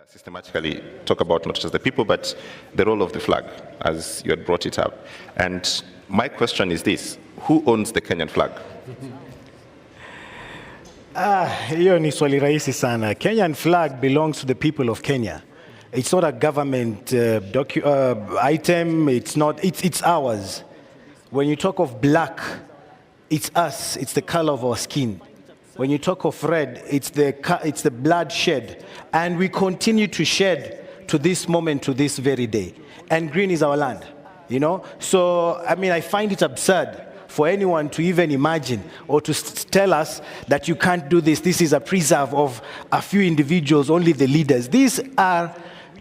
systematically talk about not just the people, but the role of the flag, as you had brought it up. And my question is this: who owns the Kenyan flag? Hiyo ni swali rahisi sana. Kenyan flag belongs to the people of Kenya. It's not a government item. It's ours. When you talk of black, it's us. It's the color of our skin. When you talk of red, it's the blood shed. And we continue to shed to this moment, to this very day. And green is our land, you know? So, I mean, I find it absurd for anyone to even imagine or to tell us that you can't do this. This is a preserve of a few individuals, only the leaders. These are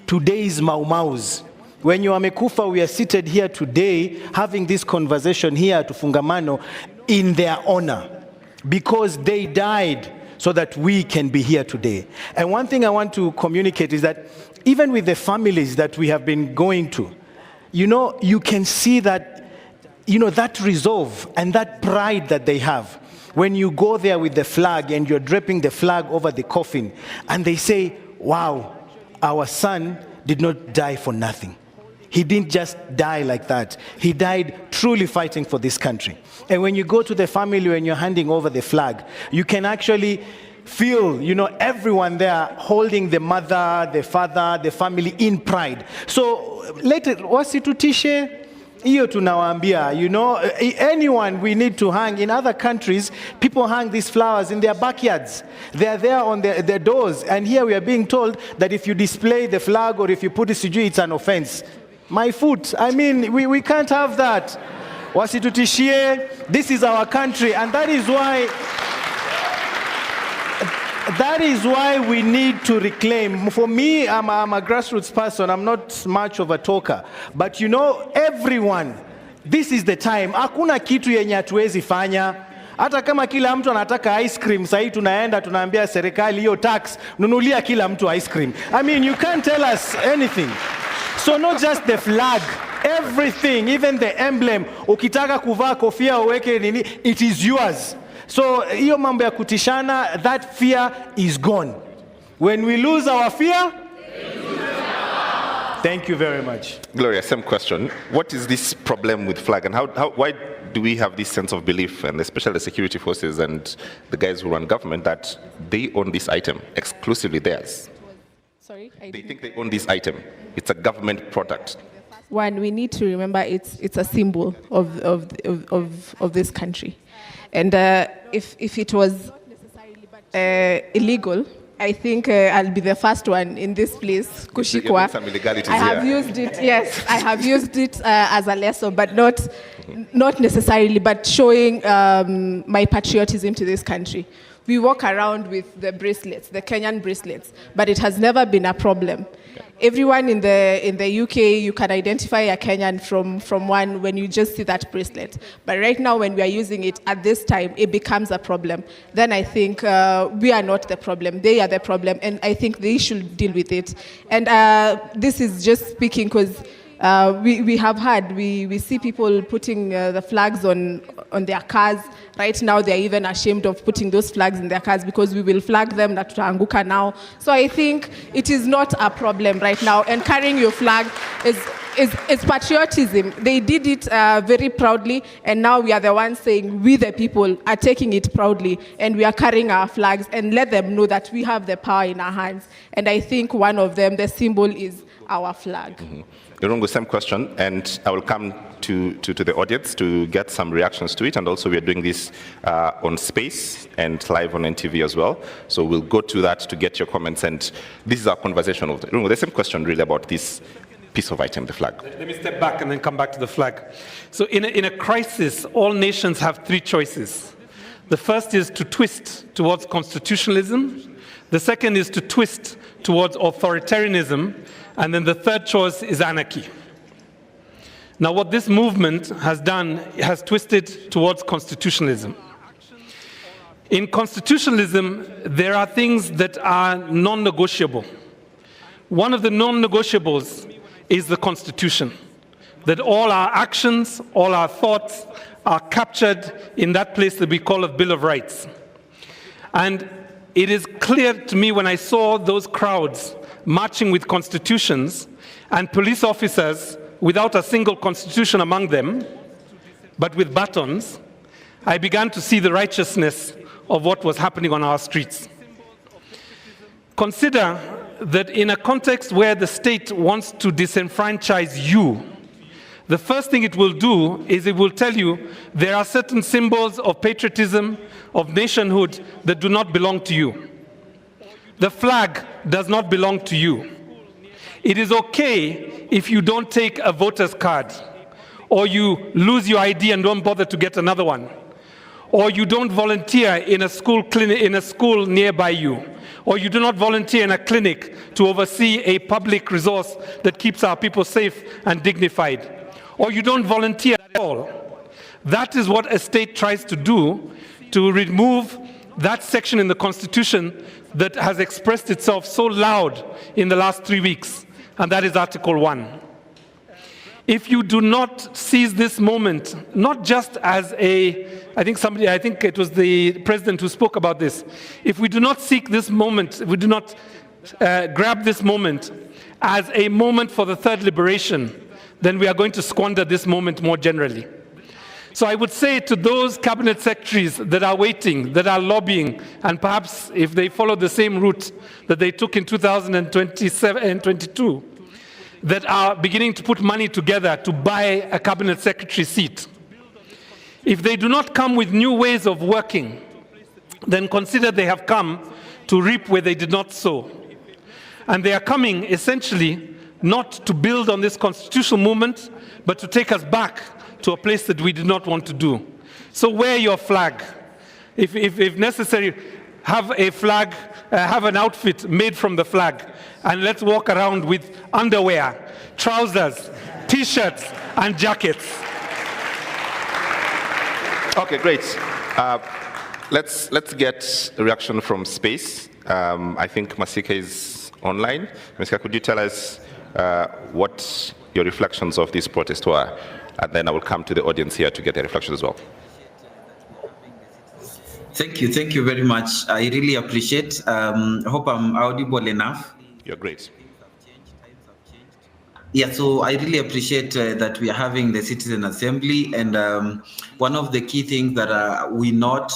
today's Mau Maus. When you are Mekufa, we are seated here today having this conversation here to Fungamano in their honor, because they died so that we can be here today. And one thing I want to communicate is that even with the families that we have been going to, you know, you can see that, you know, that resolve and that pride that they have. When you go there with the flag and you're draping the flag over the coffin and they say, wow, our son did not die for nothing. He didn't just die like that. He died truly fighting for this country. And when you go to the family, when you're handing over the flag, you can actually feel, you know, everyone there holding the mother, the father, the family in pride. So, wasitutishe hiyo tunawaambia, you know, anyone we need to hang. In other countries, people hang these flowers in their backyards. They are there on their doors. And here we are being told that if you display the flag or if you put it sijui, it's an offense. My foot, I mean, we can't have that. Wasitutishie, this is our country, and that is why we need to reclaim. For me, I'm a grassroots person. I'm not much of a talker. But you know, everyone, this is the time. Hakuna kitu yenye hatuwezi fanya. Hata kama kila mtu anataka ice cream, sasa tunaenda tunaambia serikali hiyo tax, nunulia kila mtu ice cream. I mean, you can't tell us anything. So not just the flag, everything, even the emblem. Ukitaka kuvaa kofia uweke nini, it is yours. So hiyo mambo ya kutishana, that fear is gone. When we lose our fear, thank you very much. Gloria, same question. What is this problem with flag, and why do we have this sense of belief, and especially the security forces and the guys who run government, that they own this item, exclusively theirs? Sorry? They think they own this item. It's a government product. One, we need to remember it's a symbol of this country. And if it was illegal, I think I'll be the first one in this place, Kushikwa. Some illegalities I have used it, yes, I have used it as a lesson, but not necessarily, but showing my patriotism to this country. We walk around with the bracelets, the Kenyan bracelets, but it has never been a problem. Everyone in the UK, you can identify a Kenyan from one when you just see that bracelet. But right now, when we are using it at this time, it becomes a problem. Then I think we are not the problem. They are the problem, and I think they should deal with it. And this is just speaking because we have had, we see people putting the flags on their cars. Right now, they're even ashamed of putting those flags in their cars because we will flag them na tutaanguka now. So I think it is not a problem right now. And carrying your flag is patriotism. They did it very proudly, and now we are the ones saying we the people are taking it proudly, and we are carrying our flags, and let them know that we have the power in our hands. And I think one of them, the symbol, is our flag. Mm-hmm. Irungu, same question, and I will come to the audience to get some reactions to it, and also we are doing this on Space and live on NTV as well, so we'll go to that to get your comments, and this is our conversation. Irungu, the same question really about this piece of item, the flag. Let me step back and then come back to the flag. So in a crisis, all nations have three choices. The first is to twist towards constitutionalism, the second is to twist towards authoritarianism, and then the third choice is anarchy. Now, what this movement has done has twisted towards constitutionalism. In constitutionalism, there are things that are non-negotiable. One of the non-negotiables is the Constitution, that all our actions, all our thoughts are captured in that place that we call a Bill of Rights. And it is clear to me when I saw those crowds marching with constitutions and police officers without a single constitution among them, but with batons, I began to see the righteousness of what was happening on our streets. Consider that in a context where the state wants to disenfranchise you, the first thing it will do is it will tell you there are certain symbols of patriotism, of nationhood that do not belong to you. The flag does not belong to you. It is okay if you don't take a voter's card, or you lose your ID and don't bother to get another one, or you don't volunteer in a school clinic, in a school nearby you, or you do not volunteer in a clinic to oversee a public resource that keeps our people safe and dignified, or you don't volunteer at all. That is what a state tries to do, to remove that section in the Constitution that has expressed itself so loud in the last 3 weeks, and that is Article 1. If you do not seize this moment, not just as I think it was the president who spoke about this. If we do not seek this moment, if we do not grab this moment as a moment for the third liberation, then we are going to squander this moment more generally. So I would say to those cabinet secretaries that are waiting, that are lobbying, and perhaps if they follow the same route that they took in 2027 and 22, that are beginning to put money together to buy a cabinet secretary seat, if they do not come with new ways of working, then consider they have come to reap where they did not sow. And they are coming essentially not to build on this constitutional movement, but to take us back to a place that we did not want to do. So wear your flag. If necessary, have a flag, have an outfit made from the flag, and let's walk around with underwear, trousers, t-shirts, and jackets. Okay, great. Let's get a reaction from space. I think Masika is online. Masika, could you tell us what your reflections of this protest were? And then I will come to the audience here to get their reflections as well. Thank you very much. I really appreciate. Hope I'm audible enough. You're great. Yeah, so I really appreciate that we are having the Citizen Assembly, and one of the key things that we note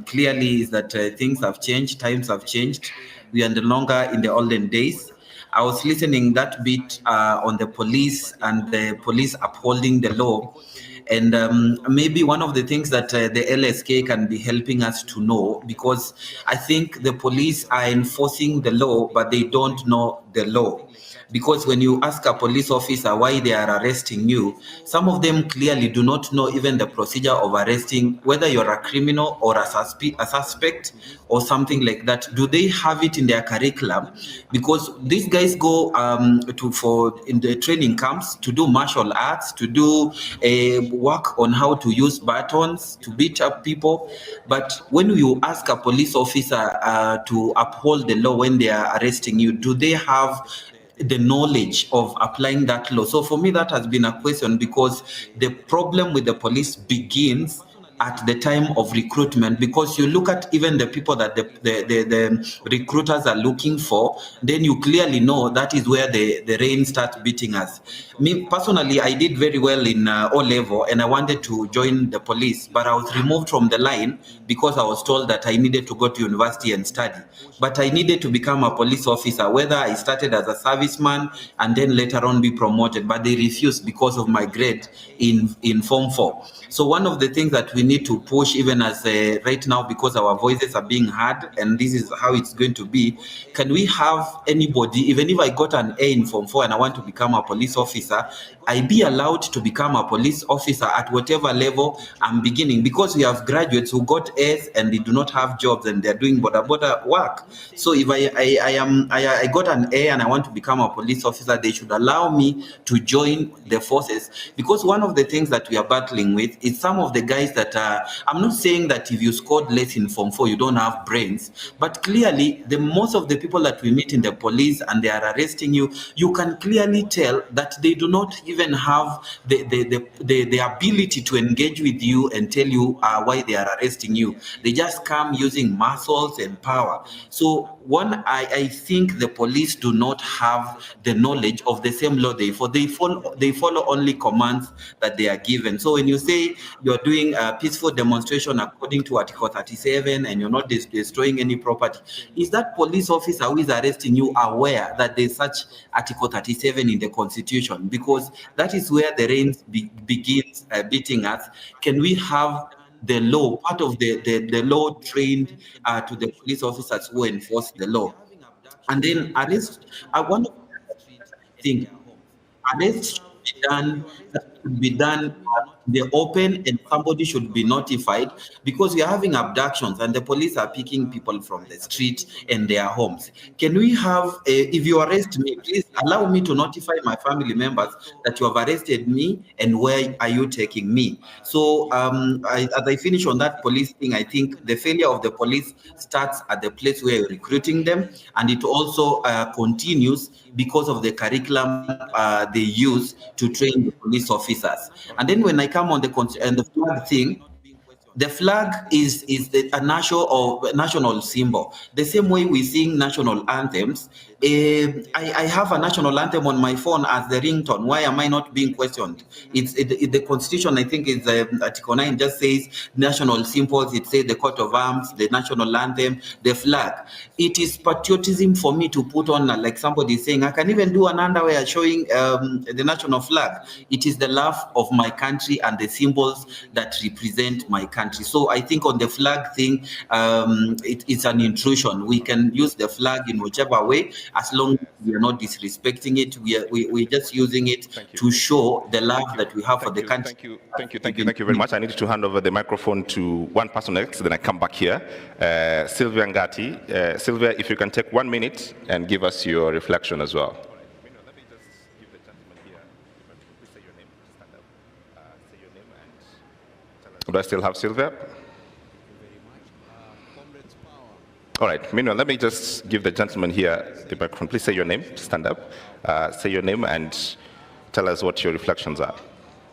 clearly is that things have changed, times have changed. We are no longer in the olden days. I was listening that bit on the police and the police upholding the law. And maybe one of the things that the LSK can be helping us to know, because I think the police are enforcing the law, but they don't know the law. Because when you ask a police officer why they are arresting you, some of them clearly do not know even the procedure of arresting, whether you're a criminal or a suspect or something like that. Do they have it in their curriculum? Because these guys go in the training camps to do martial arts, to do work on how to use batons to beat up people. But when you ask a police officer to uphold the law when they are arresting you, do they have the knowledge of applying that law? So for me, that has been a question, because the problem with the police begins at the time of recruitment, because you look at even the people that the recruiters are looking for, then you clearly know that is where the rain starts beating us. Me personally, I did very well in O-level, and I wanted to join the police, but I was removed from the line because I was told that I needed to go to university and study. But I needed to become a police officer, whether I started as a serviceman and then later on be promoted, but they refused because of my grade in Form 4. So one of the things that we need to push, even as right now, because our voices are being heard, and this is how it's going to be, can we have anybody, even if I got an A in Form 4 and I want to become a police officer, I be allowed to become a police officer at whatever level I'm beginning? Because we have graduates who got A's and they do not have jobs and they're doing border work. So if I got an A and I want to become a police officer, they should allow me to join the forces. Because one of the things that we are battling with is some of the guys that I'm not saying that if you scored less in Form 4, you don't have brains, but clearly most of the people that we meet in the police and they are arresting you, you can clearly tell that they do not even have the ability to engage with you and tell you why they are arresting you. They just come using muscles and power. So one, I think the police do not have the knowledge of the same law they follow only commands that they are given. So when you say you're doing a peaceful demonstration according to Article 37 and you're not destroying any property, is that police officer who is arresting you aware that there's such Article 37 in the Constitution? Because that is where the reins begins beating us. Can we have the law, part of the law trained to the police officers who enforce the law? And then arrest, I want to think, arrest should be done in the open, and somebody should be notified, because we are having abductions and the police are picking people from the street and their homes. Can we have, if you arrest me, please allow me to notify my family members that you have arrested me and where are you taking me? So as I finish on that police thing, I think the failure of the police starts at the place where you're recruiting them, and it also continues because of the curriculum they use to train the police officers. And then when I come on the flag thing, the flag is a national symbol. The same way we sing national anthems. I have a national anthem on my phone as the ringtone. Why am I not being questioned? The Constitution, I think, is Article 9 just says national symbols. It says the coat of arms, the national anthem, the flag. It is patriotism for me to put on, like somebody saying, I can even do an underwear showing the national flag. It is the love of my country and the symbols that represent my country. So I think on the flag thing, it's an intrusion. We can use the flag in whichever way, as long as we are not disrespecting it. We're just using it to show the love that we have for the country. Thank you very much. I need to hand over the microphone to one person next, then I come back here. Sylvia Ngati. Sylvia, if you can take 1 minute and give us your reflection as well. Do I still have Sylvia? All right, meanwhile, let me just give the gentleman here the microphone. Please say your name, stand up, say your name and tell us what your reflections are.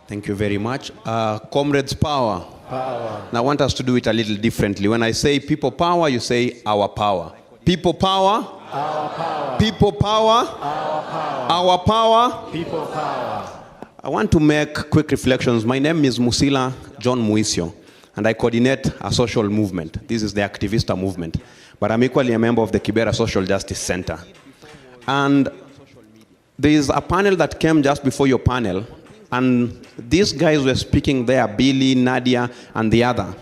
Thank you very much. Comrades power. Power. Now I want us to do it a little differently. When I say people power, you say our power. People power. Our power. People power. Our power. Our power. People power. I want to make quick reflections. My name is Musila John Muisio, and I coordinate a social movement. This is the Activista movement. But I'm equally a member of the Kibera Social Justice Center. And there is a panel that came just before your panel, and these guys were speaking there, Billy, Nadia, and the other.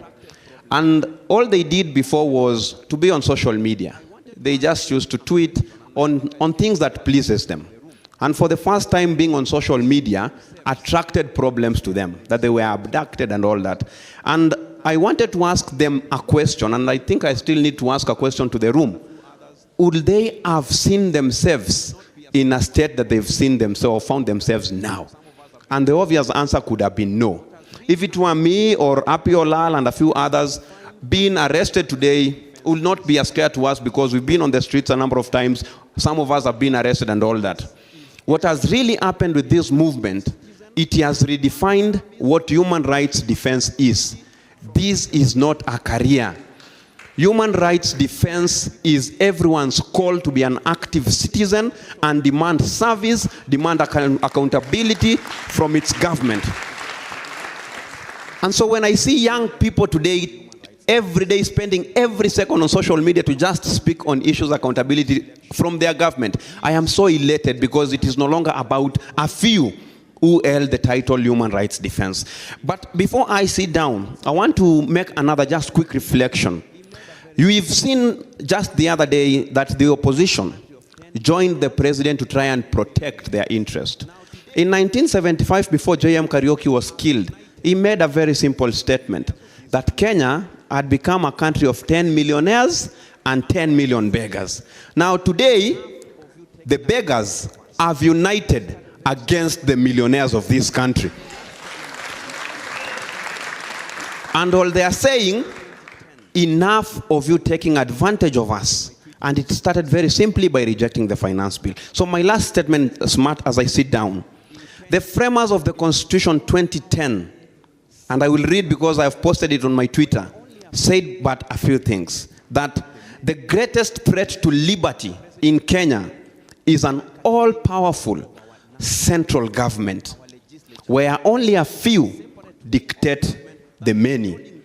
And all they did before was to be on social media. They just used to tweet on things that pleases them. And for the first time, being on social media attracted problems to them, that they were abducted and all that. And I wanted to ask them a question, and I think I still need to ask a question to the room. Would they have seen themselves in a state that they've seen themselves or found themselves now? And the obvious answer could have been no. If it were me or Apiolal and a few others, being arrested today will not be a scare to us because we've been on the streets a number of times. Some of us have been arrested and all that. What has really happened with this movement, it has redefined what human rights defense is. This is not a career. Human rights defense is everyone's call to be an active citizen and demand service, demand accountability from its government. And so when I see young people today, every day spending every second on social media to just speak on issues of accountability from their government, I am so elated because it is no longer about a few who held the title human rights defense. But before I sit down, I want to make another just quick reflection. You've seen just the other day that the opposition joined the president to try and protect their interest. In 1975, before J.M. Kariuki was killed, he made a very simple statement that Kenya had become a country of 10 millionaires and 10 million beggars. Now today, the beggars have united against the millionaires of this country. And all they are saying, enough of you taking advantage of us. And it started very simply by rejecting the finance bill. So my last statement, smart as I sit down. The framers of the Constitution 2010, and I will read because I have posted it on my Twitter, said but a few things. That The greatest threat to liberty in Kenya is an all-powerful central government where only a few dictate the many.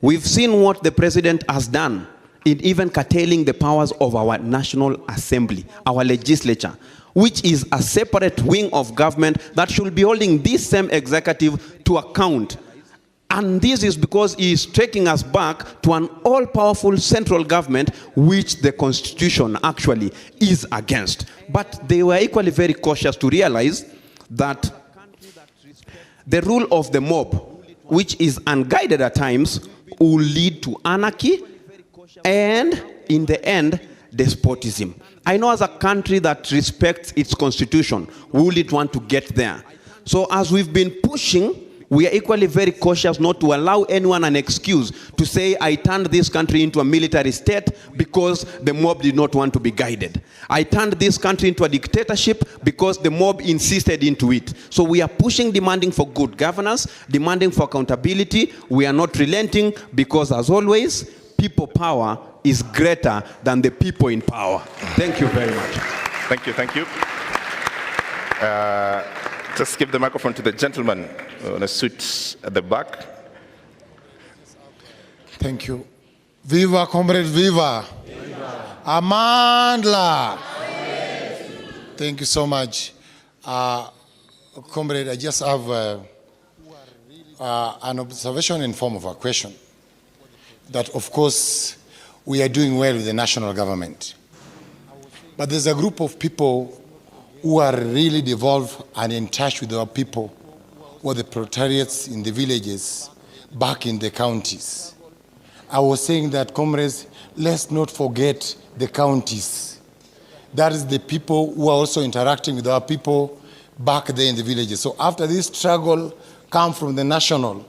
We've seen what the president has done in even curtailing the powers of our National Assembly, our legislature, which is a separate wing of government that should be holding this same executive to account. And this is because he is taking us back to an all-powerful central government, which the Constitution actually is against. But they were equally very cautious to realize that the rule of the mob, which is unguided at times, will lead to anarchy and, in the end, despotism. I know as a country that respects its constitution, we wouldn't want to get there. So as we've been pushing, we are equally very cautious not to allow anyone an excuse to say, I turned this country into a military state because the mob did not want to be guided. I turned this country into a dictatorship because the mob insisted into it. So we are pushing, demanding for good governance, demanding for accountability. We are not relenting because, as always, people power is greater than the people in power. Thank you very much. Thank you, thank you. Just give the microphone to the gentleman on a suit at the back. Thank you. Viva, comrades, viva. Viva. Amandla. Yes. Thank you so much. Comrade, I just have an observation in form of a question. That, of course, we are doing well with the national government. But there's a group of people who are really devolved and in touch with our people, or the proletariats in the villages, back in the counties. I was saying that, comrades, let's not forget the counties. That is the people who are also interacting with our people back there in the villages. So after this struggle come from the national,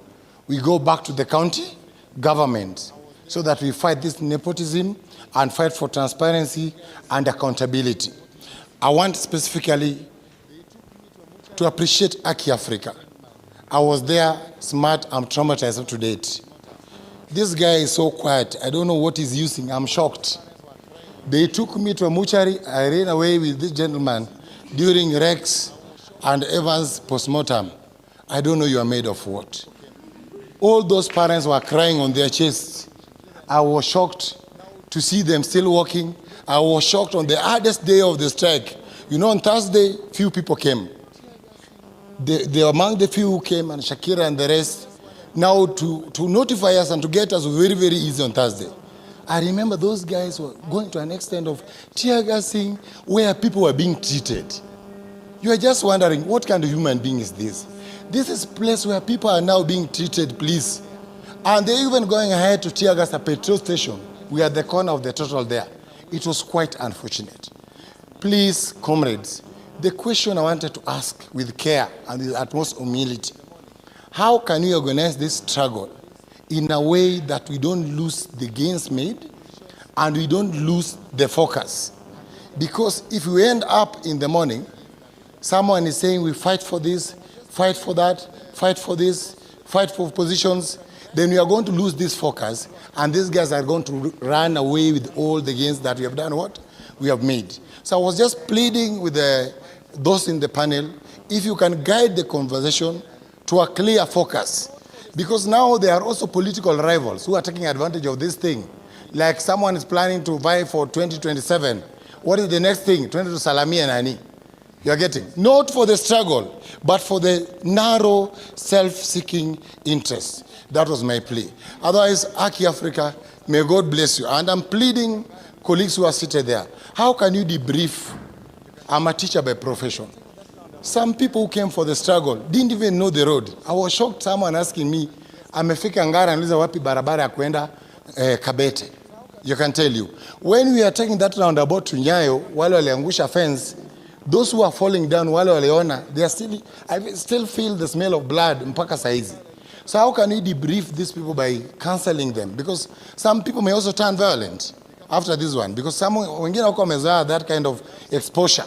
we go back to the county government so that we fight this nepotism and fight for transparency and accountability. I want specifically to appreciate Aki Africa. I was there, smart, I'm traumatized up to date. This guy is so quiet, I don't know what he's using, I'm shocked. They took me to a mortuary, I ran away with this gentleman during Rex and Evans postmortem. I don't know you are made of what. All those parents were crying on their chests. I was shocked to see them still walking. I was shocked on the hardest day of the strike. You know, on Thursday, few people came. They among the few who came, and Shakira and the rest, now to notify us and to get us very, very easy on Thursday. I remember those guys were going to an extent of tear gassing where people were being treated. You are just wondering, what kind of human being is this? This is a place where people are now being treated, please. And they're even going ahead to tear gas a petrol station. We are at the corner of the total there. It was quite unfortunate. Please, comrades, the question I wanted to ask with care and with utmost humility, how can we organize this struggle in a way that we don't lose the gains made and we don't lose the focus? Because if we end up in the morning, someone is saying we fight for this, fight for that, fight for this, fight for positions, then we are going to lose this focus, and these guys are going to run away with all the gains that we have done, what? We have made. So I was just pleading with those in the panel, if you can guide the conversation to a clear focus. Because now there are also political rivals who are taking advantage of this thing. Like someone is planning to vie for 2027. What is the next thing? 20 to Salami and Ani. You are getting? Not for the struggle, but for the narrow, self-seeking interest. That was my plea. Otherwise, Aki Africa, may God bless you. And I'm pleading, colleagues who are seated there, how can you debrief? I'm a teacher by profession. Some people who came for the struggle didn't even know the road. I was shocked, someone asking me, amefika Ngara and wapi barabara ya kwenda Kabete. You can tell you. When we are taking that roundabout to Nyayo, wale waliangusha fence, those who are falling down, wale waliona, they are still, I still feel the smell of blood mpaka saizi. So how can we debrief these people by counseling them? Because some people may also turn violent after this one. Because some wengine wako wamezoea that kind of exposure.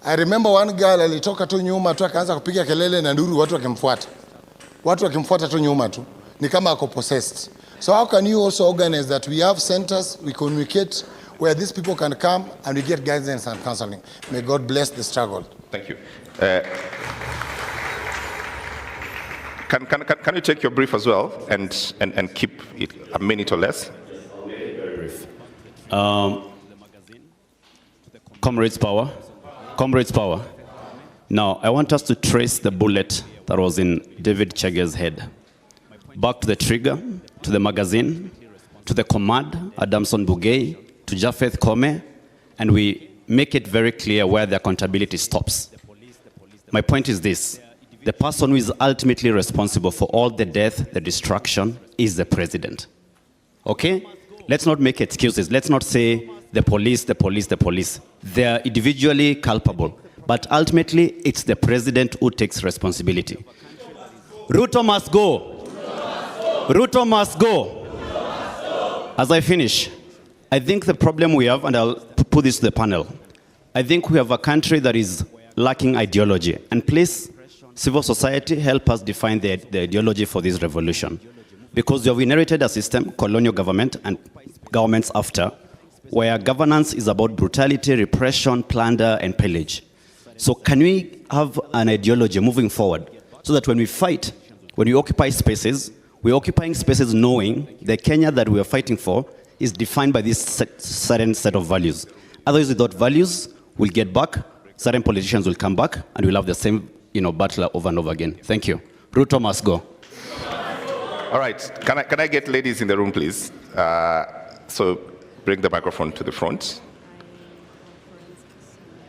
I remember one girl alitoka tu nyuma tu akaanza kupiga kelele na nduru, watu wakimfuata. Watu wakimfuata tu nyuma tu. Ni kama ako possessed. So how can you also organize that? We have centers, we communicate, where these people can come and we get guidance and counseling. May God bless the struggle. Thank you. Can you take your brief as well and keep it a minute or less? Comrades power. Comrades power. Now, I want us to trace the bullet that was in David Chege's head. Back to the trigger, to the magazine, to the command, Adamson Bugay, to Japheth Kome, and we make it very clear where the accountability stops. My point is this. The person who is ultimately responsible for all the death, the destruction, is the president. Okay? Let's not make excuses. Let's not say the police, the police, the police. They are individually culpable. But ultimately, it's the president who takes responsibility. Ruto must go. Ruto must go. As I finish, I think the problem we have, and I'll put this to the panel, I think we have a country that is lacking ideology. And please, civil society, help us define the ideology for this revolution. Because we have inherited a system, colonial government and governments after, where governance is about brutality, repression, plunder, and pillage. So can we have an ideology moving forward so that when we fight, when we occupy spaces, we're occupying spaces knowing the Kenya that we are fighting for is defined by this certain set of values. Otherwise, without values, we'll get back, certain politicians will come back, and we'll have the same battle over and over again. Thank you. Ruto must go. All right. Can I get ladies in the room, please? So bring the microphone to the front.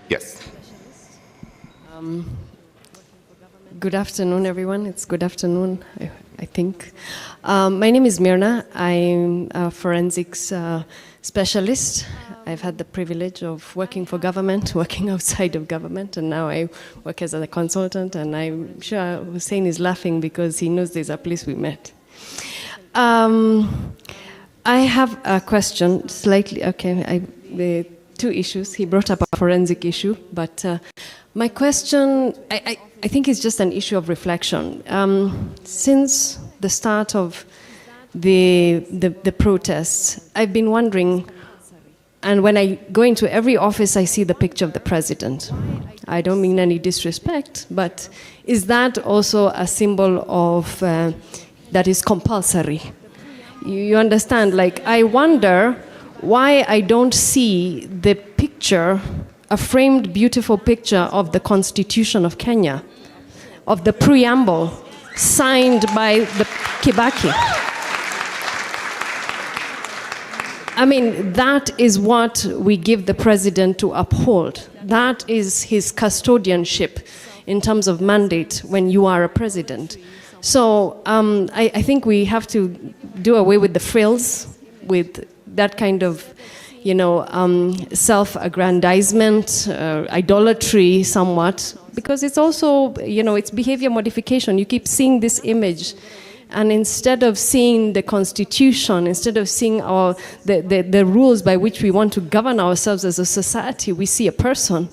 Yes. Good afternoon, everyone. It's good afternoon, I think. My name is Mirna. I'm a forensics specialist. I've had the privilege of working for government, working outside of government, and now I work as a consultant, and I'm sure Hussein is laughing because he knows there's a place we met. I have a question, slightly, the two issues. He brought up a forensic issue, but my question, I think it's just an issue of reflection. Since the start of the protests, I've been wondering, and when I go into every office, I see the picture of the president. I don't mean any disrespect, but is that also a symbol of, that is compulsory? You understand? Like, I wonder why I don't see the picture, a framed, beautiful picture of the Constitution of Kenya, of the preamble signed by the Kibaki. I mean, that is what we give the president to uphold. That is his custodianship in terms of mandate when you are a president. So I think we have to do away with the frills, with that kind of, self-aggrandizement, idolatry somewhat, because it's also, it's behavior modification. You keep seeing this image, and instead of seeing the Constitution, instead of seeing the rules by which we want to govern ourselves as a society, we see a person.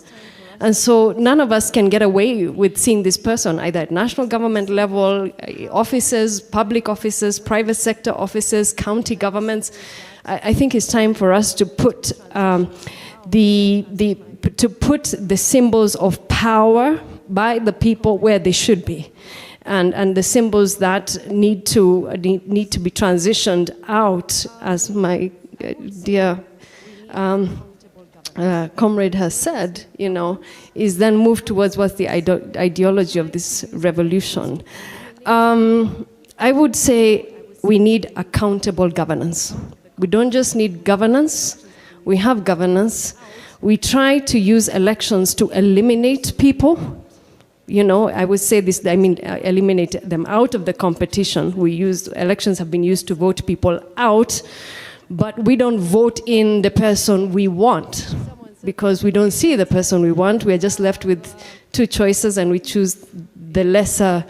And so none of us can get away with seeing this person, either at national government level, offices, public offices, private sector offices, county governments. I think it's time for us to put the symbols of power by the people where they should be, and the symbols that need to be transitioned out, as my dear comrade has said, is then moved towards what's the ideology of this revolution. I would say we need accountable governance. We don't just need governance, we have governance. We try to use elections to eliminate people. I would say this, eliminate them out of the competition. Elections have been used to vote people out, but we don't vote in the person we want, because we don't see the person we want. We're just left with two choices, and we choose the lesser,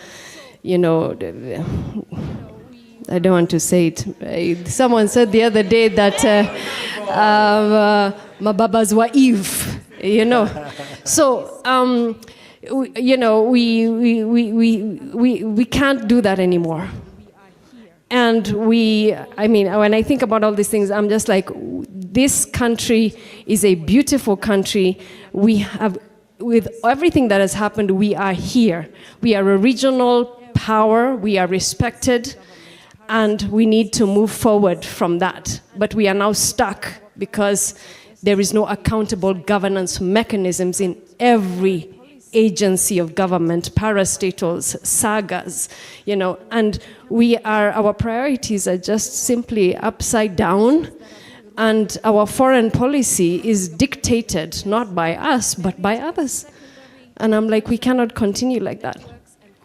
I don't want to say it. Someone said the other day that mababas wa Eve, So, we can't do that anymore. And I mean, when I think about all these things, I'm just like, this country is a beautiful country. We have, with everything that has happened, we are here. We are a regional power, we are respected, and we need to move forward from that. But we are now stuck because there is no accountable governance mechanisms in every agency of government, parastatals, sagas, and our priorities are just simply upside down, and our foreign policy is dictated not by us, but by others. And I'm like, we cannot continue like that.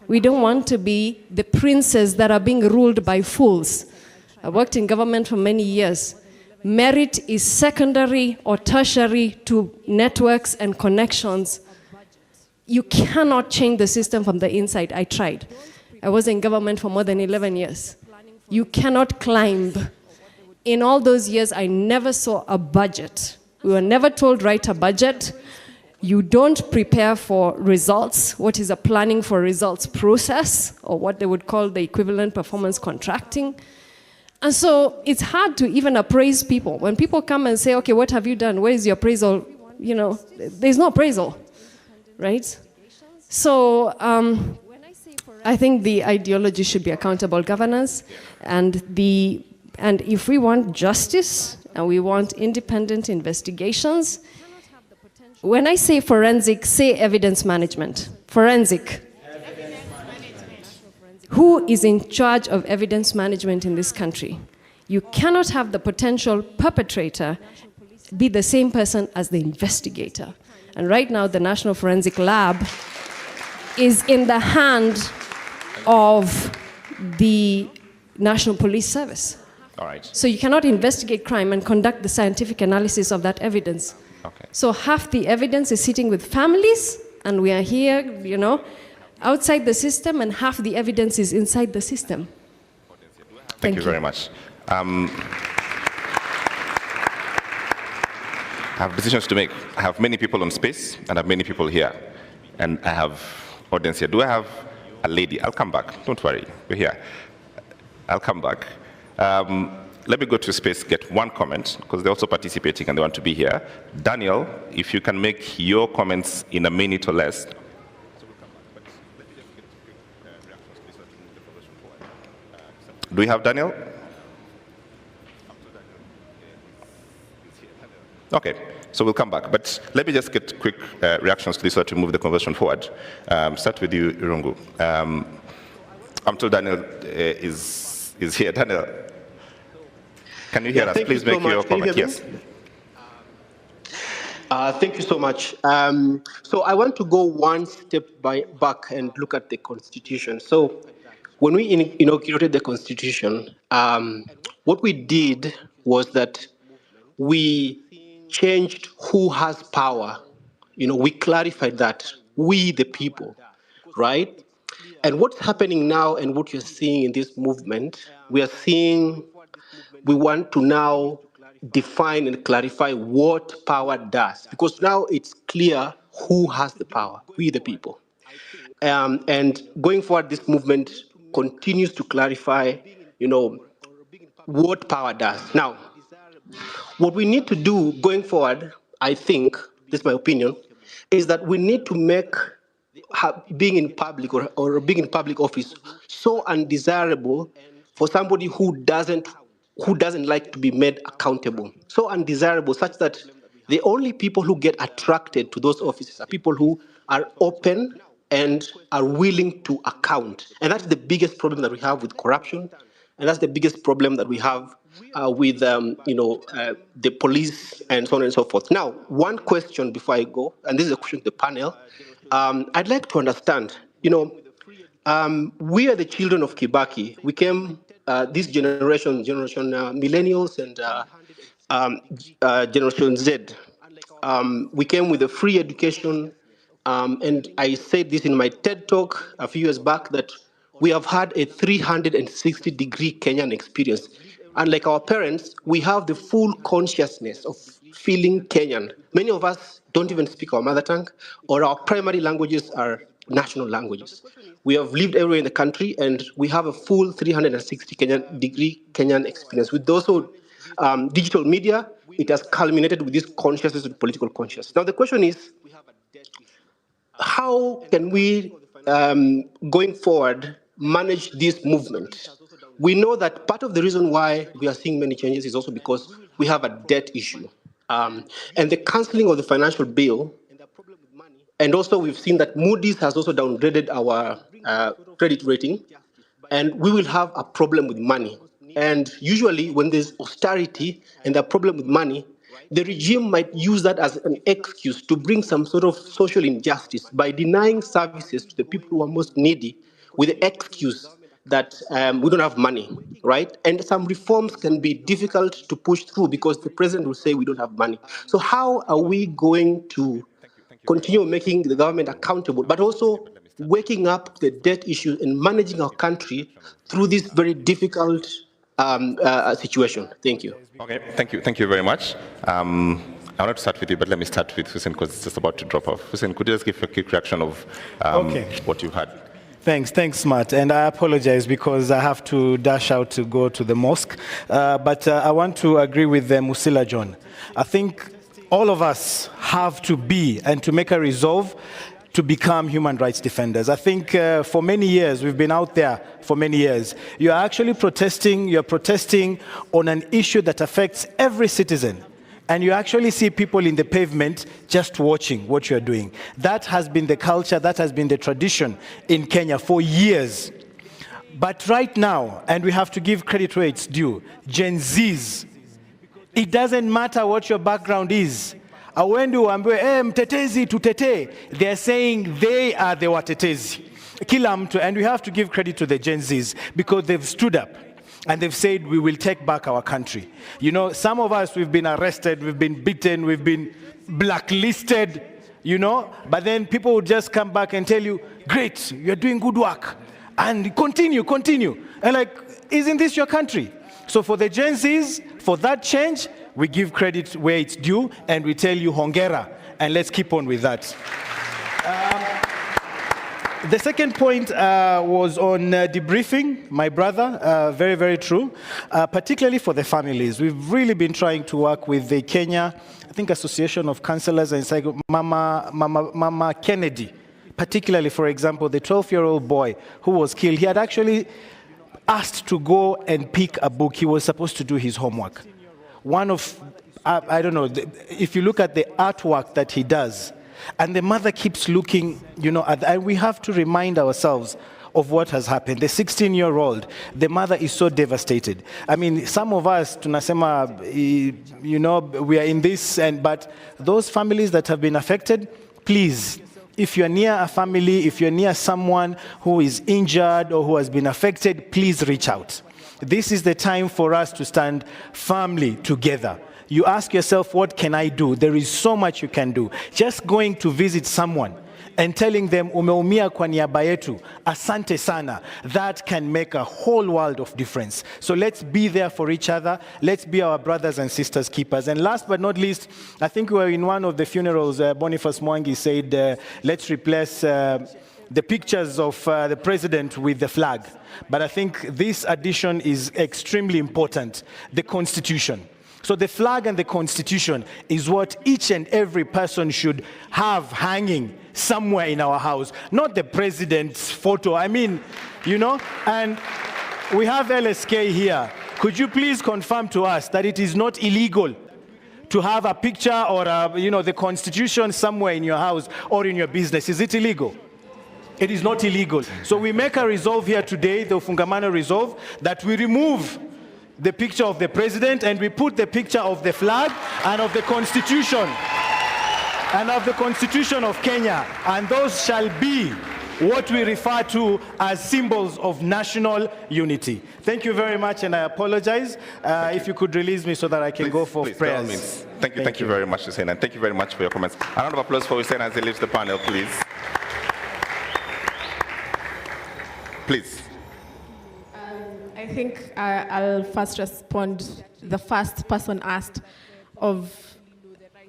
We don't want to be the princes that are being ruled by fools. I worked in government for many years. Merit is secondary or tertiary to networks and connections. You cannot change the system from the inside. I tried. I was in government for more than 11 years. You cannot climb. In all those years, I never saw a budget. We were never told, write a budget. You don't prepare for results. What is a planning for results process, or what they would call the equivalent performance contracting? And so it's hard to even appraise people. When people come and say, okay, what have you done? Where is your appraisal? There's no appraisal, right? So I think the ideology should be accountable governance, and if we want justice and we want independent investigations, when I say forensic, say evidence management. Forensic. Who is in charge of evidence management in this country? You cannot have the potential perpetrator be the same person as the investigator. And right now, the National Forensic Lab is in the hand of the National Police Service. All right. So you cannot investigate crime and conduct the scientific analysis of that evidence. Okay. So half the evidence is sitting with families, and we are here, outside the system, and half the evidence is inside the system. Thank you very much. I have decisions to make. I have many people on space, and I have many people here. And I have audience here. Do I have a lady? I'll come back. Don't worry. We're here. I'll come back. Let me go to space, get one comment, because they're also participating and they want to be here. Daniel, if you can make your comments in a minute or less. Do we have Daniel? Okay, so we'll come back. But let me just get quick reactions to this so to move the conversation forward. Start with you, Irungu. I'm told Daniel is here. Daniel, can you hear us? Please make your comment. Yes. Thank you so much. So I want to go one step back and look at the Constitution. So when we inaugurated the Constitution, what we did was that we changed who has power. We clarified that, we the people, right? And what's happening now and what you're seeing in this movement, we want to now define and clarify what power does, because now it's clear who has the power, we the people. And going forward, this movement continues to clarify, what power does. Now, what we need to do going forward, I think, this is my opinion, is that we need to make being in public or being in public office so undesirable for somebody who doesn't like to be made accountable. So undesirable such that the only people who get attracted to those offices are people who are open and are willing to account. And that's the biggest problem that we have with corruption. And that's the biggest problem that we have with the police and so on and so forth. Now, one question before I go, and this is a question to the panel. I'd like to understand, we are the children of Kibaki. We came, this generation millennials and Generation Z. We came with a free education. And I said this in my TED Talk a few years back, that we have had a 360-degree Kenyan experience. Unlike our parents, we have the full consciousness of feeling Kenyan. Many of us don't even speak our mother tongue, or our primary languages are national languages. We have lived everywhere in the country, and we have a full 360-degree Kenyan experience. With also digital media, it has culminated with this consciousness of political consciousness. Now, the question is, how can we, going forward, manage this movement? We know that part of the reason why we are seeing many changes is also because we have a debt issue. And the cancelling of the financial bill, and also we've seen that Moody's has also downgraded our credit rating, and we will have a problem with money. And usually when there's austerity and a problem with money, the regime might use that as an excuse to bring some sort of social injustice by denying services to the people who are most needy with the excuse that we don't have money, right? And some reforms can be difficult to push through because the president will say we don't have money. So how are we going to continue making the government accountable, but also waking up the debt issue and managing our country through this very difficult situation? Thank you. Okay, thank you very much. I wanted to start with you, but let me start with Hussein because it's just about to drop off. Hussein, could you just give a quick reaction of what you had? Thanks, Matt. And I apologize because I have to dash out to go to the mosque. But I want to agree with Musila John. I think all of us have to be and to make a resolve to become human rights defenders. I think for many years, we've been out there for many years. You're actually protesting on an issue that affects every citizen. And you actually see people in the pavement just watching what you're doing. That has been the culture, that has been the tradition in Kenya for years. But right now, and we have to give credit where it's due, Gen Zs, it doesn't matter what your background is. Awendu ambiwe, mtetezi tutete. They're saying they are the watetezi. Kila mtu, and we have to give credit to the Gen Zs because they've stood up. And they've said, we will take back our country. You know, some of us, we've been arrested, we've been beaten, we've been blacklisted, you know, but then people would just come back and tell you, great, you're doing good work, and continue. And like, isn't this your country? So for the Gen Zs, for that change, we give credit where it's due, and we tell you hongera, and let's keep on with that. The second point was on debriefing, my brother, very, very true, particularly for the families. We've really been trying to work with the Kenya, I think, Association of Counselors and Mama Kennedy, particularly, for example, the 12-year-old boy who was killed. He had actually asked to go and pick a book. He was supposed to do his homework. One of, I don't know, if you look at the artwork that he does, and the mother keeps looking, you know, and we have to remind ourselves of what has happened. The 16-year-old, the mother is so devastated. I mean, some of us, tunasema, you know, we are in this, but those families that have been affected, please, if you're near a family, if you're near someone who is injured or who has been affected, please reach out. This is the time for us to stand firmly together. You ask yourself, what can I do? There is so much you can do. Just going to visit someone and telling them, umeumia kwa niaba yetu, asante sana, that can make a whole world of difference. So let's be there for each other. Let's be our brothers and sisters keepers. And last but not least, I think we were in one of the funerals, Boniface Mwangi said, let's replace the pictures of the president with the flag. But I think this addition is extremely important, the Constitution. So the flag and the Constitution is what each and every person should have hanging somewhere in our house, not the president's photo. I mean, you know, and we have LSK here. Could you please confirm to us that it is not illegal to have a picture or, you know, the Constitution somewhere in your house or in your business? Is it illegal? It is not illegal. So we make a resolve here today, the Ufungamano resolve, that we remove the picture of the president and we put the picture of the flag and of the Constitution of Kenya, and those shall be what we refer to as symbols of national unity. Thank you very much, and I apologize. If you could release me so that I can go for prayers. Thank you very much, Hussein, and thank you very much for your comments. A round of applause for Hussein as he leaves the panel, please. Please. I think I'll first respond. The first person asked of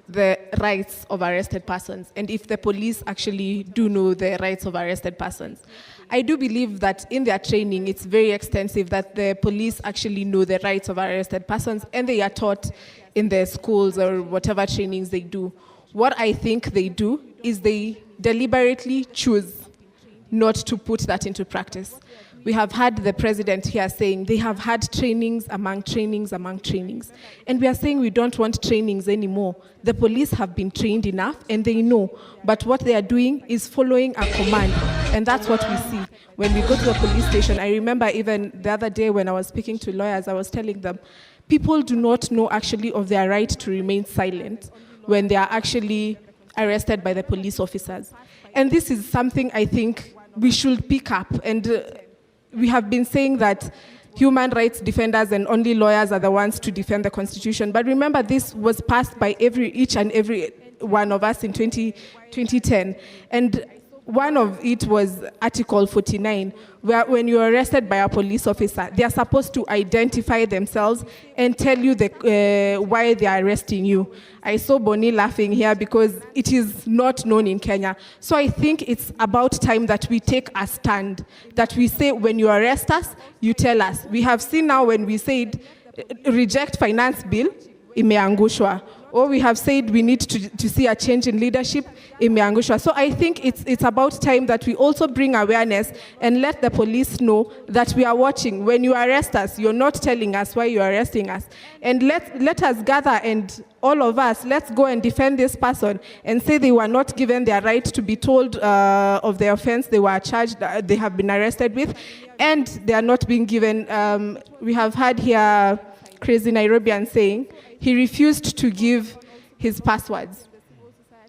the rights of arrested persons and if the police actually do know the rights of arrested persons. I do believe that in their training, it's very extensive that the police actually know the rights of arrested persons and they are taught in their schools or whatever trainings they do. What I think they do is they deliberately choose not to put that into practice. We have had the president here saying they have had trainings among trainings among trainings. And we are saying we don't want trainings anymore. The police have been trained enough and they know. But what they are doing is following a command. And that's what we see. When we go to the police station, I remember even the other day when I was speaking to lawyers, I was telling them, people do not know actually of their right to remain silent when they are actually arrested by the police officers. And this is something I think we should pick up. And we have been saying that human rights defenders and only lawyers are the ones to defend the Constitution. But remember, this was passed by each and every one of us in 2010. And one of it was Article 49, where when you're arrested by a police officer, they are supposed to identify themselves and tell you why they are arresting you. I saw Bonnie laughing here because it is not known in Kenya. So I think it's about time that we take a stand, that we say when you arrest us, you tell us. We have seen now when we said reject finance bill, imeangushwa. Or we have said we need to see a change in leadership in Myangushwa. So I think it's about time that we also bring awareness and let the police know that we are watching. When you arrest us, you're not telling us why you're arresting us. And let us gather and all of us, let's go and defend this person and say they were not given their right to be told of the offense they were charged, they have been arrested with, and they are not being given, we have had here Crazy Nairobian saying, he refused to give his passwords.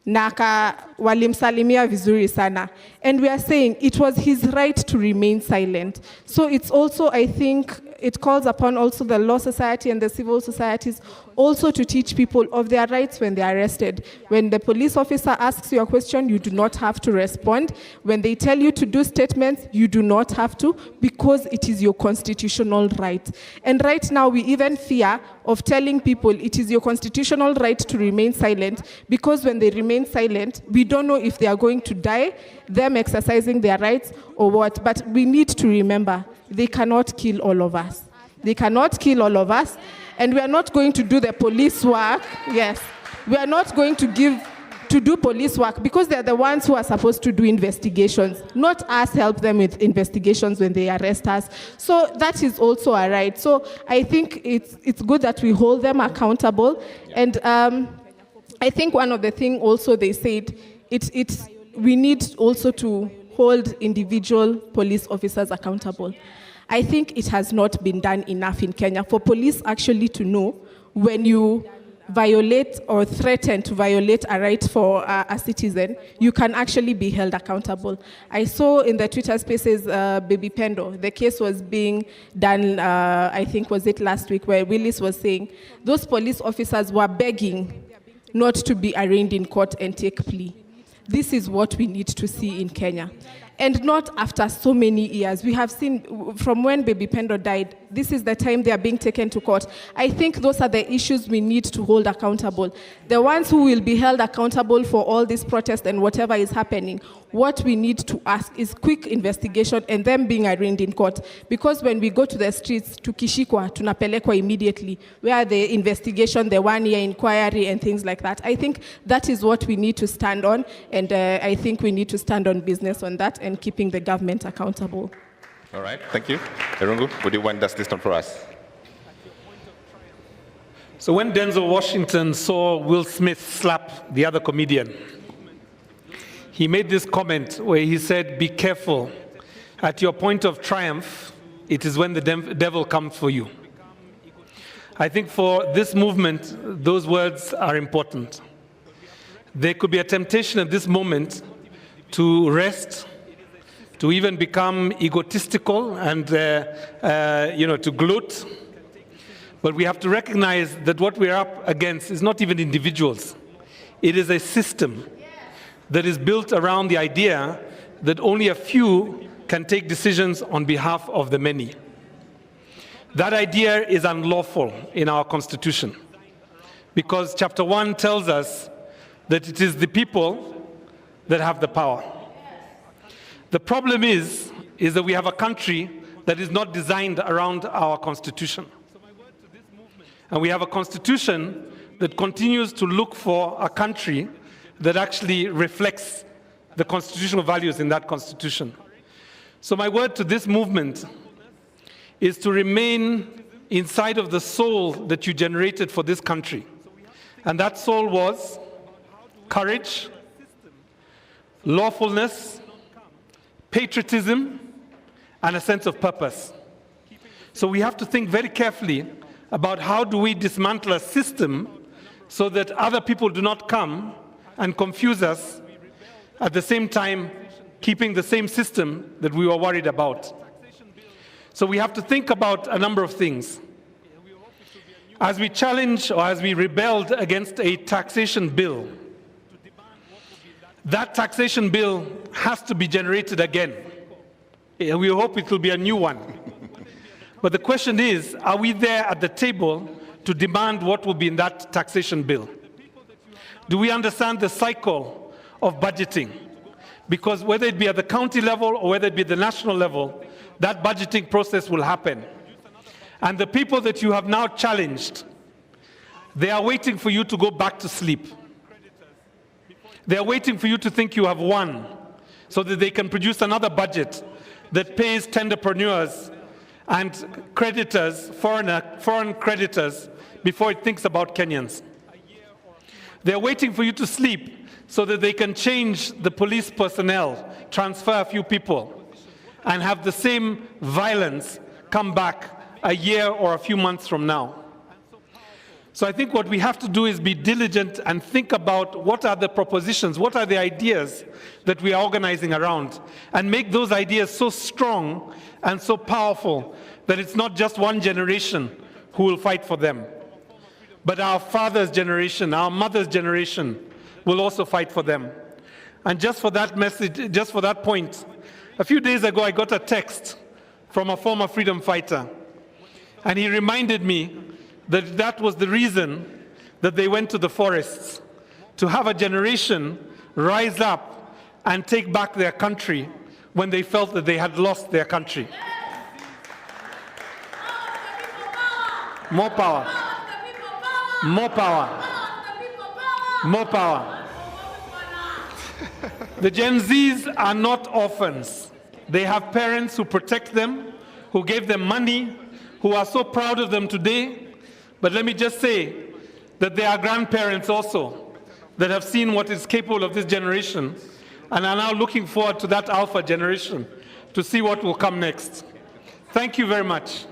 Naka walimsalimia vizuri sana. And we are saying it was his right to remain silent. So it's also, I think, it calls upon also the law society and the civil societies also to teach people of their rights when they are arrested. When the police officer asks you a question, you do not have to respond. When they tell you to do statements, you do not have to, because it is your constitutional right. And right now, we even fear of telling people it is your constitutional right to remain silent, because when they remain silent, we don't know if they are going to die, them exercising their rights or what. But we need to remember, they cannot kill all of us. They cannot kill all of us. And we are not going to do the police work. Yes, we are not going to do police work because they are the ones who are supposed to do investigations, not us help them with investigations when they arrest us. So that is also a right. So I think it's good that we hold them accountable. And I think one of the things also they said, we need also to hold individual police officers accountable. I think it has not been done enough in Kenya for police actually to know when you violate or threaten to violate a right for a citizen, you can actually be held accountable. I saw in the Twitter spaces, Baby Pendo, the case was being done, I think was it last week, where Willis was saying those police officers were begging not to be arraigned in court and take plea. This is what we need to see in Kenya. And not after so many years. We have seen from when Baby Pendo died, this is the time they are being taken to court. I think those are the issues we need to hold accountable. The ones who will be held accountable for all this protest and whatever is happening, what we need to ask is quick investigation and them being arraigned in court. Because when we go to the streets, tukishikwa, tunapelekwa immediately, where the investigation, the 1-year inquiry and things like that. I think that is what we need to stand on, and I think we need to stand on business on that and keeping the government accountable. All right, thank you. Irungu, would you wind this down for us? So when Denzel Washington saw Will Smith slap the other comedian, he made this comment where he said, "Be careful. At your point of triumph, it is when the devil comes for you." I think for this movement, those words are important. There could be a temptation at this moment to rest, to even become egotistical and to gloat. But we have to recognize that what we're up against is not even individuals. It is a system that is built around the idea that only a few can take decisions on behalf of the many. That idea is unlawful in our Constitution. because chapter 1 tells us that it is the people that have the power. The problem is that we have a country that is not designed around our constitution. And we have a constitution that continues to look for a country that actually reflects the constitutional values in that constitution. So my word to this movement is to remain inside of the soul that you generated for this country. And that soul was courage, lawfulness, patriotism, and a sense of purpose. So we have to think very carefully about how do we dismantle a system so that other people do not come and confuse us, at the same time keeping the same system that we were worried about. So we have to think about a number of things. As we challenge or as we rebelled against a taxation bill, that taxation bill has to be generated again. We hope it will be a new one. But the question is, are we there at the table to demand what will be in that taxation bill? Do we understand the cycle of budgeting? Because whether it be at the county level or whether it be at the national level, that budgeting process will happen. And the people that you have now challenged, they are waiting for you to go back to sleep. They are waiting for you to think you have won so that they can produce another budget that pays tenderpreneurs and creditors, foreign creditors, before it thinks about Kenyans. They're waiting for you to sleep so that they can change the police personnel, transfer a few people, and have the same violence come back a year or a few months from now. So I think what we have to do is be diligent and think about what are the propositions, what are the ideas that we are organizing around, and make those ideas so strong and so powerful that it's not just one generation who will fight for them, but our father's generation, our mother's generation will also fight for them. And just for that message, just for that point, a few days ago I got a text from a former freedom fighter, and he reminded me that that was the reason that they went to the forests, to have a generation rise up and take back their country when they felt that they had lost their country. More power. More power. More power. The Gen Zs are not orphans. They have parents who protect them, who gave them money, who are so proud of them today. But let me just say that there are grandparents also that have seen what is capable of this generation and are now looking forward to that alpha generation to see what will come next. Thank you very much.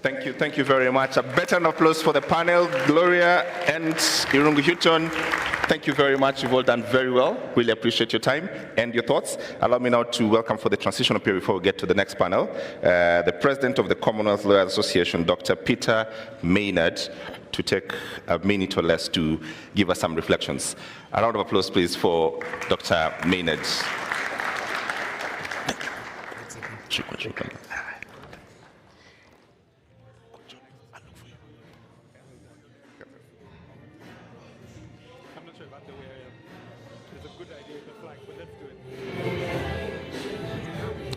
Thank you very much. A better applause for the panel. Gloria and Irungu Houghton, thank you very much. You've all done very well. Really appreciate your time and your thoughts. Allow me now to welcome for the transitional period before we get to the next panel, the President of the Commonwealth Lawyers Association, Dr. Peter Maynard, to take a minute or less to give us some reflections. A round of applause, please, for Dr. Maynard.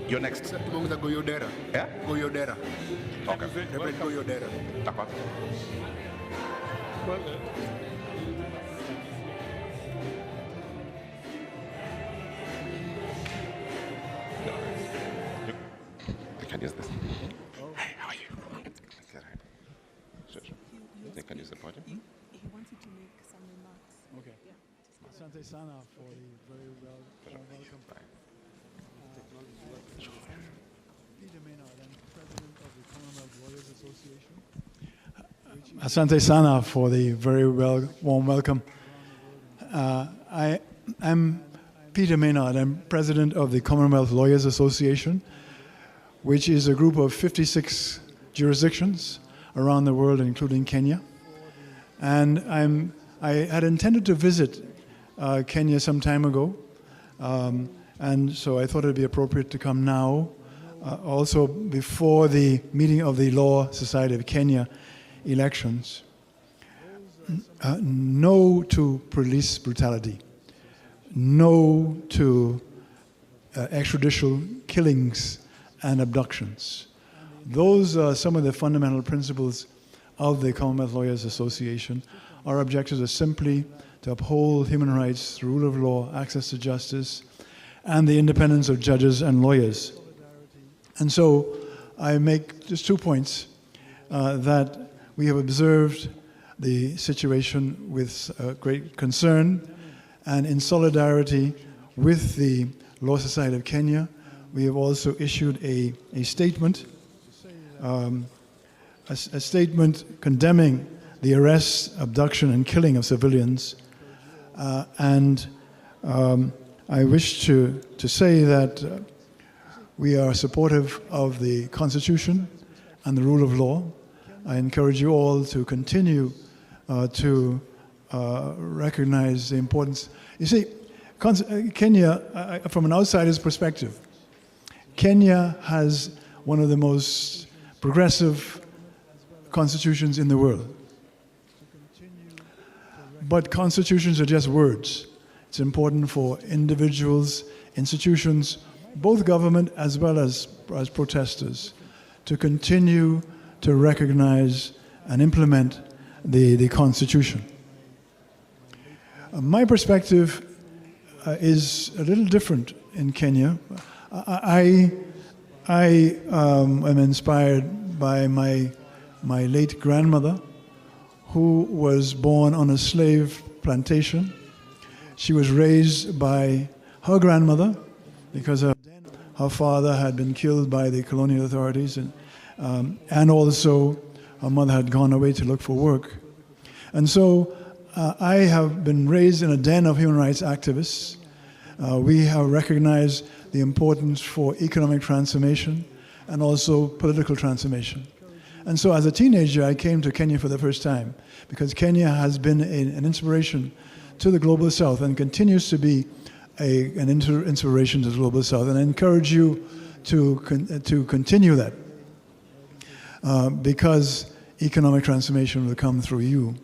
You're next. Goyodera. Yeah? Goyodera. Okay. Reverend Goyodera. D'accord. You can use this. Hey, how are you? Sure. You can use the podium. He wanted to make some remarks. Okay. Asante sana for the very well welcome. Peter Maynard, I'm president of the Commonwealth Lawyers Association. Asante sana for the very warm welcome. I'm Peter Maynard. I'm president of the Commonwealth Lawyers Association, which is a group of 56 jurisdictions around the world, including Kenya. And I had intended to visit Kenya some time ago, and so I thought it would be appropriate to come now, also before the meeting of the Law Society of Kenya elections. no to police brutality, no to extrajudicial killings and abductions. Those are some of the fundamental principles of the Commonwealth Lawyers Association. Our objectives are simply to uphold human rights, the rule of law, access to justice, and the independence of judges and lawyers. And so I make just 2 points, that we have observed the situation with great concern, and in solidarity with the Law Society of Kenya, we have also issued a statement, a statement condemning the arrest, abduction, and killing of civilians. I wish to say that we are supportive of the Constitution and the rule of law. I encourage you all to continue to recognize the importance. You see, Kenya, from an outsider's perspective, Kenya has one of the most progressive constitutions in the world. But constitutions are just words. It's important for individuals, institutions, both government as well as protesters, to continue to recognize and implement the Constitution. My perspective is a little different in Kenya. I am inspired by my late grandmother, who was born on a slave plantation. She was raised by her grandmother because her father had been killed by the colonial authorities, and also her mother had gone away to look for work. And so I have been raised in a den of human rights activists. We have recognized the importance for economic transformation and also political transformation. And so as a teenager, I came to Kenya for the first time, because Kenya has been an inspiration to the Global South and continues to be an inspiration to the Global South. And I encourage you to continue that, because economic transformation will come through you.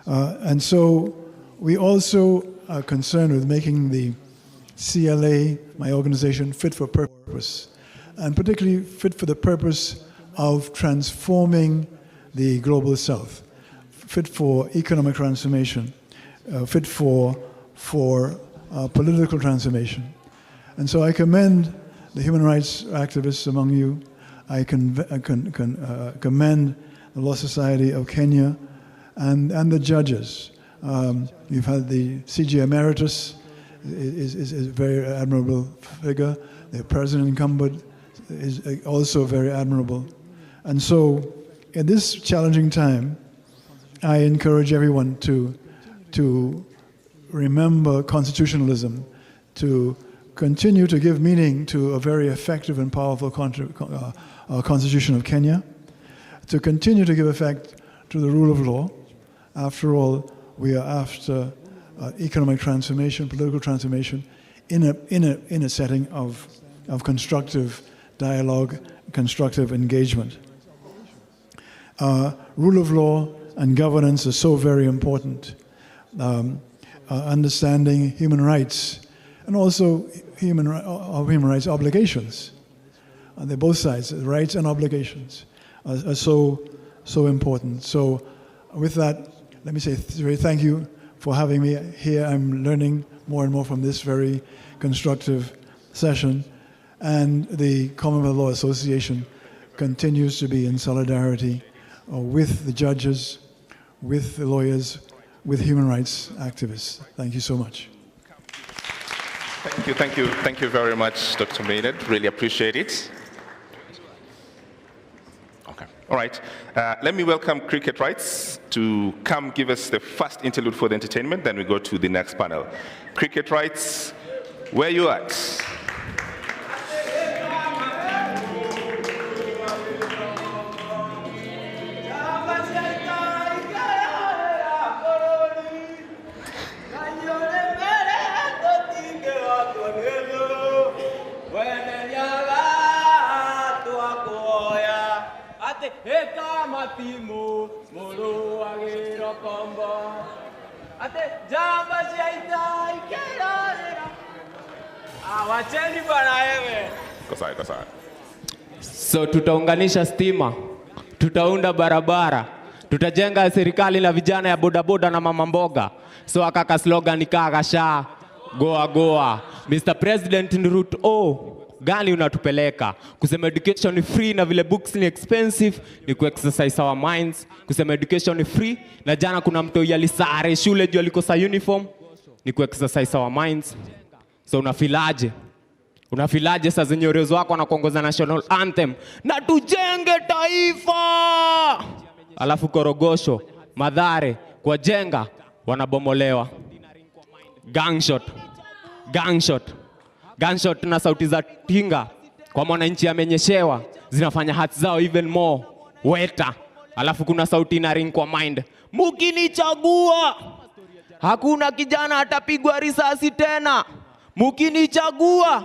And so we also are concerned with making the CLA, my organization, fit for purpose, and particularly fit for the purpose of transforming the Global South, fit for economic transformation, fit for political transformation. And so I commend the human rights activists among you. I commend the Law Society of Kenya and the judges. You've had the CJ Emeritus, is a very admirable figure. The President incumbent is also very admirable. And so, in this challenging time, I encourage everyone to remember constitutionalism, to continue to give meaning to a very effective and powerful Constitution of Kenya, to continue to give effect to the rule of law. After all, we are after economic transformation, political transformation, in a setting of constructive dialogue, constructive engagement. Rule of law and governance are so very important. Understanding human rights and also human rights obligations. They're both sides, rights and obligations are so important. So with that, let me say thank you for having me here. I'm learning more and more from this very constructive session. And the Commonwealth Law Association continues to be in solidarity with the judges, with the lawyers, with human rights activists. Thank you so much. Thank you very much, Dr. Maynard. Really appreciate it. Okay, all right. Let me welcome Cricket Rights to come give us the first interlude for the entertainment, then we go to the next panel. Cricket Rights, where you at? ate heka matimu mulu agiro kombo ate jamba shaita ikerorera awacheni bwana wewe. Kosa. So tutaunganisha stima, tutaunda barabara, tutajenga serikali na vijana ya bodaboda na mama mboga. So akaka slogan ikagasha goa. Mr. President, ni route O gani unatupeleka? Kusema education ni free na vile books ni expensive ni ku-exercise our minds. Kusema education ni free na jana kuna mtu yalisare shule juu alikosa uniform ni ku-exercise our minds. So unafilaje saa zenye urezo wako na kuongoza national anthem na tujenge taifa, alafu Korogosho, Mathare, kwa jenga wanabomolewa. Gunshot na sauti za tinga kwa mwananchi amenyeshewa zinafanya hati zao even more weta. Alafu kuna sauti na ring kwa mind, mukinichagua hakuna kijana atapigwa risasi tena, mukinichagua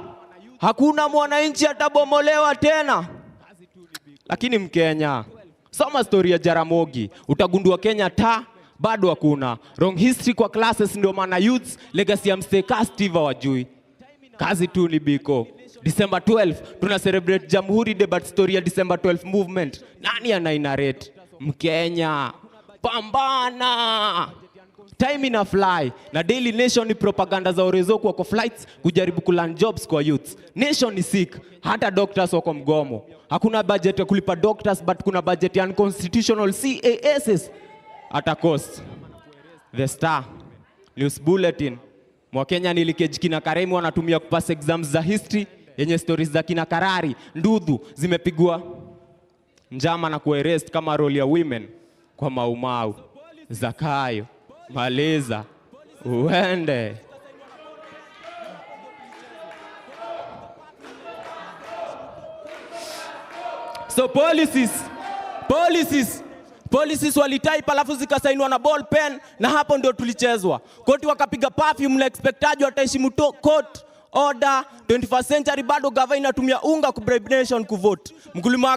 hakuna mwananchi atabomolewa tena. Lakini Mkenya, soma story ya Jaramogi, utagundua Kenya bado hakuna. Wrong history kwa classes, ndio maana youths legacy ya msteka Steve wajui. Kazi tu ni biko. December 12 tuna celebrate Jamhuri Day, but story ya December 12 movement nani anainarrate? Mkenya, pambana. Time ina fly na Daily Nation ni propaganda za Orezo kwa flights kujaribu kuland jobs kwa youths. Nation ni sick, hata doctors wako mgomo. Hakuna budget ya kulipa doctors, but kuna budget ya unconstitutional CASs at cost. The Star, News Bulletin, Mwakenya nilikeji kina Karemi wanatumia kupass exams za history yenye stories za kina Karari, Ndudhu zimepigwa njama na kuarrest kama role ya women kwa Maumau, Zakayo, Maleza, uende. So policies walitype alafu zikasainwa na ball pen, na hapo ndio tulichezwa. Koti wakapiga perfume na expectaji wataheshimu court order. 21st century bado gava inatumia unga ku bribe nation kuvote. Mkulima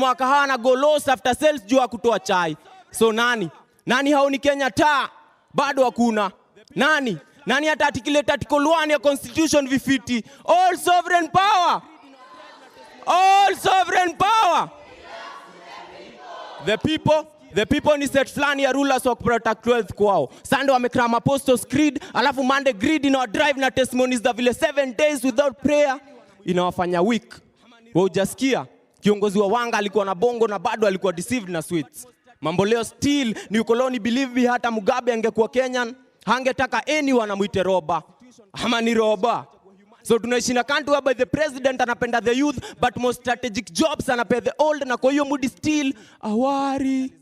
wa kahawa na go loss after sales juu kutoa chai. So nani hao ni Kenya bado hakuna. Nani hata articulate article 1 ya constitution vifiti? All sovereign power. The people ni set flani ya rulers wa protect wealth kwao. Sunday wamekrama Apostles Creed, alafu Monday greed ina drive na testimonies za vile 7 days without prayer inawafanya weak. Wewe hujasikia kiongozi wa Wanga alikuwa na bongo na bado alikuwa deceived na sweets. Mambo leo still ni ukoloni, believe me, hata Mugabe angekuwa Kenyan hangetaka anyone amuite roba ama ni roba. So tunaishi na country whereby the president anapenda the youth, but most strategic jobs anapea the old, na kwa hiyo mood still awari.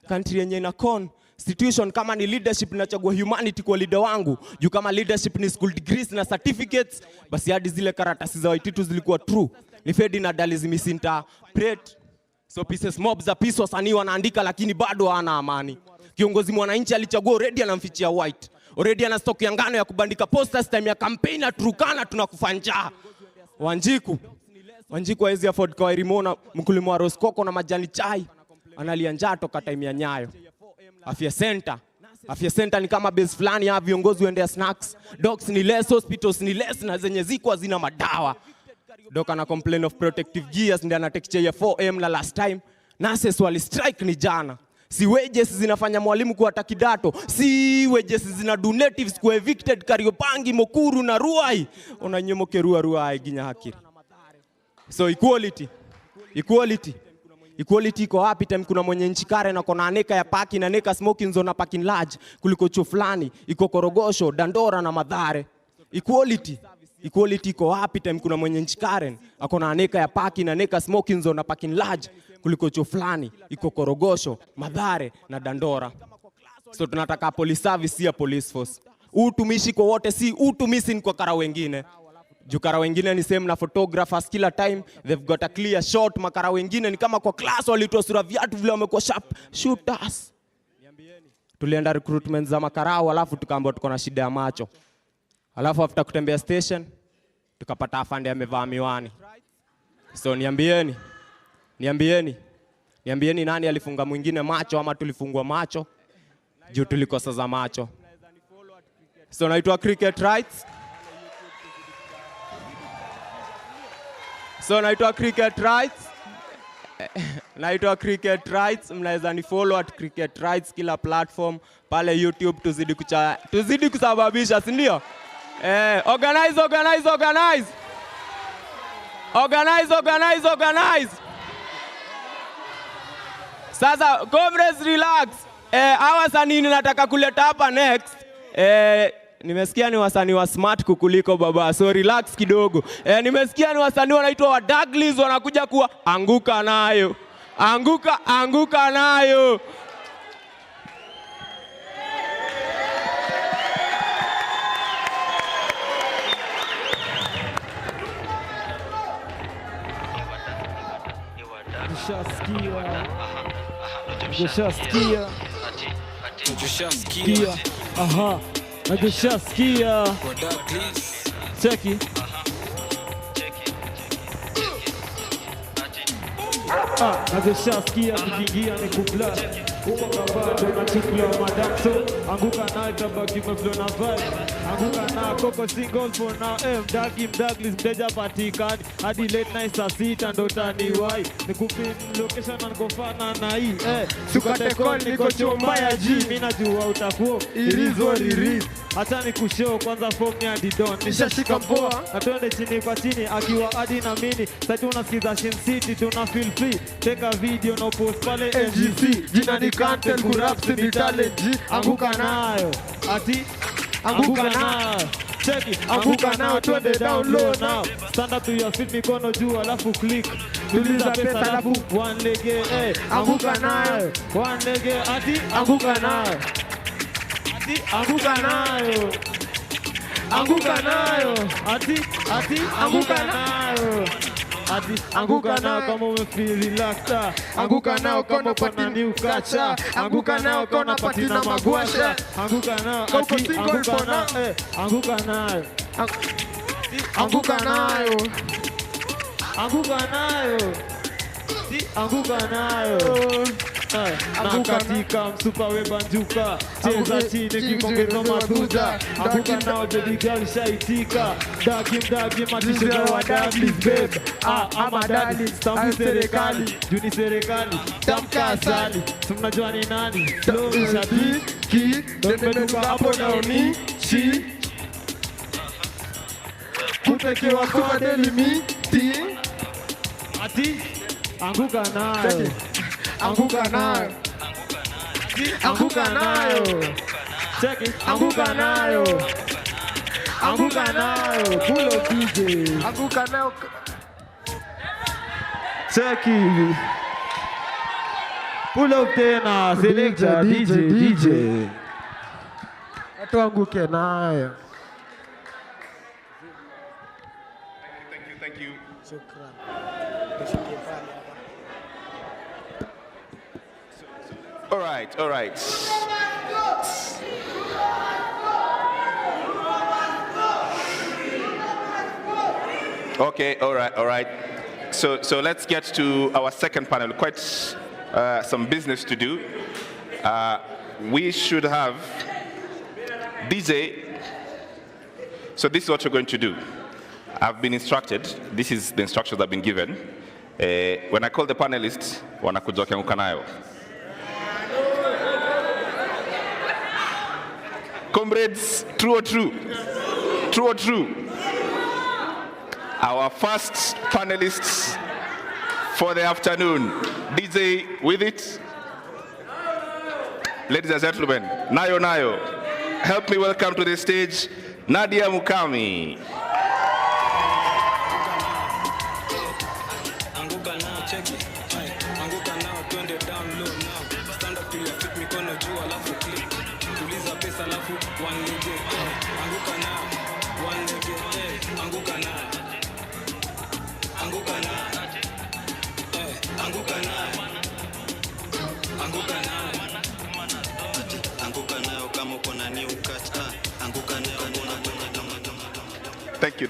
Country yenye ina constitution kama ni leadership nachagua humanity kwa leader wangu. Juu kama leadership ni school degrees na certificates, basi hadi zile karatasi za Waititu zilikuwa true. Ni Fedi na Dali misinterpret. So pieces mob za peace wasanii wanaandika lakini bado hana amani. Kiongozi mwananchi alichagua already anamfichia white. Already ana stock ya ngano ya kubandika posters time ya campaign na Turkana tunakufanja. Wanjiku hawezi afford kwa Rimona, mkulima wa Roskoko na majani chai. Analia njaa toka time ya Nyayo. Afya center ni kama base fulani ya viongozi waendea snacks. Docs ni less, hospitals ni less, na zenye ziko hazina madawa. Doka na complain of protective gears ndio anatekechea ya 4M la last time. Nurses wali strike ni jana. Si wages zinafanya mwalimu kuata kidato. Si wages zina donatives ku evicted Kariobangi, Mokuru na Ruai. Unanyomoke Ruai ginya hakiri. So equality iko wapi time kuna mwenye nchi kare na kona aneka ya parking na neka smoking zone na parking large kuliko chuo fulani iko Korogosho, Dandora na Mathare. Equality iko wapi time kuna mwenye nchi kare akona aneka ya parking na neka smoking zone na parking large kuliko chuo fulani iko Korogosho, Mathare na Dandora. So tunataka police service ya police force. Utumishi kwa wote, si utumishi kwa kara wengine. Jukara wengine ni same na photographers kila time they've got a clear shot. Makara wengine ni kama kwa class walitoa sura viatu vile wamekuwa sharp shooters. Tulienda recruitment za makarao alafu tukaambiwa tuko na shida ya macho. Alafu after kutembea station tukapata afande amevaa miwani. So niambieni Niambieni nani alifunga mwingine macho ama tulifungwa macho juu tulikosa za macho. So naitwa Cricket Rights. Naitwa Cricket Rights. Mnaweza ni follow at Cricket Rights kila platform pale YouTube. Tuzidi kusababisha, si ndio? Organize. Sasa comrades, relax. Hawa wasanii nataka kuleta hapa next. Nimesikia ni wasanii wa smart kukuliko baba, so relax kidogo. Nimesikia ni wasanii wanaitwa wa Douglas wanakuja kuwa anguka nayo. Nakushasikia. Cheki. Nakushasikia kikiingia ni kubla. Uko kabado unachukua madakso. Anguka nayo tabaki meflo na vibe. Anguka na koko single for now. Douglas mteja patikani. Hadi late night saa 6 ndo taniwai. Nikupin location na nikofana na hii. Sukate call niko chomba ya G. Mimi najua utakuwa. Irizo riris. Acha nikushow kwanza form ni Adidon. Nishashika mpoa. Na twende chini kwa chini akiwa hadi na mini. Sasa tunasikiza Shin City tuna feel free. Take a video no post pale NGC. Jina ni content kurap ni talent. Anguka nayo. Anguka nayo. Check it. Anguka nayo twende down low now. Stand up to your feet mikono juu alafu click. Tuliza pesa alafu one leg. Anguka nayo. One leg. Anguka nayo. Anguka nayo. Anguka nayo. Anguka nayo. Anguka nao kama umefeel relaxed. Anguka nao kama upati new kacha. Anguka nao kama upati na magwasha. Anguka nao anguka nao. Anguka nayo. Anguka nayo. Anguka nayo. Katika msupa webanjuka. Cheza chini kikongeza maduda. Anguka nao baby girl shaitika. Dagi matisha wa Douglas babe. Ama dali stampu serikali. Juni serikali tamka asali. Tunajua ni nani flow shabiki. Domeduka hapo naoni chi. Kutekewa kwa daily meeting. Anguka nayo. Anguka nayo. Check it. Anguka nayo. Pull up DJ. Anguka nayo. Check it. Pull up tena. Selector DJ. Watu anguke nayo. Thank you. Shukran. All right. Okay, all right. So let's get to our second panel. Quite some business to do. We should have DJ. So this is what you're going to do. I've been instructed. This is the instructions I've been given. When I call the panelists, wanakuja wakianguka nayo. Comrades, true or true? Our first panelists for the afternoon. DJ with it. Ladies and gentlemen, Nayo. Help me welcome to the stage Nadia Mukami.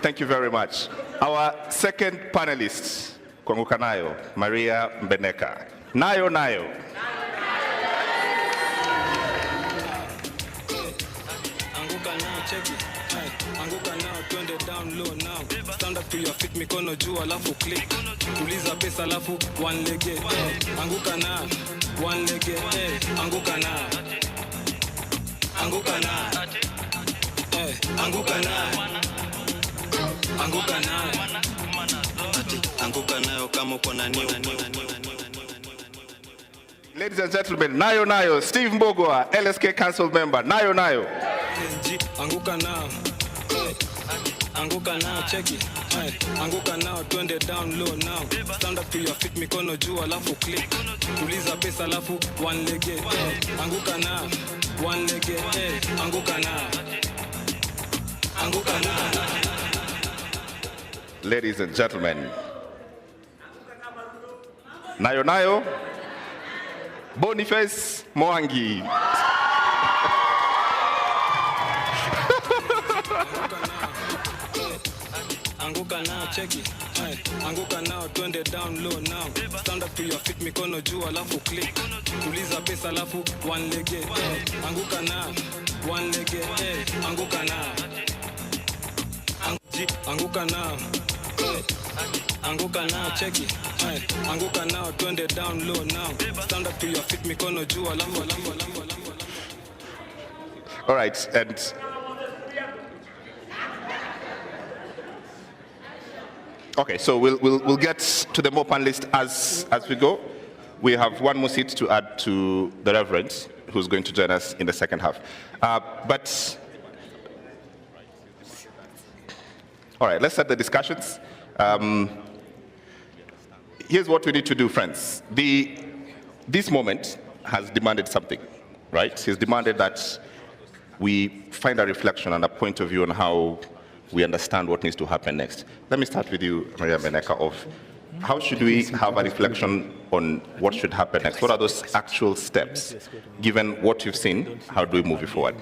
Thank you very much. Our second panelist, kuanguka nayo, Maria Mbeneka. Nayo nayo. Anguka now, check it. Anguka now, twende down low now. Stand up to your feet, mikono juu alafu click. Tuliza pesa alafu one leg. Anguka now, one leg. Anguka now. Anguka now. Anguka now. Anguka now. Anguka nayo kama uko na new. Ladies and gentlemen, nayo nayo, Steve Mbogwa, LSK Council member, nayo nayo. Anguka now. Anguka now, check it. Anguka now, twende down low now. Stand up to your feet, mikono juu alafu click. Tuliza pesa alafu one leg. Anguka now, one leg. Anguka now. Anguka now. Ladies and gentlemen, nayo nayo, Boniface Mwangi. Anguka now, check it. Anguka now, twende down low now. Stand up to your feet, mikono juu alafu click. Tuliza pesa alafu one leg. Anguka now, one leg. Anguka now. Anguka now. Anguka now, check it. Anguka now, twende down low now. Stand up to your feet, mikono juu alafu. All right, and okay, so we'll get to the more panelists as we go. We have one more seat to add to the Reverend, who's going to join us in the second half. But all right, let's start the discussions. Here's what we need to do, friends. This moment has demanded something, right? It's demanded that we find a reflection and a point of view on how we understand what needs to happen next. Let me start with you, Maria Mbeneka, of how should we have a reflection on what should happen next? What are those actual steps? Given what you've seen, how do we move it forward?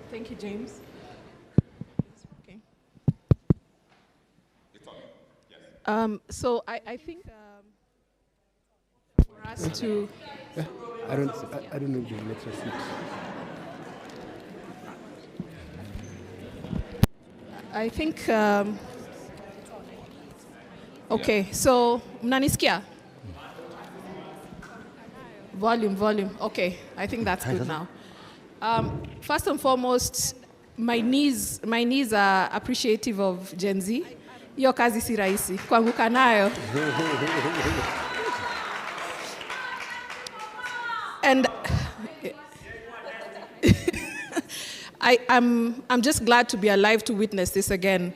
Thank you, James. So I think for us to... I don't know, John. Let's just sit. I think, okay, so mnanisikia? Volume, okay, I think that's good now. First and foremost, my knees are appreciative of Gen Z. Hiyo kazi si rahisi, kuanguka nayo. And I'm just glad to be alive to witness this again.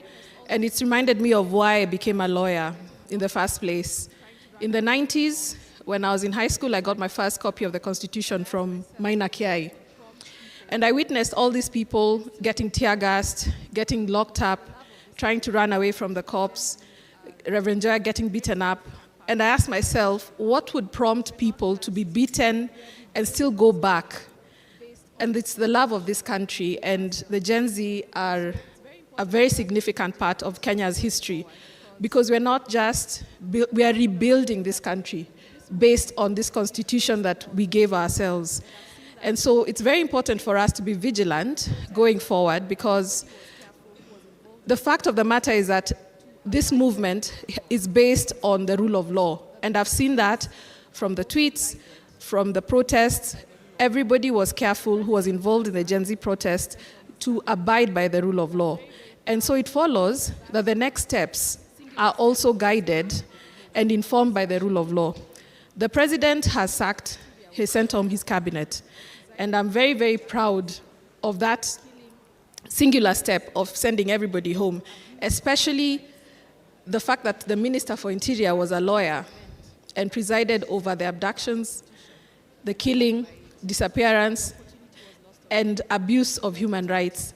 And it's reminded me of why I became a lawyer in the first place. In the 90s, when I was in high school, I got my first copy of the Constitution from Maina Kiai. And I witnessed all these people getting tear gassed, getting locked up, trying to run away from the cops, Reverend Joya getting beaten up. And I asked myself, what would prompt people to be beaten and still go back? And it's the love of this country, and the Gen Z are a very significant part of Kenya's history, because we're not just, we are rebuilding this country based on this constitution that we gave ourselves. And so it's very important for us to be vigilant going forward, because the fact of the matter is that this movement is based on the rule of law. And I've seen that from the tweets, from the protests. Everybody was careful who was involved in the Gen Z protest to abide by the rule of law. And so it follows that the next steps are also guided and informed by the rule of law. The president has sent home his cabinet. And I'm very, very proud of that singular step of sending everybody home, especially the fact that the Minister for Interior was a lawyer and presided over the abductions, the killing, disappearance, and abuse of human rights.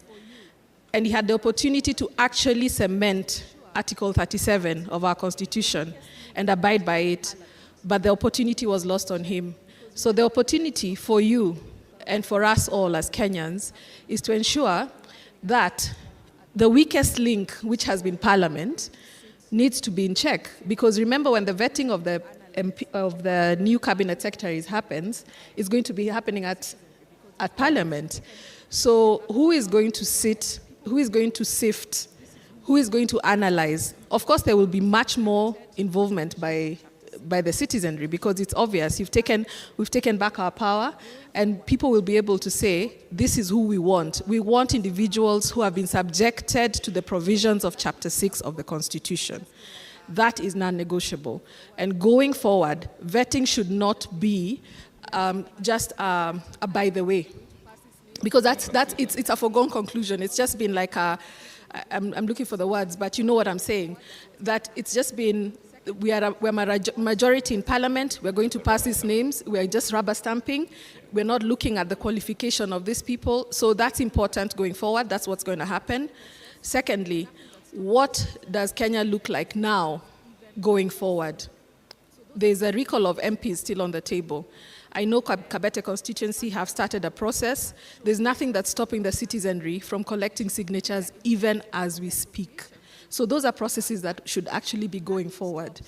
And he had the opportunity to actually cement Article 37 of our Constitution and abide by it, but the opportunity was lost on him. So the opportunity for you and for us all as Kenyans is to ensure that the weakest link, which has been Parliament, needs to be in check. Because remember, when the vetting of the of the new cabinet secretaries happens, it's going to be happening at Parliament. So who is going to sit? Who is going to sift? Who is going to analyze? Of course, there will be much more involvement by the citizenry, because it's obvious we've taken back our power, and people will be able to say, this is who we want. We want individuals who have been subjected to the provisions of Chapter 6 of the Constitution. That is non-negotiable. And going forward, vetting should not be just a by the way, because it's a foregone conclusion. It's just been like I'm looking for the words, but you know what I'm saying, that it's just been, we're a majority in Parliament, we're going to pass these names, we're just rubber stamping, we're not looking at the qualification of these people, so that's important going forward, that's what's going to happen. Secondly, what does Kenya look like now going forward? There's a recall of MPs still on the table. I know Kabete constituency have started a process. There's nothing that's stopping the citizenry from collecting signatures even as we speak. So those are processes that should actually be going forward.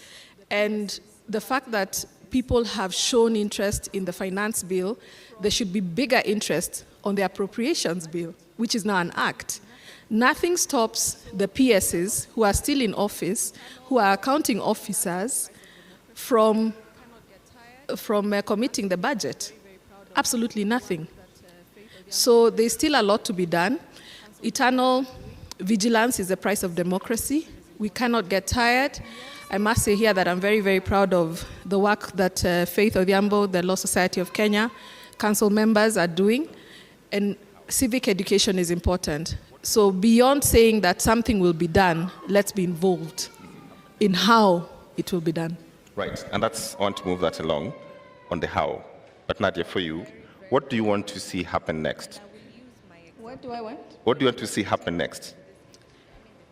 And the fact that people have shown interest in the finance bill, there should be bigger interest on the appropriations bill, which is now an act. Nothing stops the PSs who are still in office, who are accounting officers, from committing the budget. Absolutely nothing. So there's still a lot to be done. Eternal vigilance is the price of democracy. We cannot get tired. I must say here that I'm very, very proud of the work that Faith Odhiambo, the Law Society of Kenya, council members are doing. And civic education is important. So beyond saying that something will be done, let's be involved in how it will be done. Right, and I want to move that along on the how. But Nadia, for you, what do you want to see happen next? What do I want? What do you want to see happen next?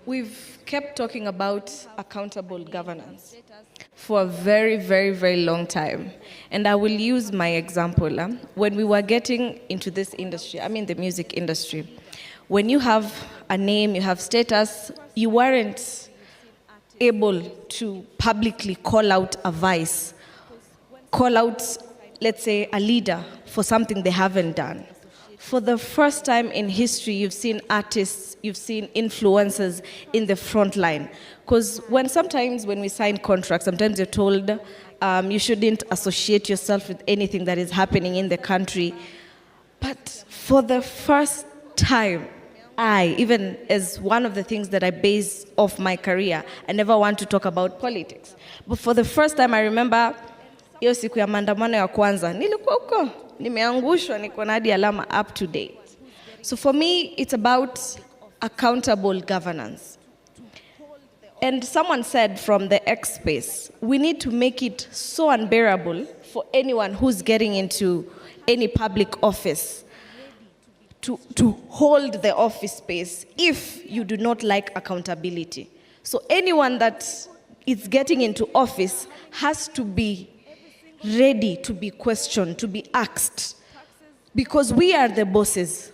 We've kept talking about accountable governance for a very, very, very long time. And I will use my example. When we were getting into this industry, I mean the music industry, when you have a name, you have status, you weren't able to publicly call out a vice, call out, let's say, a leader for something they haven't done. For the first time in history, you've seen artists, you've seen influencers in the front line. Because sometimes when we sign contracts, sometimes you're told you shouldn't associate yourself with anything that is happening in the country. But for the first time, even as one of the things that I base off my career, I never want to talk about politics. But for the first time, I remember hiyo siku ya maandamano ya kwanza, nilikuwa huko, nimeangushwa, niko na hadi alama up to date. So for me, it's about accountable governance. And someone said from the X space, we need to make it so unbearable for anyone who's getting into any public office to hold the office space if you do not like accountability. So anyone that is getting into office has to be ready to be questioned, to be asked, because we are the bosses.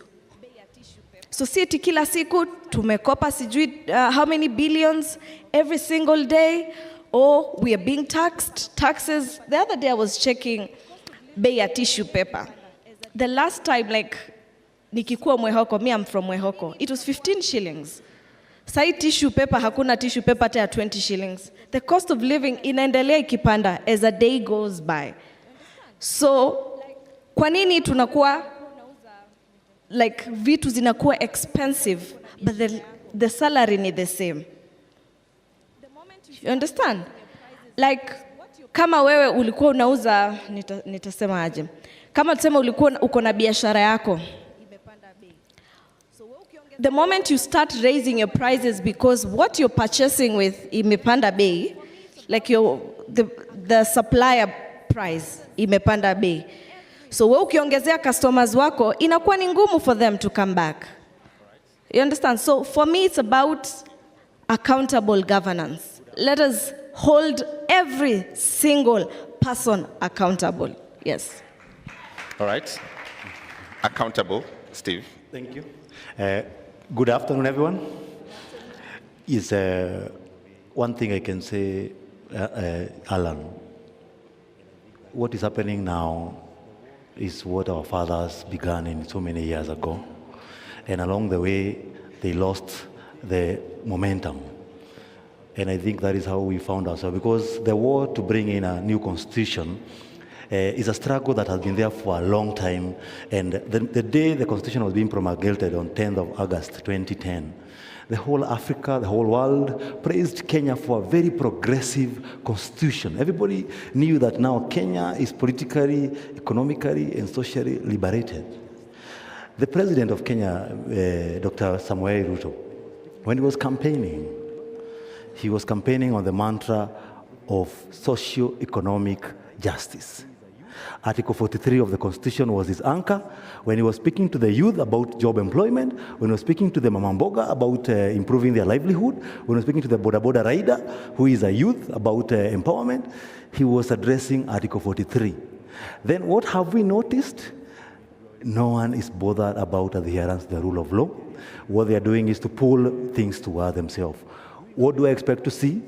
So si eti kila siku tumekopa sijui how many billions every single day, or we are being taxed, taxes. The other day I was checking bei ya tissue paper. The last time, like, nikikuwa Mwehoko, me I'm from Mwehoko, it was 15 shillings. Sai tissue paper, hakuna tissue paper hata ya 20 shillings. The cost of living inaendelea ikipanda as a day goes by. So, kwa nini tunakuwa, like, vitu zinakuwa expensive, but the salary ni the same? You understand? Like, kama wewe ulikuwa unauza, nitasema aje, kama tuseme ulikuwa uko na biashara yako, the moment you start raising your prices because what you're purchasing with imepanda bei, like the supplier price imepanda bei. So wewe ukiongezea customers wako, inakuwa ni ngumu for them to come back. You understand? So for me, it's about accountable governance. Let us hold every single person accountable. Yes. All right. Accountable. Steve. Thank you. Good afternoon, everyone. is one thing I can say, Alan. What is happening now is what our fathers began in so many years ago. And along the way, they lost the momentum. And I think that is how we found ourselves, because the war to bring in a new constitution is a struggle that has been there for a long time. And the day the constitution was being promulgated on 10th of August 2010, the whole Africa, the whole world praised Kenya for a very progressive constitution. Everybody knew that now Kenya is politically, economically, and socially liberated. The president of Kenya, Dr. Samoei Ruto, when he was campaigning on the mantra of socio-economic justice. Article 43 of the Constitution was his anchor. When he was speaking to the youth about job employment, when he was speaking to the Mamamboga about improving their livelihood, when he was speaking to the Boda Boda rider, who is a youth, about empowerment, he was addressing Article 43. Then what have we noticed? No one is bothered about adherence to the rule of law. What they are doing is to pull things toward themselves. What do I expect to see?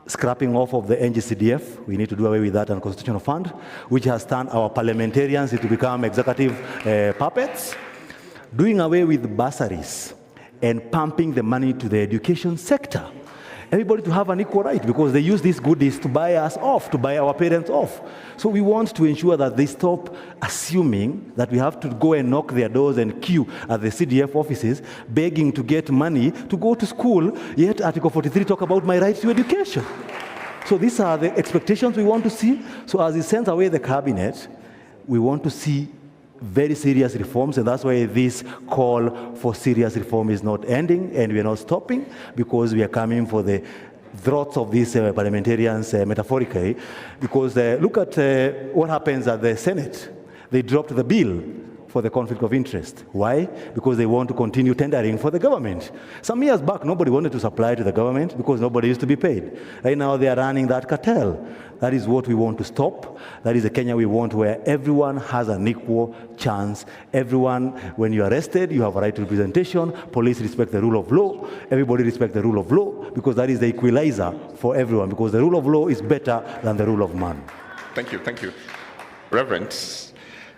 Scrapping off of the NGCDF, we need to do away with that unconstitutional fund, which has turned our parliamentarians to become executive puppets. Doing away with bursaries and pumping the money to the education sector. Everybody to have an equal right, because they use these goodies to buy us off, to buy our parents off. So we want to ensure that they stop assuming that we have to go and knock their doors and queue at the CDF offices, begging to get money to go to school, yet Article 43 talk about my right to education. So these are the expectations we want to see. So as he sends away the cabinet, we want to see very serious reforms, and that's why this call for serious reform is not ending, and we are not stopping, because we are coming for the throats of these parliamentarians, metaphorically, because look at what happens at the Senate. They dropped the bill for the conflict of interest. Why? Because they want to continue tendering for the government. Some years back, nobody wanted to supply to the government because nobody used to be paid. Right now, they are running that cartel. That is what we want to stop. That is a Kenya we want, where everyone has an equal chance. Everyone, when you're arrested, you have a right to representation. Police respect the rule of law. Everybody respect the rule of law, because that is the equalizer for everyone, because the rule of law is better than the rule of man. Thank you, thank you. Reverend,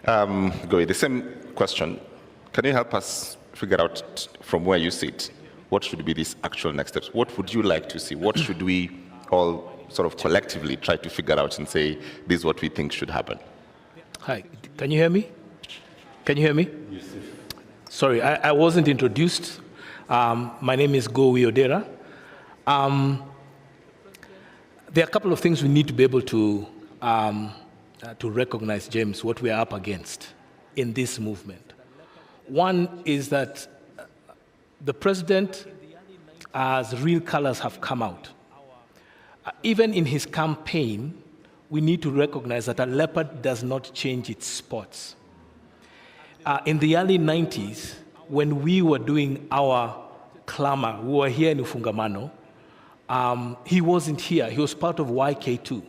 Goi, the same question. Can you help us figure out from where you sit, what should be these actual next steps? What would you like to see? What should we all sort of collectively try to figure out and say, this is what we think should happen? Hi, can you hear me? Can you hear me? Yes. Sorry, I wasn't introduced. My name is Goi Odera. There are a couple of things we need to be able to recognize, James, what we are up against in this movement. One is that the president, as real colors have come out, even in his campaign, we need to recognize that a leopard does not change its spots. In the early 90s, when we were doing our clamor, we were here in Ufungamano, he wasn't here. He was part of YK2.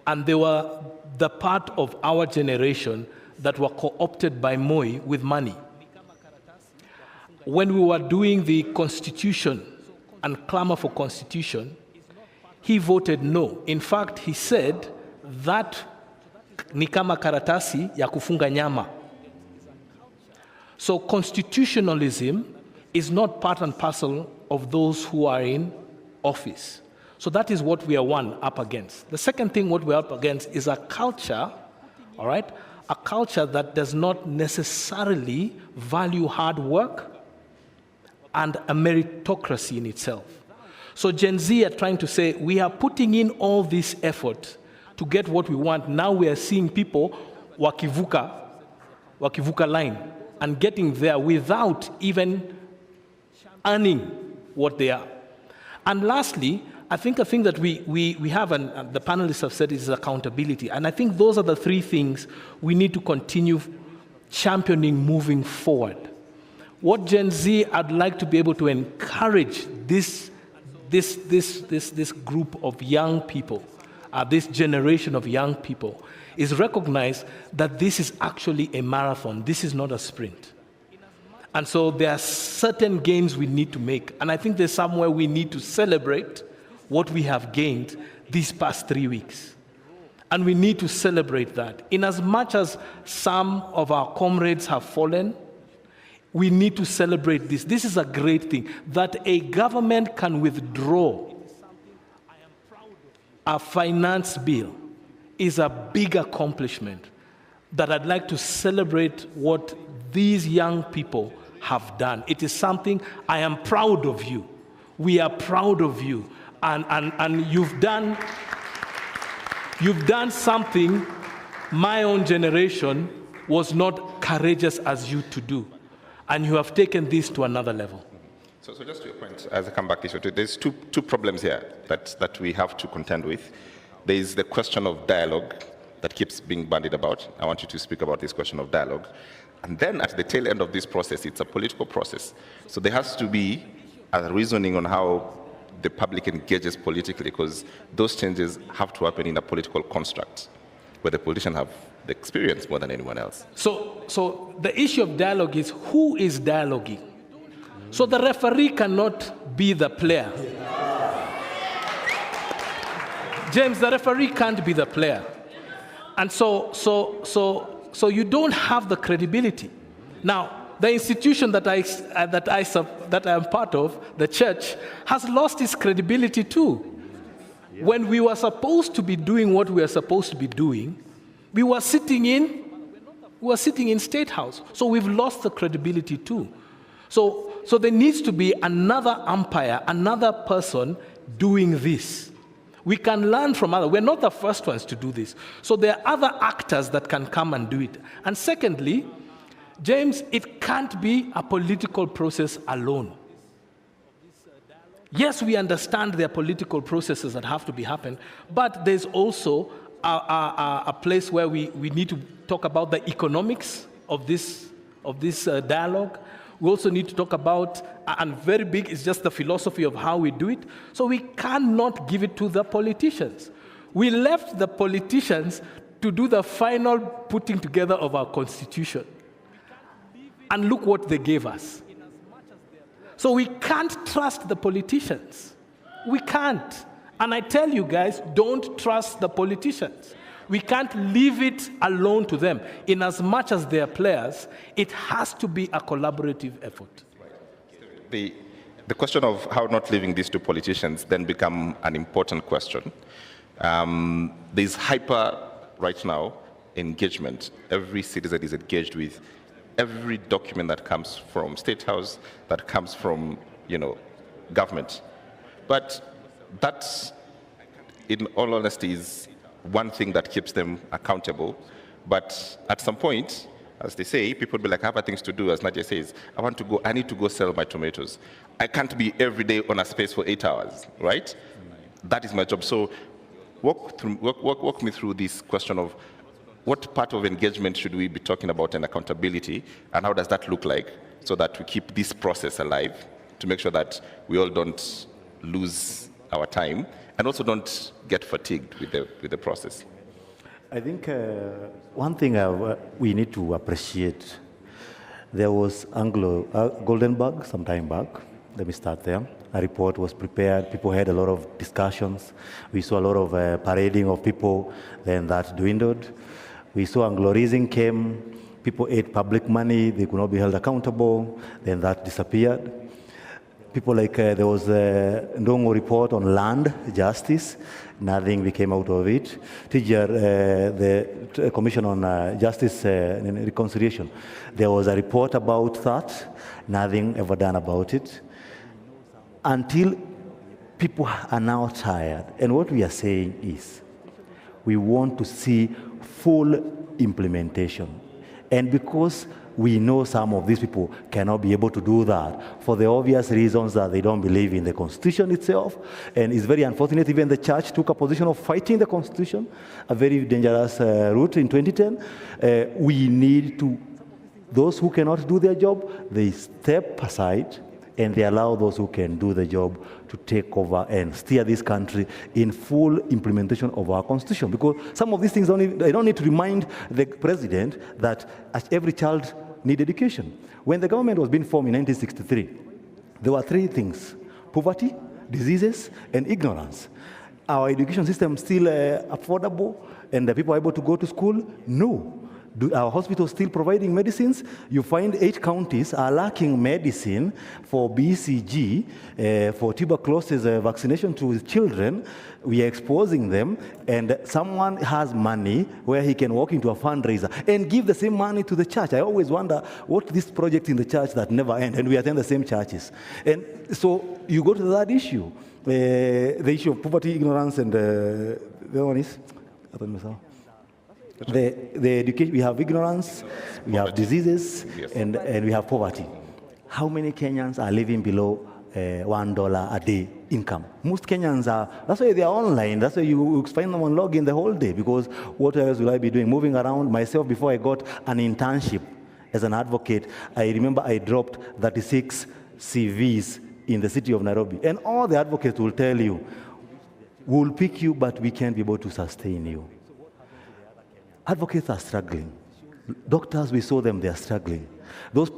And they were the part of our generation that were co-opted by Moi with money. When we were doing the constitution and clamor for constitution, he voted no. In fact, he said that ni kama karatasi ya kufunga nyama. So constitutionalism is not part and parcel of those who are in office. So that is what we are up against. The second thing what we're up against is a culture, all right? A culture that does not necessarily value hard work and a meritocracy in itself. So Gen Z are trying to say, we are putting in all this effort to get what we want. Now we are seeing people wakivuka line and getting there without even earning what they are. And lastly, I think a thing that we have, and the panelists have said, is accountability. And I think those are the three things we need to continue championing moving forward. What Gen Z, I'd like to be able to encourage this group of young people, this generation of young people, is recognize that this is actually a marathon. This is not a sprint. And so there are certain gains we need to make. And I think there's somewhere we need to celebrate what we have gained these past 3 weeks. And we need to celebrate that. In as much as some of our comrades have fallen, we need to celebrate this. This is a great thing, that a government can withdraw a finance bill is a big accomplishment that I'd like to celebrate what these young people have done. It is something I am proud of you. We are proud of you. And you've done something my own generation was not courageous as you to do. And you have taken this to another level. So just to your point, as I come back this way, there's two problems here that we have to contend with. There is the question of dialogue that keeps being bandied about. I want you to speak about this question of dialogue. And then at the tail end of this process, it's a political process. So there has to be a reasoning on how the public engages politically, because those changes have to happen in a political construct where the politicians have the experience more than anyone else. So the issue of dialogue is who is dialoguing? So the referee cannot be the player. James, the referee can't be the player. And so you don't have the credibility. Now, the institution that I am part of, the church, has lost its credibility too. When we were supposed to be doing what we are supposed to be doing, we were sitting in State House. So we've lost the credibility too. So there needs to be another umpire, another person doing this. We can learn from others. We're not the first ones to do this. So there are other actors that can come and do it. And secondly, James, it can't be a political process alone. Yes, we understand there are political processes that have to be happen, but there's also a place where we need to talk about the economics of this dialogue. We also need to talk about, and very big is just the philosophy of how we do it. So we cannot give it to the politicians. We left the politicians to do the final putting together of our constitution. And look what they gave us. So we can't trust the politicians. We can't. And I tell you guys, don't trust the politicians. We can't leave it alone to them. In as much as they are players, it has to be a collaborative effort. The question of how not leaving this to politicians then become an important question. There's hyper, right now, engagement. Every citizen is engaged with every document that comes from State House, that comes from, government. But that, in all honesty, is one thing that keeps them accountable. But at some point, as they say, people will be like, I have other things to do. As Nadia says, I need to go sell my tomatoes. I can't be every day on a space for 8 hours, right? That is my job. So walk me through this question of what part of engagement should we be talking about and accountability, and how does that look like so that we keep this process alive to make sure that we all don't lose our time and also don't get fatigued with the process? I think one thing we need to appreciate, there was Goldenberg some time back. Let me start there. A report was prepared. People had a lot of discussions. We saw a lot of parading of people. Then that dwindled. We saw Anglo-Rising came. People ate public money. They could not be held accountable. Then that disappeared. People like, there was a Ndongo report on land justice. Nothing came out of it. The Commission on Justice and Reconciliation, there was a report about that. Nothing ever done about it. Until people are now tired. And what we are saying is, we want to see full implementation. And because we know some of these people cannot be able to do that for the obvious reasons that they don't believe in the Constitution itself. And it's very unfortunate, even the church took a position of fighting the Constitution, a very dangerous route in 2010. We need to, those who cannot do their job, they step aside and they allow those who can do the job to take over and steer this country in full implementation of our Constitution. Because some of these things, they don't need to remind the president that every child need education. When the government was being formed in 1963, there were three things: poverty, diseases, and ignorance. Our education system still affordable, and the people are able to go to school? No. Do our hospitals still providing medicines? You find 8 counties are lacking medicine for BCG, for tuberculosis vaccination to children. We are exposing them, and someone has money where he can walk into a fundraiser and give the same money to the church. I always wonder what this project in the church that never end, and we attend the same churches. And so you go to that issue, the issue of poverty, ignorance, and the other one is, the education. We have ignorance, we have diseases, and we have poverty. How many Kenyans are living below $1 a day income? Most Kenyans are, that's why they are online. That's why you find them on login the whole day, because what else will I be doing? Moving around myself. Before I got an internship as an advocate, I remember I dropped 36 CVs in the city of Nairobi. And all the advocates will tell you, we'll pick you, but we can't be able to sustain you. Advocates are struggling. Doctors, we saw them, they are struggling. Those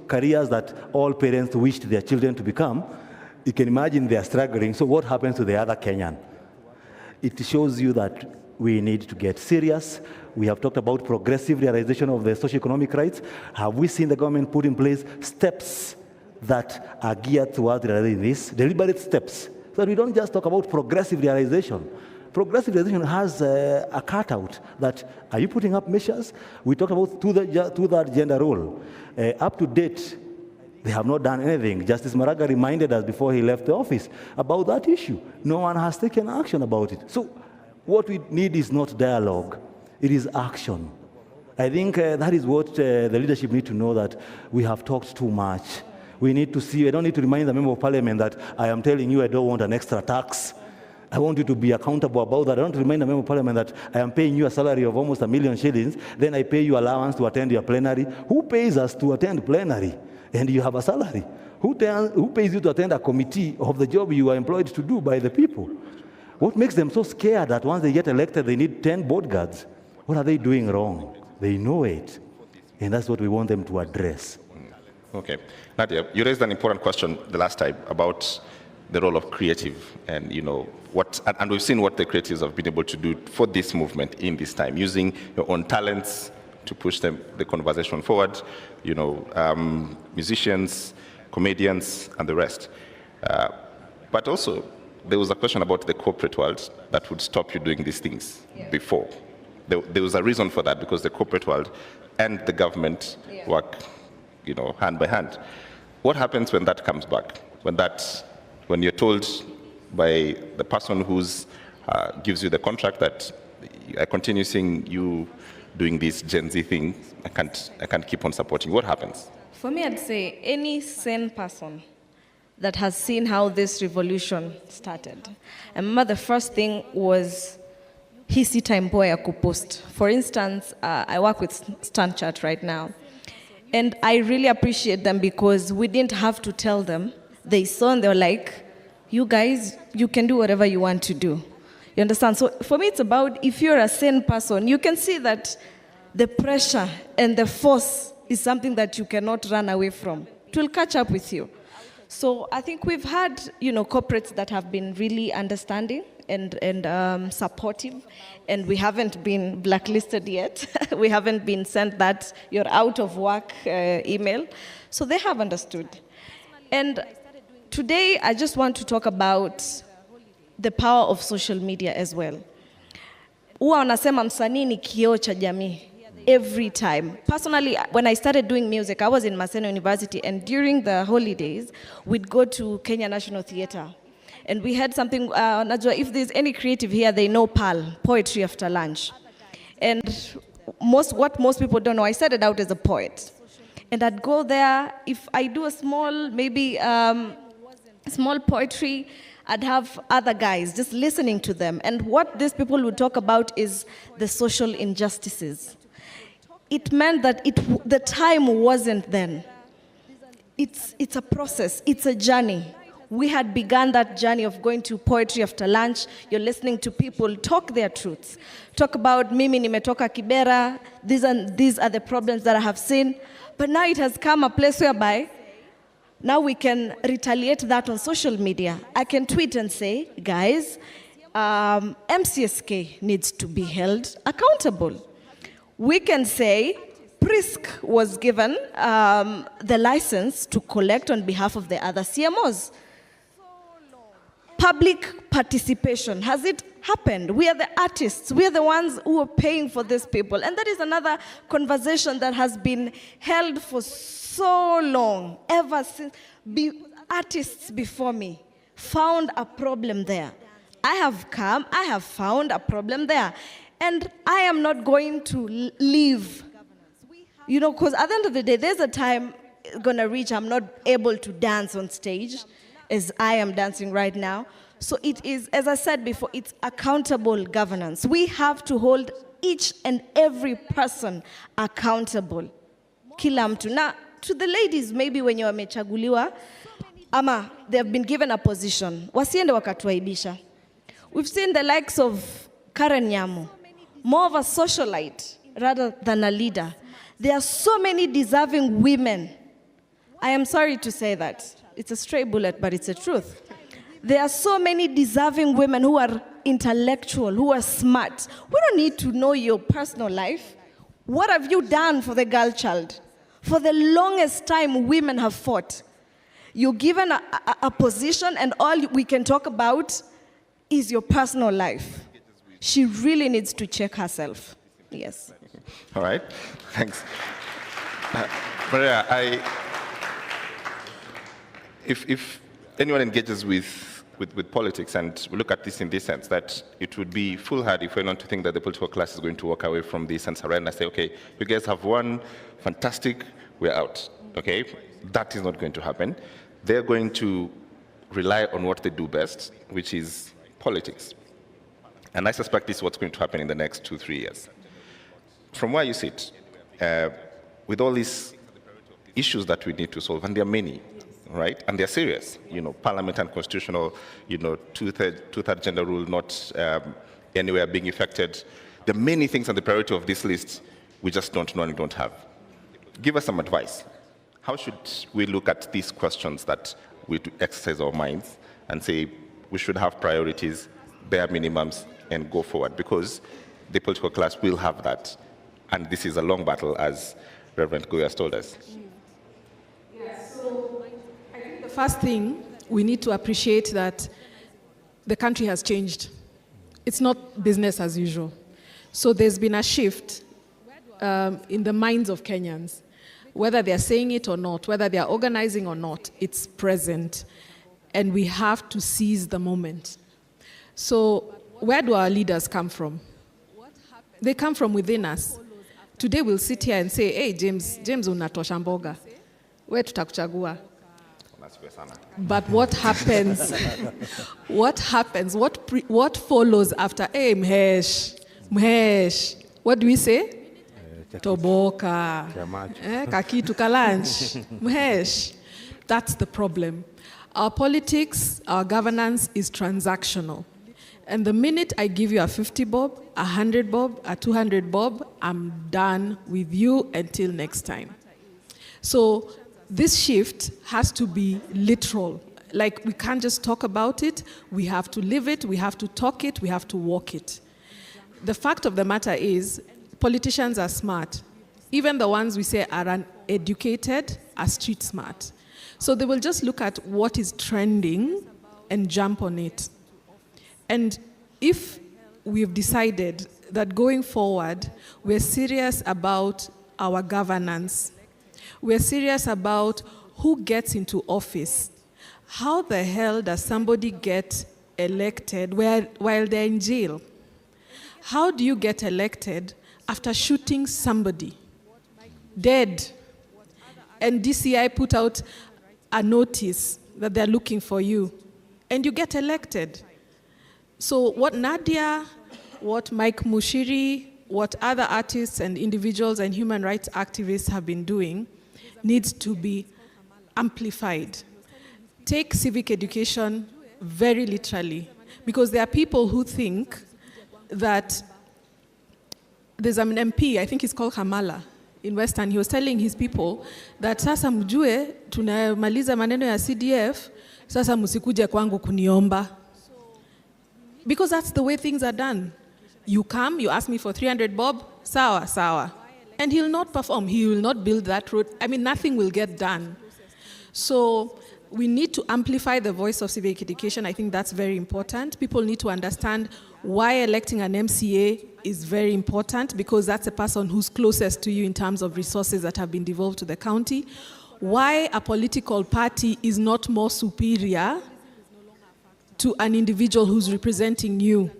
careers that all parents wished their children to become, you can imagine they are struggling. So what happens to the other Kenyan? It shows you that we need to get serious. We have talked about progressive realization of the socioeconomic rights. Have we seen the government put in place steps that are geared towards realizing this? Deliberate steps. So that we don't just talk about progressive realization. Progressive realization has a cutout that, are you putting up measures? We talked about two-third gender role. Up to date, they have not done anything. Justice Maraga reminded us before he left the office about that issue. No one has taken action about it. So what we need is not dialogue, it is action. I think that is what the leadership need to know, that we have talked too much. We need to see, I don't need to remind the member of parliament that I am telling you I don't want an extra tax. I want you to be accountable about that. I don't remind the member of parliament that I am paying you a salary of almost $1 million shillings, then I pay you allowance to attend your plenary. Who pays us to attend plenary? And you have a salary. Who pays you to attend a committee of the job you are employed to do by the people? What makes them so scared that once they get elected, they need 10 bodyguards? What are they doing wrong? They know it. And that's what we want them to address. Okay. Nadia, you raised an important question the last time about the role of creative, and and we've seen what the creatives have been able to do for this movement in this time, using your own talents to push the conversation forward, musicians, comedians, and the rest. But also, there was a question about the corporate world that would stop you doing these things before. There was a reason for that, because the corporate world and the government work, hand by hand. What happens when that comes back? When you're told by the person who gives you the contract that I continue seeing you doing this Gen Z thing, I can't keep on supporting. What happens? For me, I'd say any sane person that has seen how this revolution started. I remember the first thing was hii si time poa ya kupost. For instance, I work with StandChat right now. And I really appreciate them because we didn't have to tell them. They saw and they were like, you guys, you can do whatever you want to do. You understand? So for me, it's about, if you're a sane person, you can see that the pressure and the force is something that you cannot run away from. It will catch up with you. So I think we've had, corporates that have been really understanding and supportive, and we haven't been blacklisted yet. We haven't been sent that you're out of work email. So they have understood. And today, I just want to talk about the power of social media as well. Huwa wanasema msanii ni kioo cha jamii. Every time. Personally, when I started doing music, I was in Maseno University, and during the holidays, we'd go to Kenya National Theatre. And we had something, Najwa, if there's any creative here, they know PAL, Poetry After Lunch. And what most people don't know, I started out as a poet. And I'd go there, if I do a small, maybe small poetry, I'd have other guys just listening to them. And what these people would talk about is the social injustices. It meant that the time wasn't then. It's a process, it's a journey. We had begun that journey of going to poetry after lunch. You're listening to people talk their truths. Talk about mimi nimetoka Kibera, these are the problems that I have seen. But now it has come a place whereby now we can retaliate that on social media. I can tweet and say, guys, MCSK needs to be held accountable. We can say, PRISC was given the license to collect on behalf of the other CMOs. Public participation, has it happened? We are the artists, we are the ones who are paying for these people. And that is another conversation that has been held for so long, ever since artists before me found a problem there. I have come, I have found a problem there. And I am not going to leave. You know, because at the end of the day, there's a time gonna reach I'm not able to dance on stage as I am dancing right now. So it is, as I said before, it's accountable governance. We have to hold each and every person accountable. Kila mtu. Now, to the ladies, maybe when you are wamechaguliwa, ama they have been given a position, wasiende wakatuaibisha. We've seen the likes of Karen Nyamu, more of a socialite rather than a leader. There are so many deserving women. I am sorry to say that. It's a stray bullet, but it's the truth. There are so many deserving women who are intellectual, who are smart. We don't need to know your personal life. What have you done for the girl child? For the longest time, women have fought. You're given a position, and all we can talk about is your personal life. She really needs to check herself. Yes. All right, thanks. Maria, if anyone engages with politics, and we look at this in this sense, that it would be foolhardy for anyone to think that the political class is going to walk away from this and surrender and say, okay, you guys have won, fantastic, we're out, okay? That is not going to happen. They're going to rely on what they do best, which is politics. And I suspect this is what's going to happen in the next 2-3 years. From where you sit, with all these issues that we need to solve, and there are many, right? And they're serious. You know, parliament and constitutional, you know, two-third gender rule not anywhere being affected. There are many things on the priority of this list we just don't know and don't have. Give us some advice. How should we look at these questions that we exercise our minds and say we should have priorities, bare minimums, and go forward? Because the political class will have that. And this is a long battle, as Reverend Goy has told us. Yeah, so I think the first thing, we need to appreciate that the country has changed. It's not business as usual. So there's been a shift in the minds of Kenyans. Whether they're saying it or not, whether they're organizing or not, it's present. And we have to seize the moment. So where do our leaders come from? They come from within us. Today we'll sit here and say, hey, James unatosha mboga. Where tutakuchagua? But what happens? What happens? What follows after? Hey, Mhesh. What do we say? Toboka. Kakitu ka lunch. Mhesh. That's the problem. Our politics, our governance is transactional. And the minute I give you a 50 bob, a 100 bob, a 200 bob, I'm done with you until next time. So this shift has to be literal. Like, we can't just talk about it, we have to live it, we have to talk it, we have to walk it. The fact of the matter is, politicians are smart. Even the ones we say are uneducated are street smart. So they will just look at what is trending and jump on it. And if we've decided that going forward, we're serious about our governance, we're serious about who gets into office, how the hell does somebody get elected while they're in jail? How do you get elected after shooting somebody dead? And DCI put out a notice that they're looking for you, and you get elected. So what Nadia, what Mike Mushiri, what other artists and individuals and human rights activists have been doing needs to be amplified. take civic education very literally, because there are people who think that there's an MP, I think he's called Kamala, in Western. He was telling his people that sasa mjue tunamaliza maneno ya CDF, sasa msikuje kwangu kuniomba. Because that's the way things are done. You come, you ask me for 300 bob, sawa, sawa. And he'll not perform, he will not build that road. I mean, nothing will get done. So we need to amplify the voice of civic education. I think that's very important. People need to understand why electing an MCA is very important, because that's a person who's closest to you in terms of resources that have been devolved to the county. Why a political party is not more superior to an individual who's representing you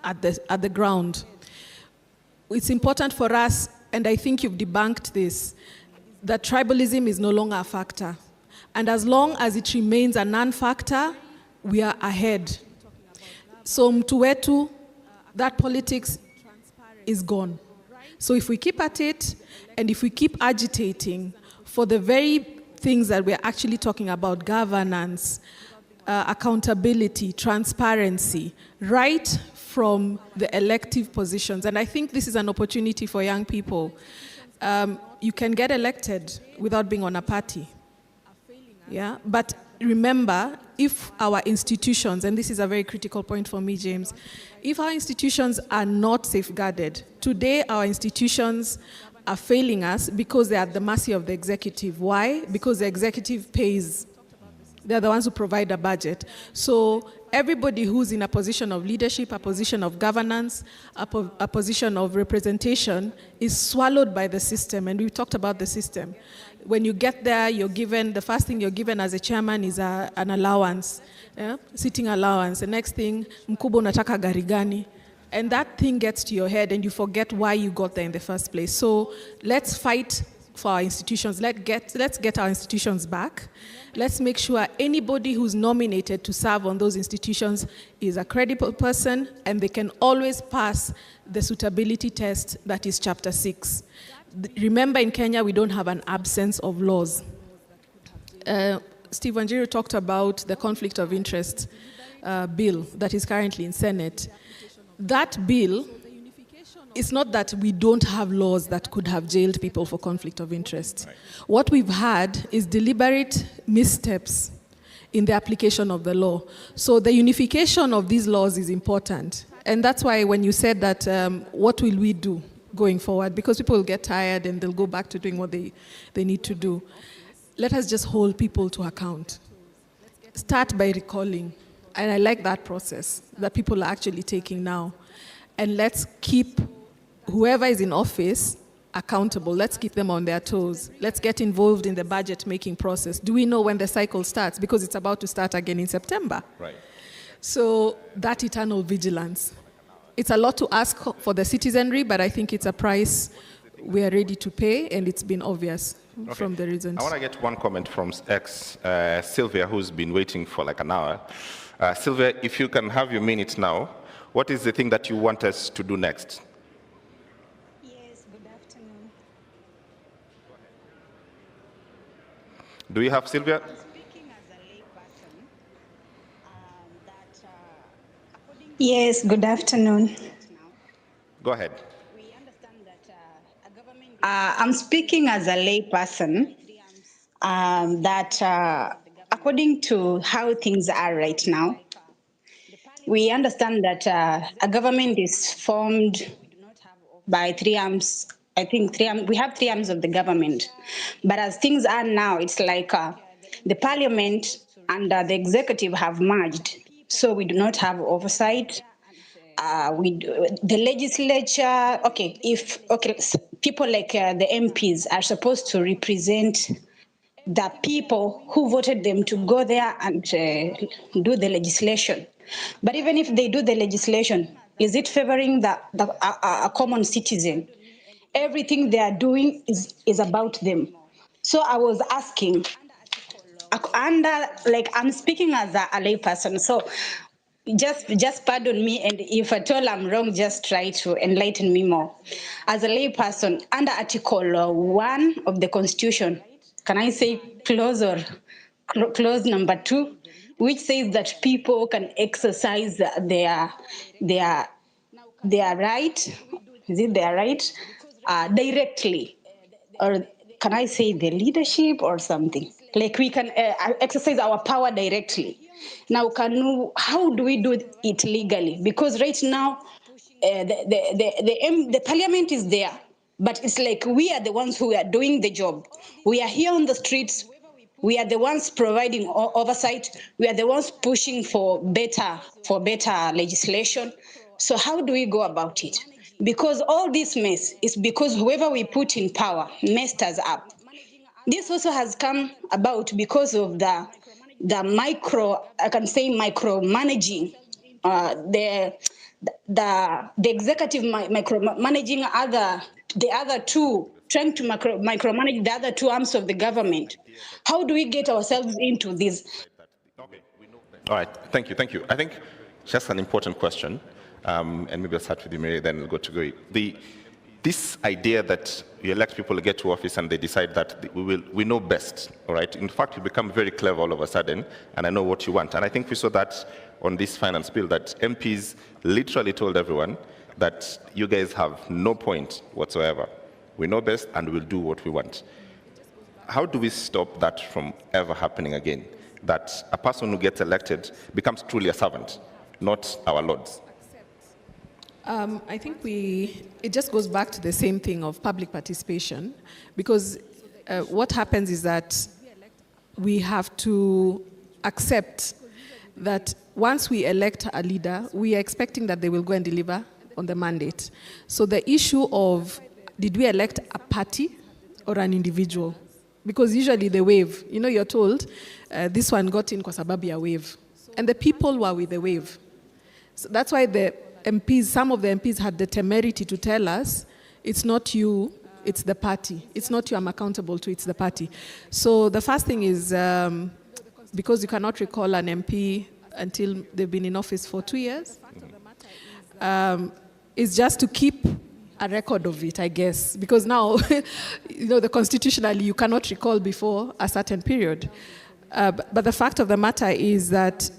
at the ground. It's important for us, and I think you've debunked this, that tribalism is no longer a factor. And as long as it remains a non-factor, we are ahead. So mtu wetu, that politics is gone. So if we keep at it, and if we keep agitating for the very things that we're actually talking about, governance, accountability, transparency, right from the elective positions. And I think this is an opportunity for young people. You can get elected without being on a party. Yeah, but remember, if our institutions, and this is a very critical point for me, James, if our institutions are not safeguarded, today our institutions are failing us because they are at the mercy of the executive. Why? Because the executive pays. They're the ones who provide a budget. So everybody who's in a position of leadership, a position of governance, a position of representation is swallowed by the system. And we talked about the system. When you get there, you're given, the first thing you're given as a chairman is an allowance, sitting allowance. The next thing, mkubwa unataka gari gani? And that thing gets to your head and you forget why you got there in the first place. So let's fight for our institutions. Let's get our institutions back. Let's make sure anybody who's nominated to serve on those institutions is a credible person, and they can always pass the suitability test that is Chapter 6. Remember, in Kenya, we don't have an absence of laws. Steve Wanjiru talked about the conflict of interest bill that is currently in Senate. That bill, it's not that we don't have laws that could have jailed people for conflict of interest. Right. What we've had is deliberate missteps in the application of the law. So the unification of these laws is important. And that's why when you said that, what will we do going forward? Because people will get tired and they'll go back to doing what they need to do. Let us just hold people to account. Start by recalling. And I like that process that people are actually taking now. And let's keep whoever is in office accountable. Let's keep them on their toes. Let's get involved in the budget-making process. Do we know when the cycle starts? Because it's about to start again in September. Right. So that eternal vigilance. It's a lot to ask for the citizenry, but I think it's a price we are ready to pay, and it's been obvious from the reasons. I want to get one comment from Sylvia, who's been waiting for like an hour. Sylvia, if you can have your minute now, what is the thing that you want us to do next? Yes, good afternoon. Do you have Sylvia? I'm speaking as a layperson. Yes, good afternoon. Go ahead. I'm speaking as a layperson that according to how things are right now, we understand that a government is formed by three arms. I think we have three arms of the government. But as things are now, it's like the parliament and the executive have merged. So we do not have oversight. The legislature, people like the MPs are supposed to represent the people who voted them to go there and do the legislation. But even if they do the legislation, is it favoring a common citizen? Everything they are doing is about them. So I was asking, I'm speaking as a layperson, so just pardon me, and if at all I'm wrong, just try to enlighten me more. As a layperson, under Article 1 of the Constitution, can I say clause or clause number 2, which says that people can exercise their right, is it their right, directly, or can I say the leadership or something? Like we can exercise our power directly. Now, how do we do it legally? Because right now, the parliament is there, but it's like we are the ones who are doing the job. We are here on the streets. We are the ones providing oversight. We are the ones pushing for better legislation. So how do we go about it? Because all this mess is because whoever we put in power messed us up. This also has come about because of the micromanaging, the executive micromanaging the other two, trying to micromanage the other two arms of the government. How do we get ourselves into this? All right, thank you. I think just an important question, and maybe I'll start with you, Mary, then we'll go to Goi. This idea that you elect people to get to office and they decide that we know best, all right? In fact, you become very clever all of a sudden, and I know what you want. And I think we saw that on this finance bill, that MPs literally told everyone that you guys have no point whatsoever. We know best and we'll do what we want. How do we stop that from ever happening again? That a person who gets elected becomes truly a servant, not our lords. I think it just goes back to the same thing of public participation, because what happens is that we have to accept that once we elect a leader, we are expecting that they will go and deliver on the mandate. So the issue of, did we elect a party or an individual? Because usually they wave. You know, you're told, this one got in kwa sababu ya wave. And the people were with the wave. So that's why the MPs, some of the MPs had the temerity to tell us, it's not you, it's the party. It's not you I'm accountable to, it's the party. So the first thing is, because you cannot recall an MP until they've been in office for 2 years, is just to keep a record of it, I guess. Because now, constitutionally, you cannot recall before a certain period. But the fact of the matter is that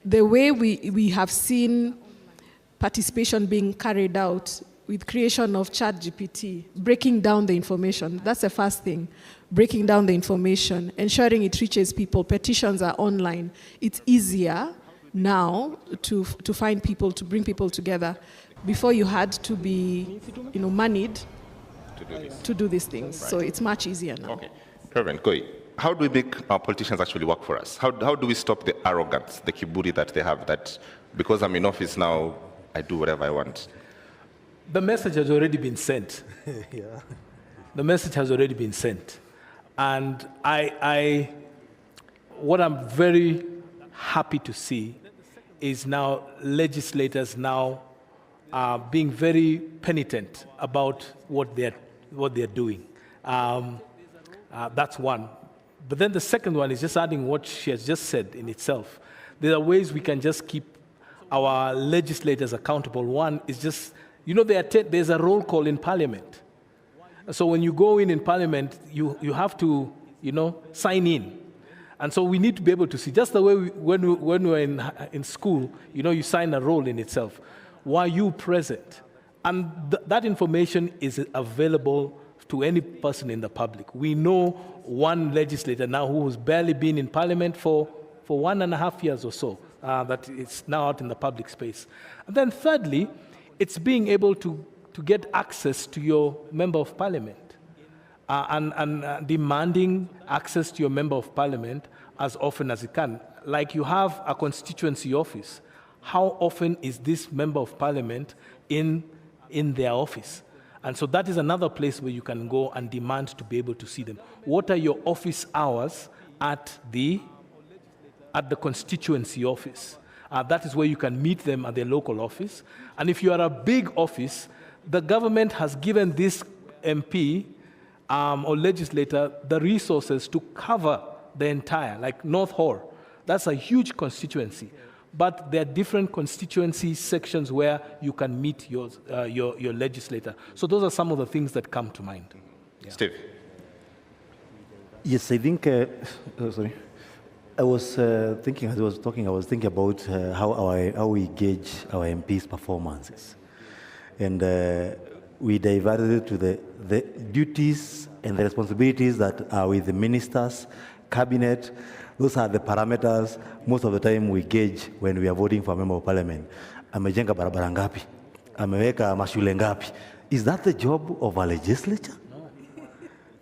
the way we have seen participation being carried out with creation of ChatGPT, breaking down the information, that's the first thing. Breaking down the information, ensuring it reaches people. Petitions are online. It's easier now to find people, to bring people together. Before you had to be, moneyed to do these things. Right. So it's much easier now. Okay. Reverend Koi, how do we make our politicians actually work for us? How do we stop the arrogance, the kiburi that they have, that because I'm in office now, I do whatever I want? The message has already been sent. Yeah. The message has already been sent. And what I'm very happy to see is now legislators now being very penitent about what they're doing. That's one. But then the second one is just adding what she has just said in itself. There are ways we can just keep our legislators accountable. One is just, there's a roll call in Parliament. So when you go in Parliament, you have to, sign in. And so we need to be able to see, just the way when we're in school, you sign a roll in itself. Were you present? And that information is available to any person in the public. We know one legislator now who has barely been in Parliament for 1.5 years or so, that it's now out in the public space. And then thirdly, it's being able to get access to your member of Parliament and demanding access to your member of Parliament as often as you can. Like you have a constituency office. How often is this member of Parliament in their office? And so that is another place where you can go and demand to be able to see them. What are your office hours at the constituency office? That is where you can meet them at their local office. And if you are a big office, the government has given this MP or legislator the resources to cover the entire, like North Horr. That's a huge constituency. But there are different constituency sections where you can meet your legislator. So those are some of the things that come to mind. Yeah. Steve. Yes, I think, sorry. I was thinking, as I was talking, I was thinking about how we gauge our MPs' performances. And we diverted it to the duties and the responsibilities that are with the ministers, cabinet. Those are the parameters most of the time we gauge when we are voting for a member of parliament. Amejenga barabara ngapi? Ameweka mashule ngapi? Is that the job of a legislature?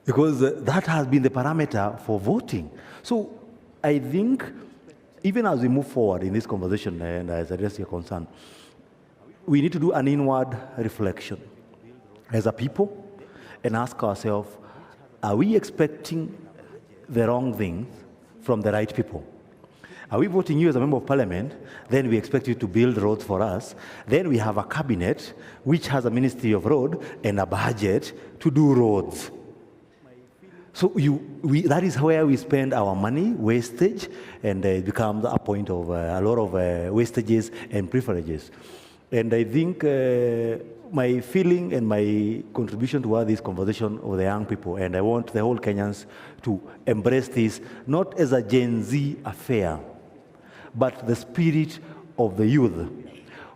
Because that has been the parameter for voting. So I think even as we move forward in this conversation, and as I address your concern, we need to do an inward reflection as a people and ask ourselves, are we expecting the wrong things from the right people? Are we voting you as a member of parliament? Then we expect you to build roads for us. Then we have a cabinet which has a ministry of road and a budget to do roads. So that is where we spend our money, wastage, and it becomes a point of a lot of wastages and privileges. And I think my feeling and my contribution to this conversation of the young people, and I want the whole Kenyans to embrace this, not as a Gen Z affair, but the spirit of the youth.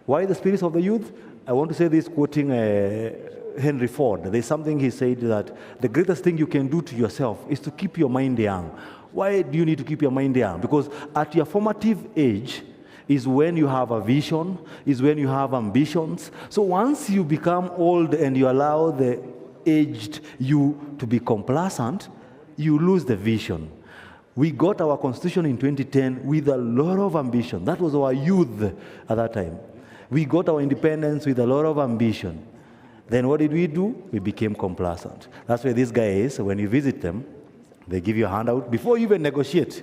Why the spirit of the youth? I want to say this quoting Henry Ford. There's something he said that the greatest thing you can do to yourself is to keep your mind young. Why do you need to keep your mind young? Because at your formative age is when you have a vision, is when you have ambitions. So once you become old and you allow the aged you to be complacent, you lose the vision. We got our constitution in 2010 with a lot of ambition. That was our youth at that time. We got our independence with a lot of ambition. Then what did we do? We became complacent. That's where these guys, when you visit them, they give you a handout. Before you even negotiate,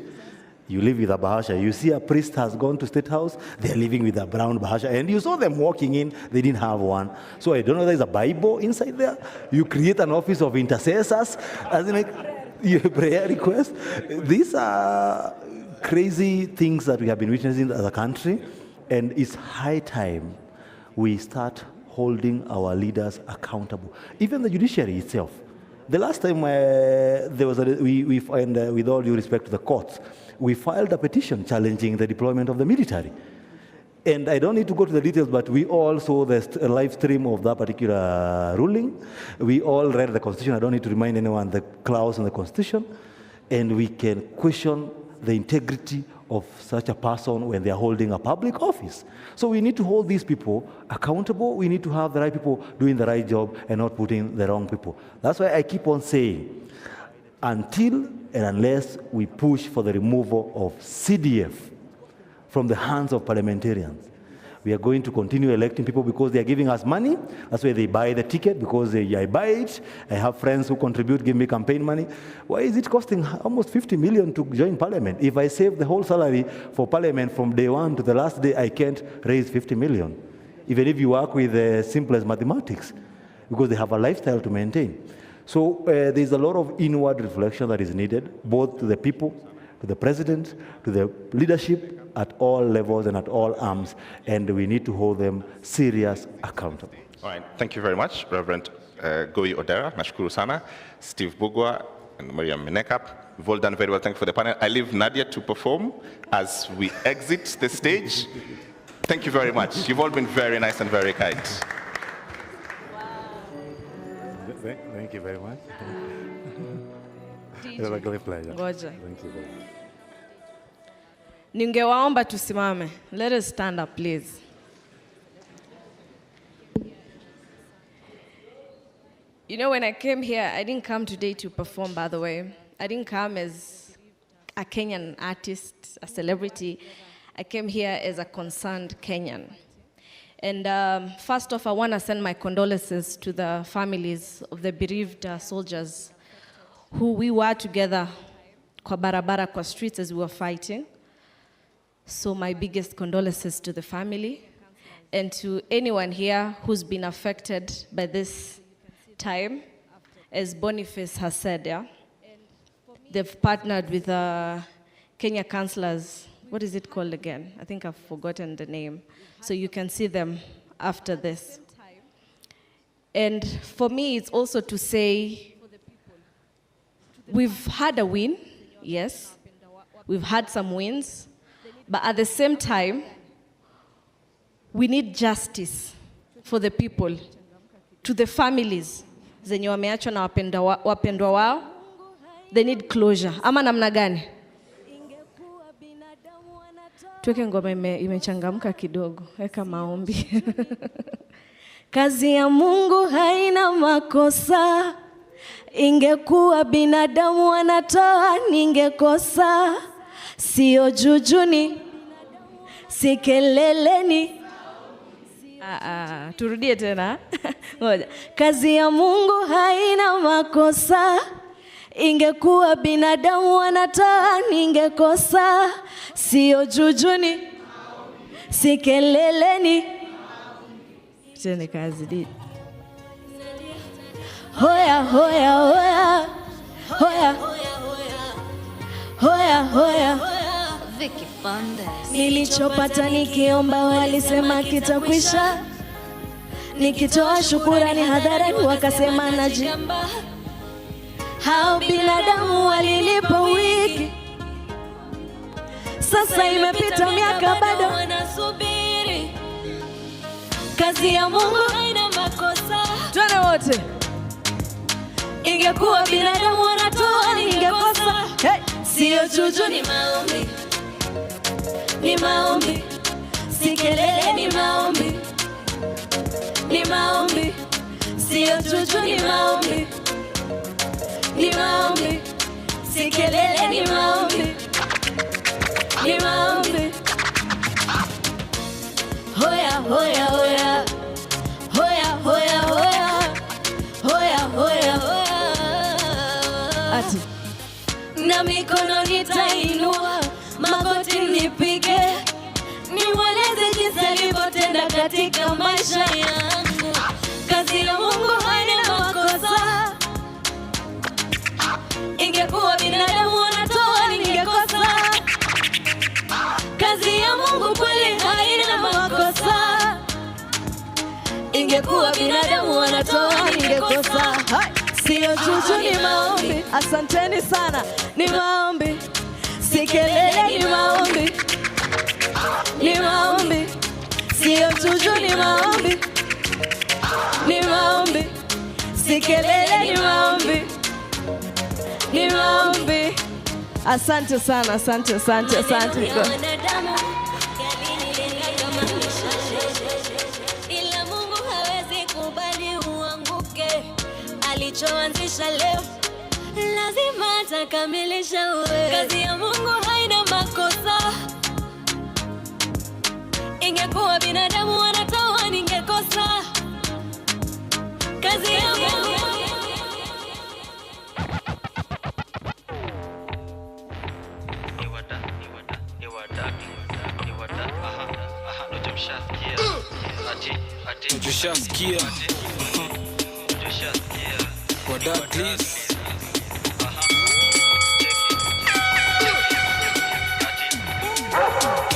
you live with a bahasha. You see a priest has gone to State House, they're living with a brown bahasha. And you saw them walking in, they didn't have one. So I don't know if there's a Bible inside there. You create an office of intercessors, as in like your prayer request. These are crazy things that we have been witnessing as a country. And it's high time we start holding our leaders accountable. Even the judiciary itself. The last time there was with all due respect to the courts, we filed a petition challenging the deployment of the military. And I don't need to go to the details, but we all saw the live stream of that particular ruling. We all read the Constitution. I don't need to remind anyone the clause in the Constitution. And we can question the integrity of such a person when they are holding a public office. So we need to hold these people accountable. We need to have the right people doing the right job and not putting the wrong people. That's why I keep on saying, until and unless we push for the removal of CDF from the hands of parliamentarians, we are going to continue electing people because they are giving us money. That's why they buy the ticket, because I buy it. I have friends who contribute, give me campaign money. Why is it costing almost 50 million to join parliament? If I save the whole salary for parliament from day one to the last day, I can't raise 50 million. Even if you work with the simplest mathematics, because they have a lifestyle to maintain. So there's a lot of inward reflection that is needed, both to the people, to the president, to the leadership, at all levels and at all arms, and we need to hold them serious accountable. All right, thank you very much, Reverend Goi Odera, nashukuru sana, Steve Bugwa, and Maria Menekap. You've all done very well, thank you for the panel. I leave Nadia to perform as we exit the stage. Thank you very much. You've all been very nice and very kind. Thank you very much. It was a great pleasure. Ngoja. Thank you very much. Ningewaomba tusimame. Let us stand up, please. You know, when I came here, I didn't come today to perform, by the way. I didn't come as a Kenyan artist, a celebrity. I came here as a concerned Kenyan. And first off, I want to send my condolences to the families of the bereaved soldiers who we were together kwa barabara, kwa streets as we were fighting. So my biggest condolences to the family and to anyone here who's been affected by this time. As Boniface has said, yeah, they've partnered with Kenya councillors. What is it called again? I think I've forgotten the name. So you can see them after this. And for me, it's also to say, we've had a win, yes, We've had some wins. But at the same time, we need justice for the people, to the families zenye wameachwa na wapendwa wao. They need closure. Ama namna gani? Tuweke ngoma imechangamka kidogo. Weka maombi. Kazi ya Mungu haina makosa. Ingekuwa binadamu wanatoa ningekosa. Sio jujuni, si keleleni. Turudie tena. Ngoja. Kazi ya Mungu haina makosa. Ingekuwa binadamu wanatoa ningekosa. Sio jujuni, si keleleni. Tena kazi di. Hoya hoya hoya. Hoya hoya hoya. Vicky Fondes. Nilichopata nikiomba walisema kitakwisha. Nikitoa shukurani hadharani wakasema najigamba. Hao binadamu walilipa wiki. Sasa imepita miaka bado wanasubiri. Kazi ya Mungu haina makosa. Twende wote. Ingekuwa binadamu wanatoa ningekosa. Hey. Sio juju ni maombi. Ni maombi. Si kelele ni maombi. Ni maombi. Sio juju ni maombi. Ni maombi. Si kelele ni maombi. Ni maombi. Hoya hoya hoya. Hoya hoya hoya. Hoya hoya hoya. Ati na mikono nitainua, magoti nipige, niweleze jinsi alivyotenda katika maisha yangu. Kazi ya Mungu haina makosa. Ingekuwa binadamu wanatoa ningekosa. Kazi ya Mungu kweli haina makosa. Ingekuwa binadamu wanatoa ningekosa. Sio juju ni maombi. Asanteni sana. Ni maombi. Si kelele ni maombi. Ni maombi. Sio juju ni maombi. Ni maombi. Si kelele ni maombi. Ni maombi. Asante sana, asante, asante, asante. Ila Mungu hawezi kubali uanguke. Alichoanzisha leo lazima atakamilisha wewe. Kazi ya Mungu haina makosa. Ingekuwa binadamu wanatoa ningekosa. Kazi ya Mungu. Tushasikia. Wada please.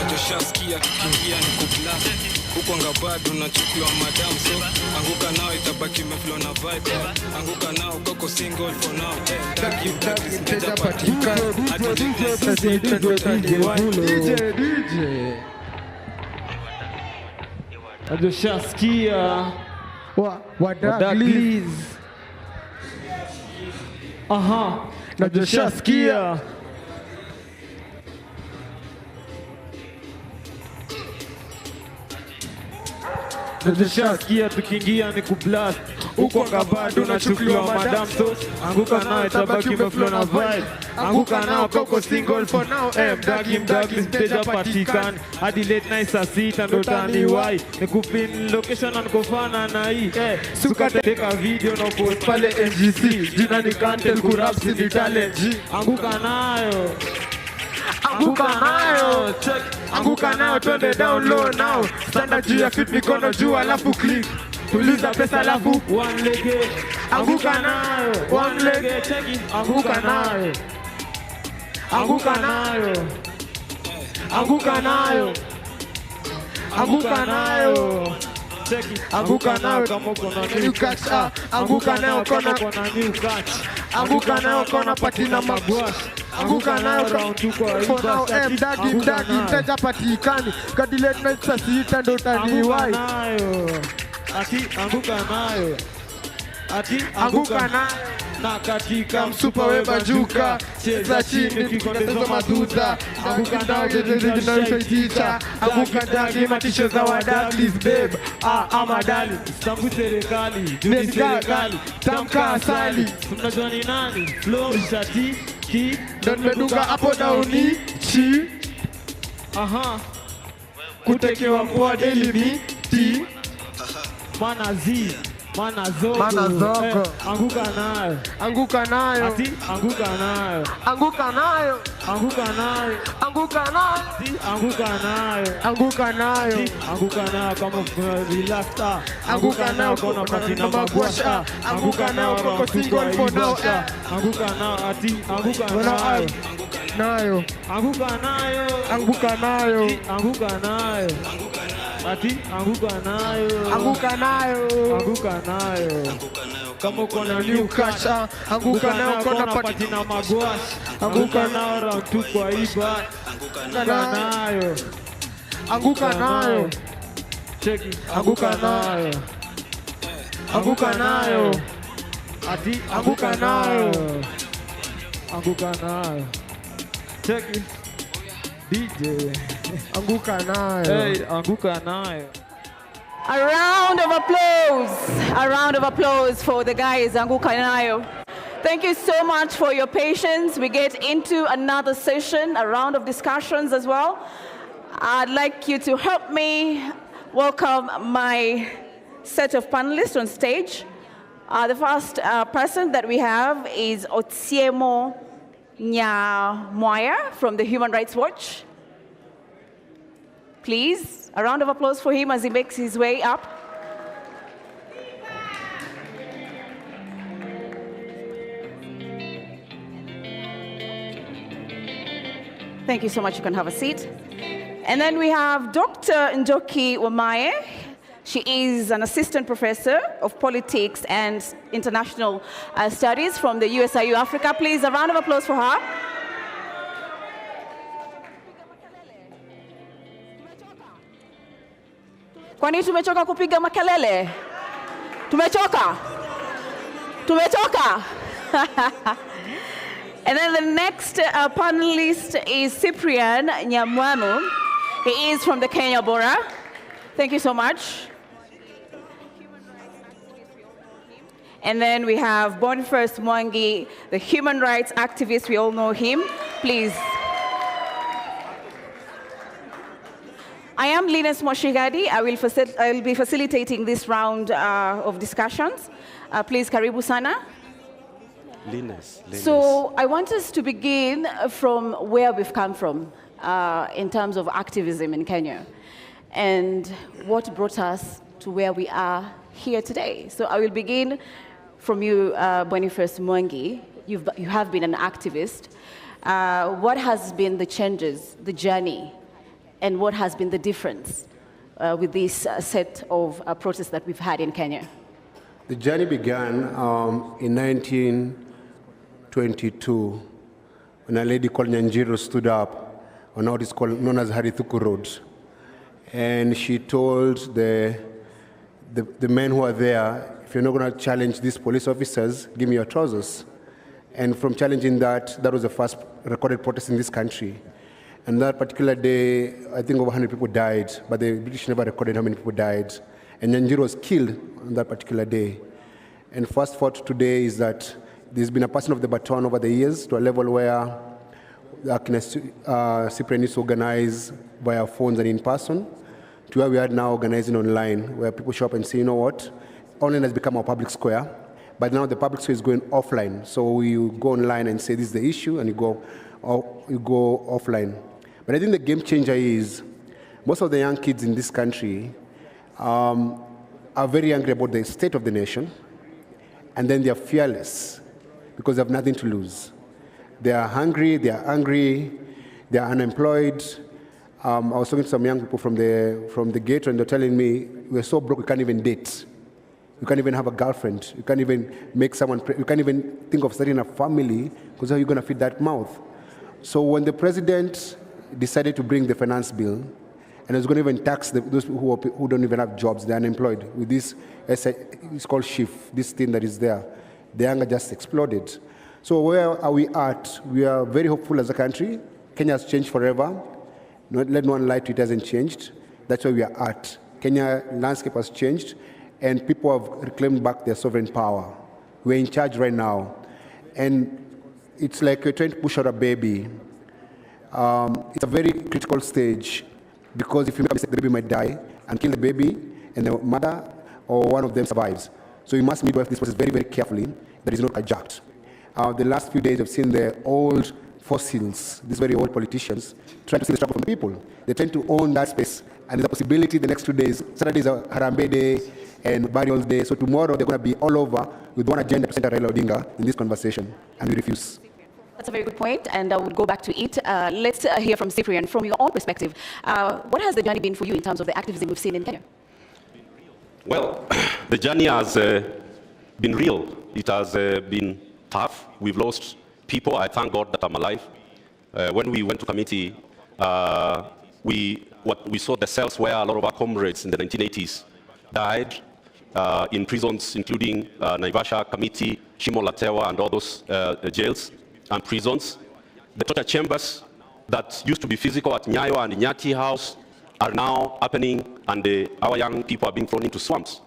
Tushasikia tukiingia ni kublast. Huko ngabado na chukua madam so anguka nao itabaki meflow na vibe. Anguka nao koko single for now. Tag you mteja patika. DJ. Tushasikia. Wada please. Aha. Tushasikia. Tushasikia tukiingia ni kublast. Uko ngabado na chukuliwa madam so anguka nao itabaki meflow na vibe. Anguka nao koko single for now. Mdagi mteja patikani hadi late night saa 6 ndo taniwai. Nikupin location na nikofana na hii. Suka teka video na post pale NGC. Jina ni Kantel kurap si talent. Anguka nayo. Anguka nayo. Check. Anguka nayo twende down low now. Standard juu ya fit mikono juu alafu click. Tuliza pesa alafu one lege. Anguka nayo. One lege check it. Anguka nayo. Anguka nayo. Anguka nayo. Anguka nayo. Check it. Anguka nayo kama uko na new catch. Anguka nayo kona new catch. Anguka nayo kona patina magwash. anguka nayo round 2 kwa hii For now, bastard. mdagi mteja patikani kadi late night saa sita ndo Anguka utaniwai. nayo. Ati anguka nayo. Ati Anguka nayo. na katika Msupa we bajuka cheza chini kikondezo madudha. Anguka nayo teacher. Anguka ndani matisho za wadadlis babe. ama dali tangu serikali juni serikali Tamka asali. tunajua ni nani flow shati ki Ndo nimedunga hapo dauni chi. aha Kutekewa mpoa daily miti. mana zi mana zoko Mana zoko. anguka nayo Anguka nayo. ati anguka nayo Anguka nayo. anguka nayo Anguka nayo. ati anguka nayo Anguka nayo. ati anguka nayo kama relax Anguka nayo kona patina magwasha. magwasha Anguka nayo koko single for now. anguka nayo ati anguka For now, nayo nayo. anguka nayo Anguka nayo. anguka nayo ati anguka nayo Anguka nayo. anguka nayo kama uko na new cash Anguka nayo kona patina magwash anguka nayo round 2 kwa iba anguka nayo Anguka nayo. cheki anguka nayo anguka nayo ati anguka nayo anguka nayo cheki DJ Anguka nayo. hey anguka nayo. A round of applause. A round of applause for the guys, Anguka Nayo. Thank you so much for your patience. We get into another session, a round of discussions as well. I'd like you to help me welcome my set of panelists on stage. The first person that we have is Otsiemo Nyamoya from the Human Rights Watch. Please, a round of applause for him as he makes his way up. Thank you so much. You can have a seat. And then we have Dr. Njoki Wamae. She is an assistant professor of politics and international studies from the USIU Africa. Please, a round of applause for her. Kwani tumechoka kupiga makelele? Tumechoka? Tumechoka? And then the next panelist is Cyprian Nyamwamu. He is from the Kenya Bora. Thank you so much. And then we have Boniface Mwangi, the human rights activist. We all know him. Please. I am Linus Moshigadi. I will be facilitating this round of discussions. Please, karibu sana. Linus. So I want us to begin from where we've come from in terms of activism in Kenya and what brought us to where we are here today. So I will begin from you, Boniface Mwangi. You have been an activist. What has been the changes, the journey, and what has been the difference with this set of protests that we've had in Kenya? The journey began in 1922 when a lady called Nyanjiro stood up on what is called known as Harithuku Road. And she told the men who are there, if you're not going to challenge these police officers, give me your trousers. And from challenging that, that was the first recorded protest in this country. And that particular day, I think over 100 people died, but the British never recorded how many people died. And Nyanjiro was killed on that particular day. And fast forward today is that there's been a passing of the baton over the years to a level where Cyprian is organized via phones and in person, to where we are now organizing online, where people show up and say, you know what, online has become our public square, but now the public square is going offline. So you go online and say this is the issue, and you go offline. But I think the game changer is most of the young kids in this country are very angry about the state of the nation, and then they are fearless because they have nothing to lose. They are hungry, they are angry, they are unemployed. I was talking to some young people from the gate, and they're telling me, we're so broke we can't even date. You can't even have a girlfriend. You can't even make someone, you can't even think of starting a family, because how are you going to feed that mouth? So when the president decided to bring the finance bill, and was going to even tax those people who don't even have jobs, they're unemployed, with this, it's called shift, this thing that is there, the anger just exploded. So where are we at? We are very hopeful as a country. Kenya has changed forever. Let no one lie to it, hasn't changed. That's where we are at. Kenya landscape has changed, and people have reclaimed back their sovereign power. We're in charge right now. And it's like you're trying to push out a baby. It's a very critical stage, because if you make a mistake, the baby might die and kill the baby, and the mother or one of them survives. So you must midwife this process very, very carefully, that is not hijacked. The last few days, I've seen the old fossils, these very old politicians, trying to see the struggle from the people. They tend to own that space, and there's a possibility the next 2 days, Saturday is a Harambee Day and Burial Day, so tomorrow they're going to be all over with one agenda to President Raila Odinga in this conversation, and we refuse. That's a very good point, and I would go back to it. Let's hear from Cyprian. From your own perspective, what has the journey been for you in terms of the activism we've seen in Kenya? Well, the journey has been real. It has been tough. We've lost people. I thank God that I'm alive. When we went to committee, we saw the cells where a lot of our comrades in the 1980s died in prisons, including Naivasha, Kamiti, Shimo La Tewa, and all those jails and prisons. The torture chambers that used to be physical at Nyayo and Nyati House are now happening, and our young people are being thrown into swamps.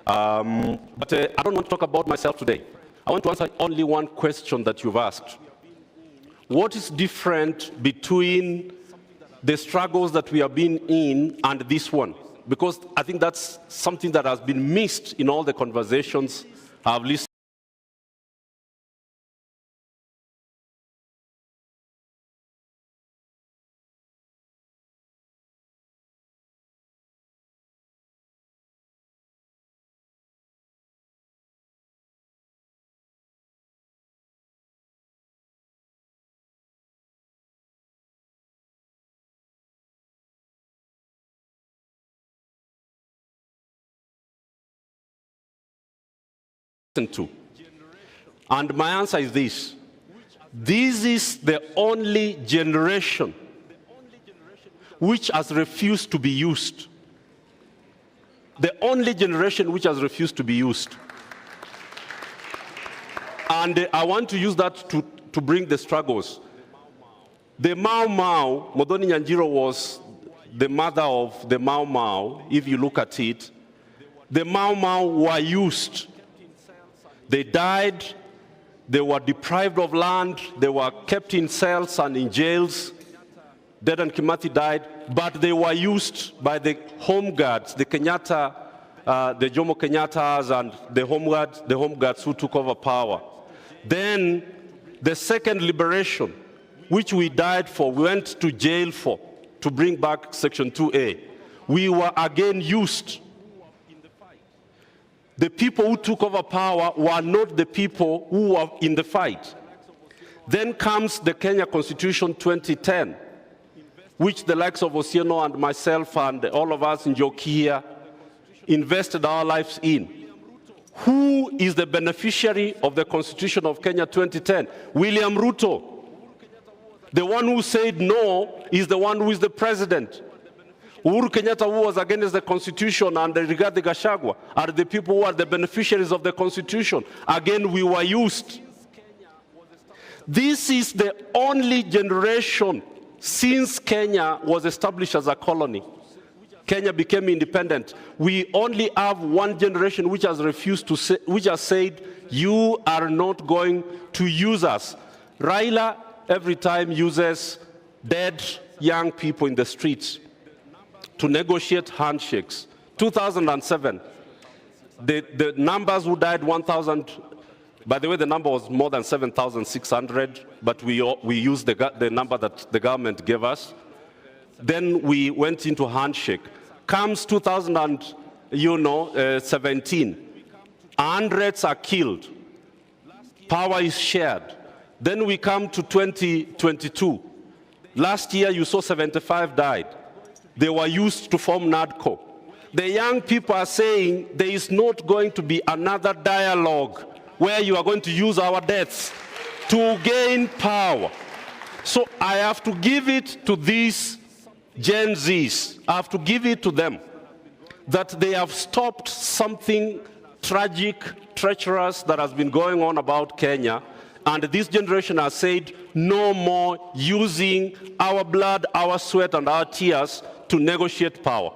But I don't want to talk about myself today. I want to answer only one question that you've asked. What is different between the struggles that we have been in and this one? Because I think that's something that has been missed in all the conversations I've listened. To. And my answer is this. This is the only generation which has refused to be used. The only generation which has refused to be used. And I want to use that to bring the struggles. The Mau Mau, Modoni Nyanjiro was the mother of the Mau Mau. If you look at it, the Mau Mau were used. They died, they were deprived of land, they were kept in cells and in jails. Dedan Kimathi died, but they were used by the home guards, the Kenyatta, the Jomo Kenyattas and the home guards who took over power. Then the second liberation, which we died for, we went to jail for, to bring back Section 2A. We were again used. The people who took over power were not the people who were in the fight. Then comes the Kenya Constitution 2010, which the likes of Otieno and myself and all of us in Njoki here invested our lives in. Who is the beneficiary of the Constitution of Kenya 2010? William Ruto. The one who said no is the one who is the president. Uhuru Kenyatta, who was against the Constitution, and Rigathi Gachagua are the people who are the beneficiaries of the Constitution. Again, we were used. This is the only generation since Kenya was established as a colony. Kenya became independent. We only have one generation which has refused to say, which has said, you are not going to use us. Raila every time uses dead young people in the streets to negotiate handshakes. 2007, the numbers who died 1,000, by the way, the number was more than 7,600, but we used the number that the government gave us. Then we went into handshake. Comes 2017, hundreds are killed. Power is shared. Then we come to 2022. Last year you saw 75 died. They were used to form NADCO. The young people are saying there is not going to be another dialogue where you are going to use our deaths to gain power. So I have to give it to these Gen Zs. I have to give it to them that they have stopped something tragic, treacherous that has been going on about Kenya. And this generation has said no more using our blood, our sweat, and our tears to negotiate power.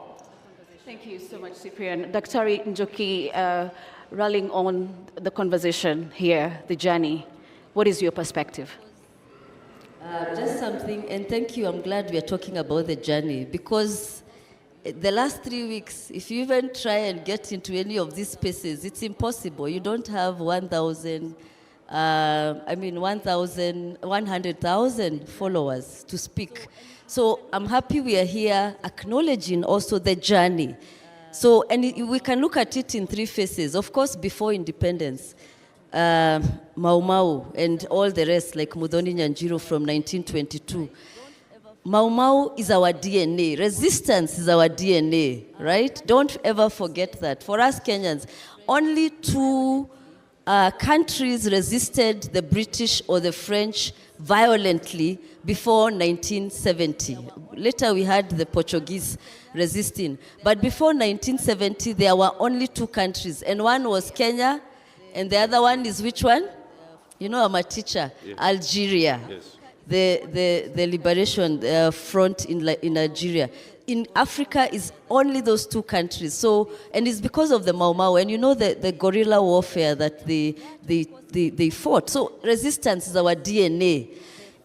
Thank you so much, Cyprian. Dr. Njoki, rallying on the conversation here, the journey, what is your perspective? Just something, and thank you, I'm glad we are talking about the journey, because the last 3 weeks, if you even try and get into any of these spaces, it's impossible. You don't have 100,000 followers to speak. So I'm happy we are here acknowledging also the journey. So, and we can look at it in 3 phases. Of course, before independence, Mau Mau and all the rest, like Muthoni Nyanjiro from 1922. Mau Mau is our DNA. Resistance is our DNA, right? Don't ever forget that. For us Kenyans, only 2 countries resisted the British or the French violently before 1970. Later we had the Portuguese resisting. But before 1970, there were only 2 countries, and one was Kenya, and the other one is which one? You know, I'm a teacher. Yes. Algeria. Yes. The liberation front in Algeria. In Africa is only those 2 countries. So, and it's because of the Mau Mau, and you know the guerrilla warfare that they fought. So resistance is our DNA.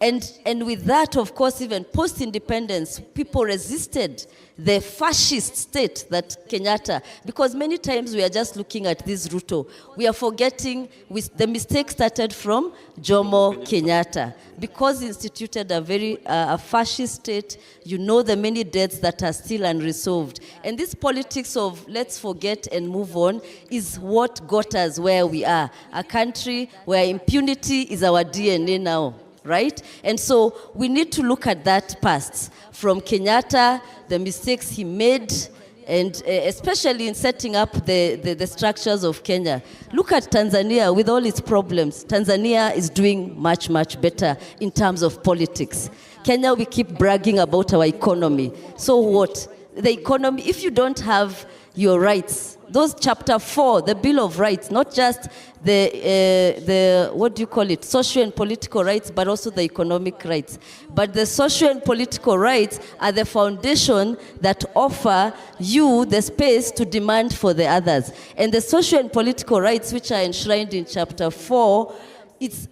And with that, of course, even post-independence, people resisted the fascist state that Kenyatta, because many times we are just looking at this Ruto. We are forgetting the mistake started from Jomo Kenyatta, because he instituted a very fascist state. You know the many deaths that are still unresolved. And this politics of let's forget and move on is what got us where we are, a country where impunity is our DNA now. Right? And so we need to look at that past from Kenyatta, the mistakes he made, and especially in setting up the structures of Kenya. Look at Tanzania with all its problems. Tanzania is doing much, much better in terms of politics. Kenya, we keep bragging about our economy. So what? The economy, if you don't have your rights, those chapter 4, the Bill of Rights, not just the what do you call it, social and political rights, but also the economic rights. But the social and political rights are the foundation that offer you the space to demand for the others. And the social and political rights, which are enshrined in chapter 4,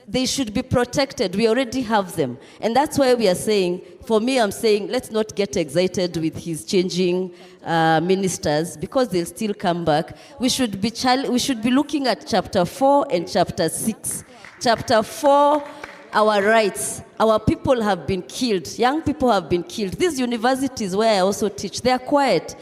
they should be protected. We already have them. And that's why we are saying, for me, I'm saying, let's not get excited with his changing ministers, because they'll still come back. We should be looking at chapter 4 and chapter 6. Chapter 4, our rights. Our people have been killed. Young people have been killed. These universities where I also teach, they are quiet.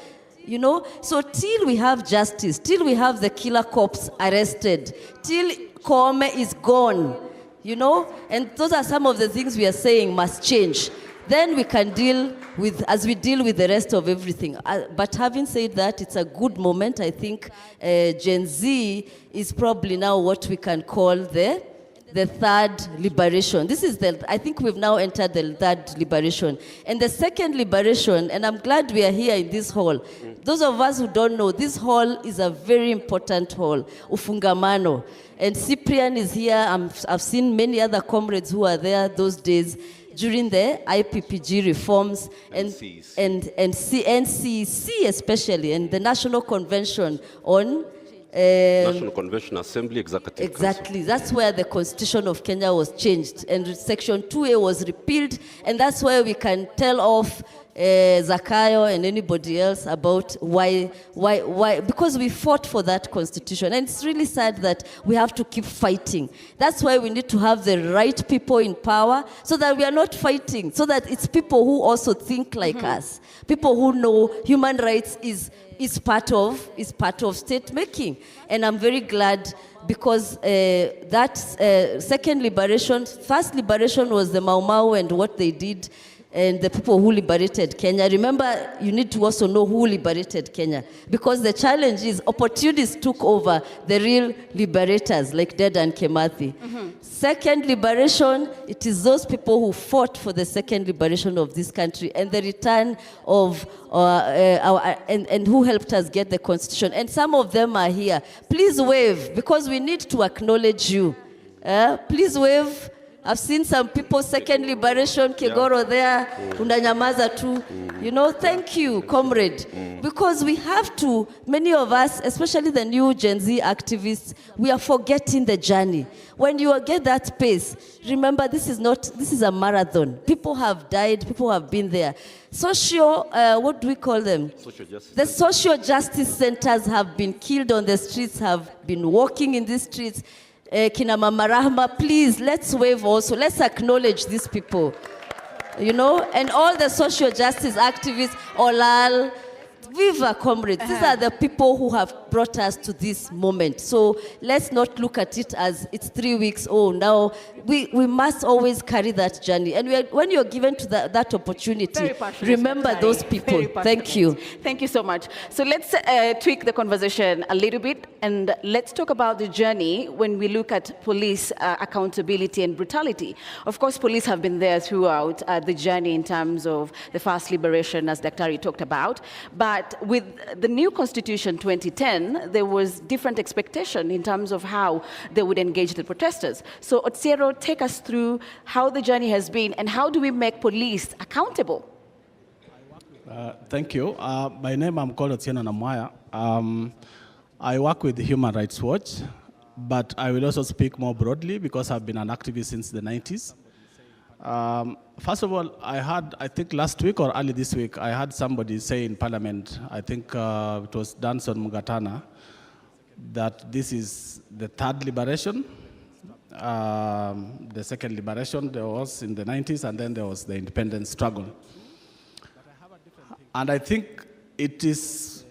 You know, so till we have justice, till we have the killer cops arrested, till Koome is gone, you know, and those are some of the things we are saying must change. Then we can deal with, as we deal with the rest of everything. But having said that, it's a good moment. I think Gen Z is probably now what we can call the third liberation. This is I think we've now entered the third liberation. And the second liberation, and I'm glad we are here in this hall. Those of us who don't know, this hall is a very important hall, Ufungamano. And Cyprian is here. I've seen many other comrades who are there those days during the IPPG reforms and NCC especially, and the National Convention on National Convention Assembly Executive Exactly. That's where the Constitution of Kenya was changed, and Section 2A was repealed, and that's where we can tell off Zakayo and anybody else about why, because we fought for that constitution. And it's really sad that we have to keep fighting. That's why we need to have the right people in power, so that we are not fighting, so that it's people who also think like us, people who know human rights is part of state making. And I'm very glad, because that second liberation, first liberation was the Mau Mau and what they did. and the people who liberated Kenya. Remember, you need to also know who liberated Kenya, because the challenge is opportunists took over the real liberators like Dedan Kimathi. Second liberation, it is those people who fought for the second liberation of this country and the return of and who helped us get the constitution. And some of them are here. Please wave, because we need to acknowledge you. Please wave. I've seen some people, second liberation, Kigoro there, unanyamaza tu. You know, thank you, comrade. Because we have to, many of us, especially the new Gen Z activists, we are forgetting the journey. When you get that pace, remember this is a marathon. People have died, people have been there. What do we call them? Social justice. The social justice centers have been killed on the streets, have been walking in the streets. Kina Mama Rahma, please, let's wave also. Let's acknowledge these people, you know, and all the social justice activists, Olal, Viva comrades. These are the people who have brought us to this moment. So let's not look at it as it's 3 weeks. Oh, now we must always carry that journey. And when you're given to that opportunity, remember those people. Thank you. Thank you so much. So let's tweak the conversation a little bit, and let's talk about the journey when we look at police accountability and brutality. Of course, police have been there throughout the journey in terms of the first liberation, as Daktari talked about. But with the new Constitution 2010, there was different expectation in terms of how they would engage the protesters. So Otsiero, take us through how the journey has been and how do we make police accountable? Thank you. My name, I'm called Otsieno Namwaya. I work with Human Rights Watch, but I will also speak more broadly because I've been an activist since the 90s. First of all, I think last week or early this week, I had somebody say in Parliament, I think it was Danson Mugatana, that this is the third liberation. The second liberation there was in the 90s, and then there was the independence struggle. And I think it is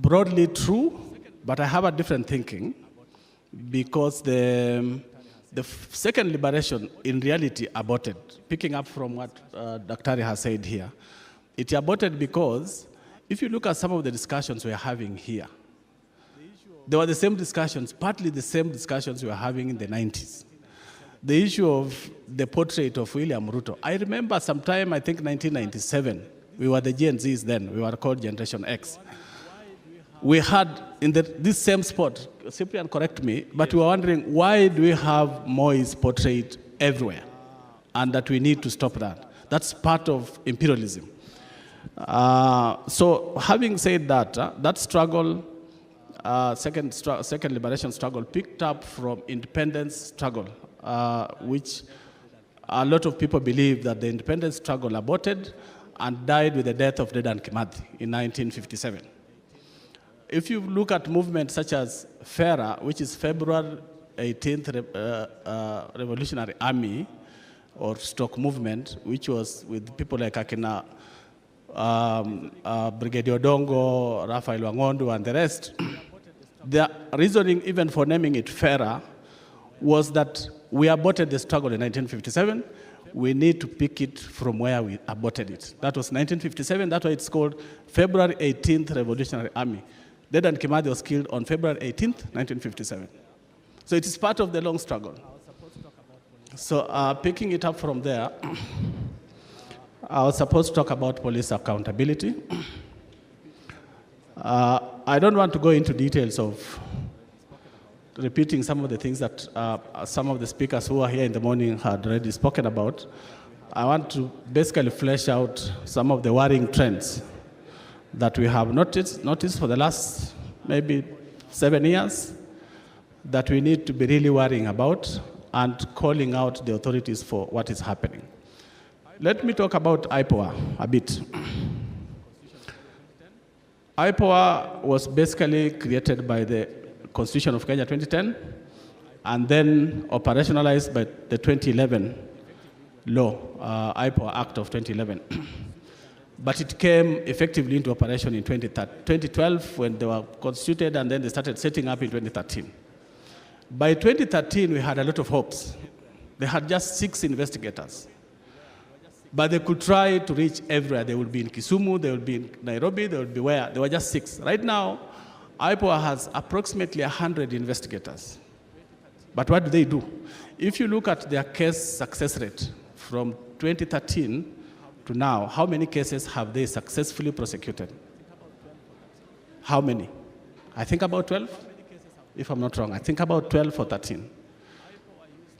broadly true, but I have a different thinking, because the second liberation in reality aborted. Picking up from what Daktari has said here, it aborted because if you look at some of the discussions we're having here, they were the same discussions, partly the same discussions we were having in the 90s. The issue of the portrait of William Ruto. I remember sometime, I think 1997, we were the Gen Zs then, we were called Generation X. We had in this same spot, Cyprian, correct me, but we were wondering, why do we have Moi's portrait everywhere? And that we need to stop that. That's part of imperialism. So having said that, that struggle, second liberation struggle picked up from independence struggle, which a lot of people believe that the independence struggle aborted and died with the death of Dedan Kimathi in 1957. If you look at movements such as FERA, which is February 18th Revolutionary Army, or Stock Movement, which was with people like Akina, Brigadier Odongo, Raphael Wangondo, and the rest, the reasoning even for naming it FERA was that we aborted the struggle in 1957. We need to pick it from where we aborted it. That was 1957. That's why it's called February 18th Revolutionary Army. Dedan Kimathi was killed on February 18th, 1957. So it is part of the long struggle. So picking it up from there, I was supposed to talk about police accountability. I don't want to go into details of repeating some of the things that some of the speakers who are here in the morning had already spoken about. I want to basically flesh out some of the worrying trends that we have noticed for the last maybe 7 years that we need to be really worrying about and calling out the authorities for what is happening. Let me talk about IPOA a bit. IPOA was basically created by the Constitution of Kenya 2010 and then operationalized by the 2011 law, IPOA Act of 2011. But it came effectively into operation in 2012 when they were constituted, and then they started setting up in 2013. By 2013, we had a lot of hopes. They had just 6 investigators. But they could try to reach everywhere. They would be in Kisumu, they would be in Nairobi, they would be where? There were just 6. Right now, IPOA has approximately 100 investigators. But what do? If you look at their case success rate from 2013 to now, how many cases have they successfully prosecuted? How many? I think about 12, if I'm not wrong. I think about 12 or 13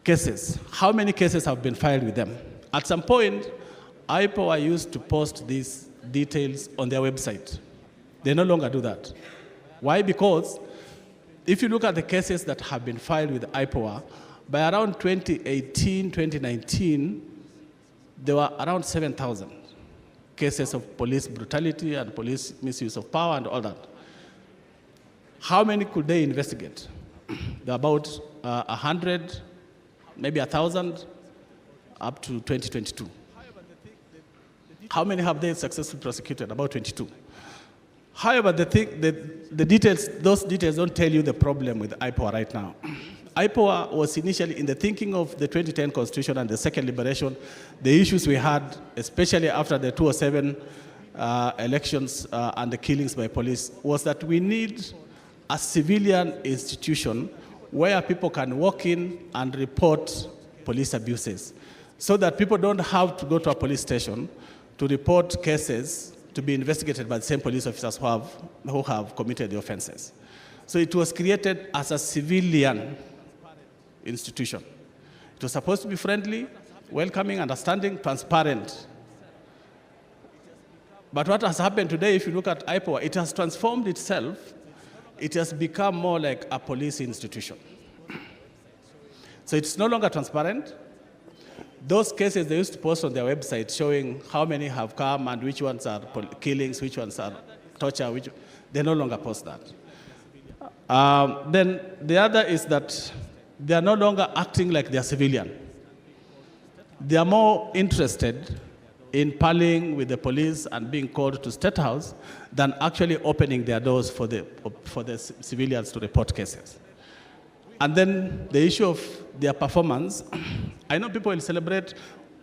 cases. How many cases have been filed with them? At some point, IPOA used to post these details on their website. They no longer do that. Why? Because if you look at the cases that have been filed with IPOA, by around 2018, 2019, there were around 7,000 cases of police brutality and police misuse of power and all that. How many could they investigate? There are about 100, maybe 1,000, up to 2022. How many have they successfully prosecuted? About 22. However, the details, those details don't tell you the problem with IPOA right now. IPOA was initially in the thinking of the 2010 Constitution and the Second Liberation, the issues we had, especially after the 2007 elections and the killings by police, was that we need a civilian institution where people can walk in and report police abuses, so that people don't have to go to a police station to report cases to be investigated by the same police officers who have committed the offenses. So it was created as a civilian institution. It was supposed to be friendly, welcoming, understanding, transparent. But what has happened today, if you look at IPOA, it has transformed itself. It has become more like a police institution. So it's no longer transparent. Those cases they used to post on their website showing how many have come and which ones are killings, which ones are torture, they no longer post that. Then the other is that they are no longer acting like they are civilian. They are more interested in parleying with the police and being called to State House than actually opening their doors for the civilians to report cases. And then the issue of their performance, I know people will celebrate.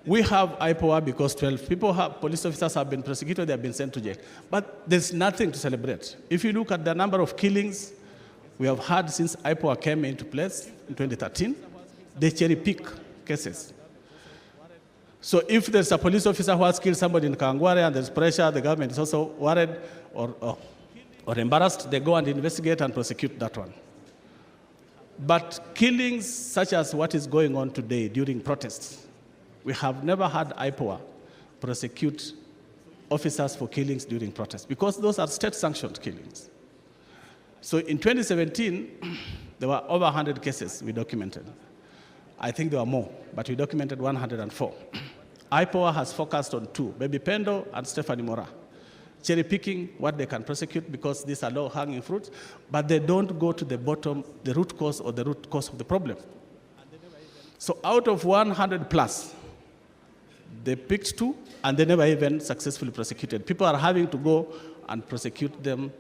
We have IPOA because 12 police officers have been prosecuted, they have been sent to jail. But there's nothing to celebrate. If you look at the number of killings we have had since IPOA came into place in 2013, they cherry pick cases. So if there's a police officer who has killed somebody in Kawangware and there's pressure, the government is also worried or embarrassed, they go and investigate and prosecute that one. But killings such as what is going on today during protests, we have never had IPOA prosecute officers for killings during protests because those are state-sanctioned killings. So in 2017, there were over 100 cases we documented. I think there were more, but we documented 104. IPOA has focused on 2, Baby Pendo and Stephanie Mora, cherry-picking what they can prosecute because these are low-hanging fruits, but they don't go to the bottom, the root cause of the problem. So out of 100 plus, they picked 2, and they never even successfully prosecuted. People are having to go and prosecute them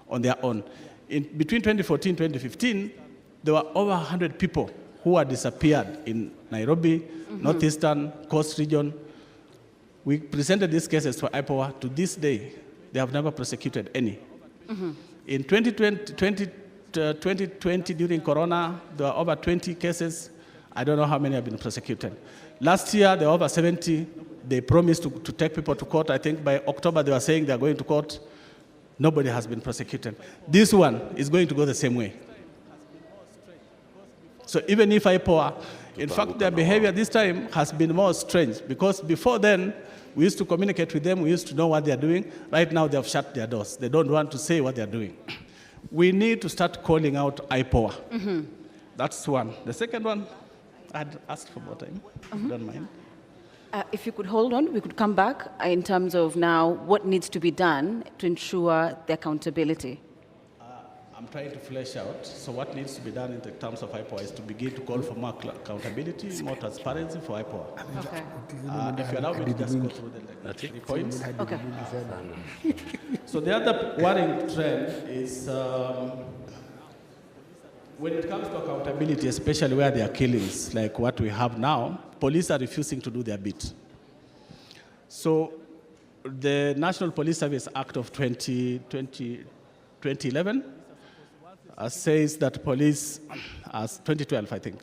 on their own. Between 2014 and 2015, there were over 100 people who had disappeared in Nairobi, Northeastern, Coast Region. We presented these cases to IPOA. To this day, they have never prosecuted any. In 2020, during Corona, there were over 20 cases. I don't know how many have been prosecuted. Last year, there were over 70. They promised to take people to court. I think by October, they were saying they are going to court. Nobody has been prosecuted. This one is going to go the same way. So even if IPOA, in fact, their behavior this time has been more strange because before then, we used to communicate with them, we used to know what they are doing. Right now, they have shut their doors. They don't want to say what they are doing. We need to start calling out IPOA. That's one. The second one, I'd asked for more time, if you don't mind. If you could hold on, we could come back in terms of now what needs to be done to ensure the accountability. I'm trying to flesh out. So what needs to be done in the terms of IPOA is to begin to call for more accountability, more transparency for IPOA. Okay. If you allow me to just go through the 3 points. Okay. So the other worrying trend is when it comes to accountability, especially where there are killings, like what we have now, police are refusing to do their bit. So the National Police Service Act of 2011 says that police, as 2012 I think,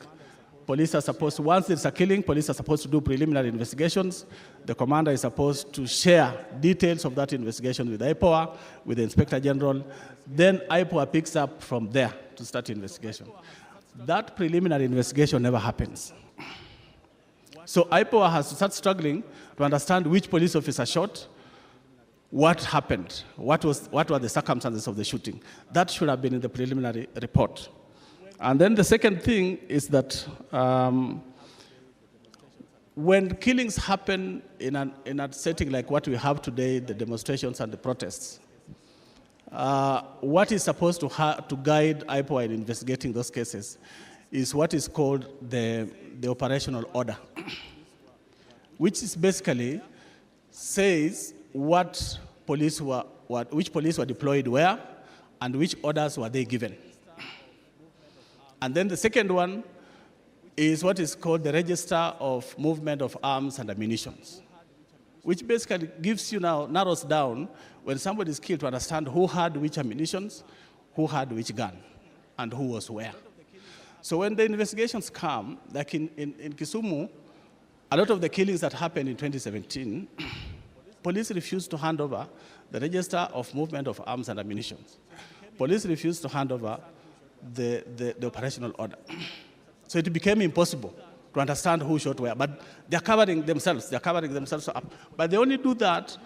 police are supposed to, once there's a killing, police are supposed to do preliminary investigations. The commander is supposed to share details of that investigation with IPOA, with the Inspector General. Then IPOA picks up from there to start the investigation. That preliminary investigation never happens. So IPOA has to start struggling to understand which police officer shot, what happened, what were the circumstances of the shooting. That should have been in the preliminary report. And then the second thing is that when killings happen in a setting like what we have today, the demonstrations and the protests, what is supposed to guide IPOA in investigating those cases is what is called the operational order, which is basically says which police were deployed where and which orders were they given. And then the second one is what is called the Register of Movement of Arms and Ammunitions, which basically gives you narrows down when somebody is killed to understand who had which ammunitions, who had which gun, and who was where. So when the investigations come, like in Kisumu, a lot of the killings that happened in 2017, police refused to hand over the Register of Movement of Arms and Ammunition. Police refused to hand over the operational order. So it became impossible to understand who shot where. But they're covering themselves up. But they only do that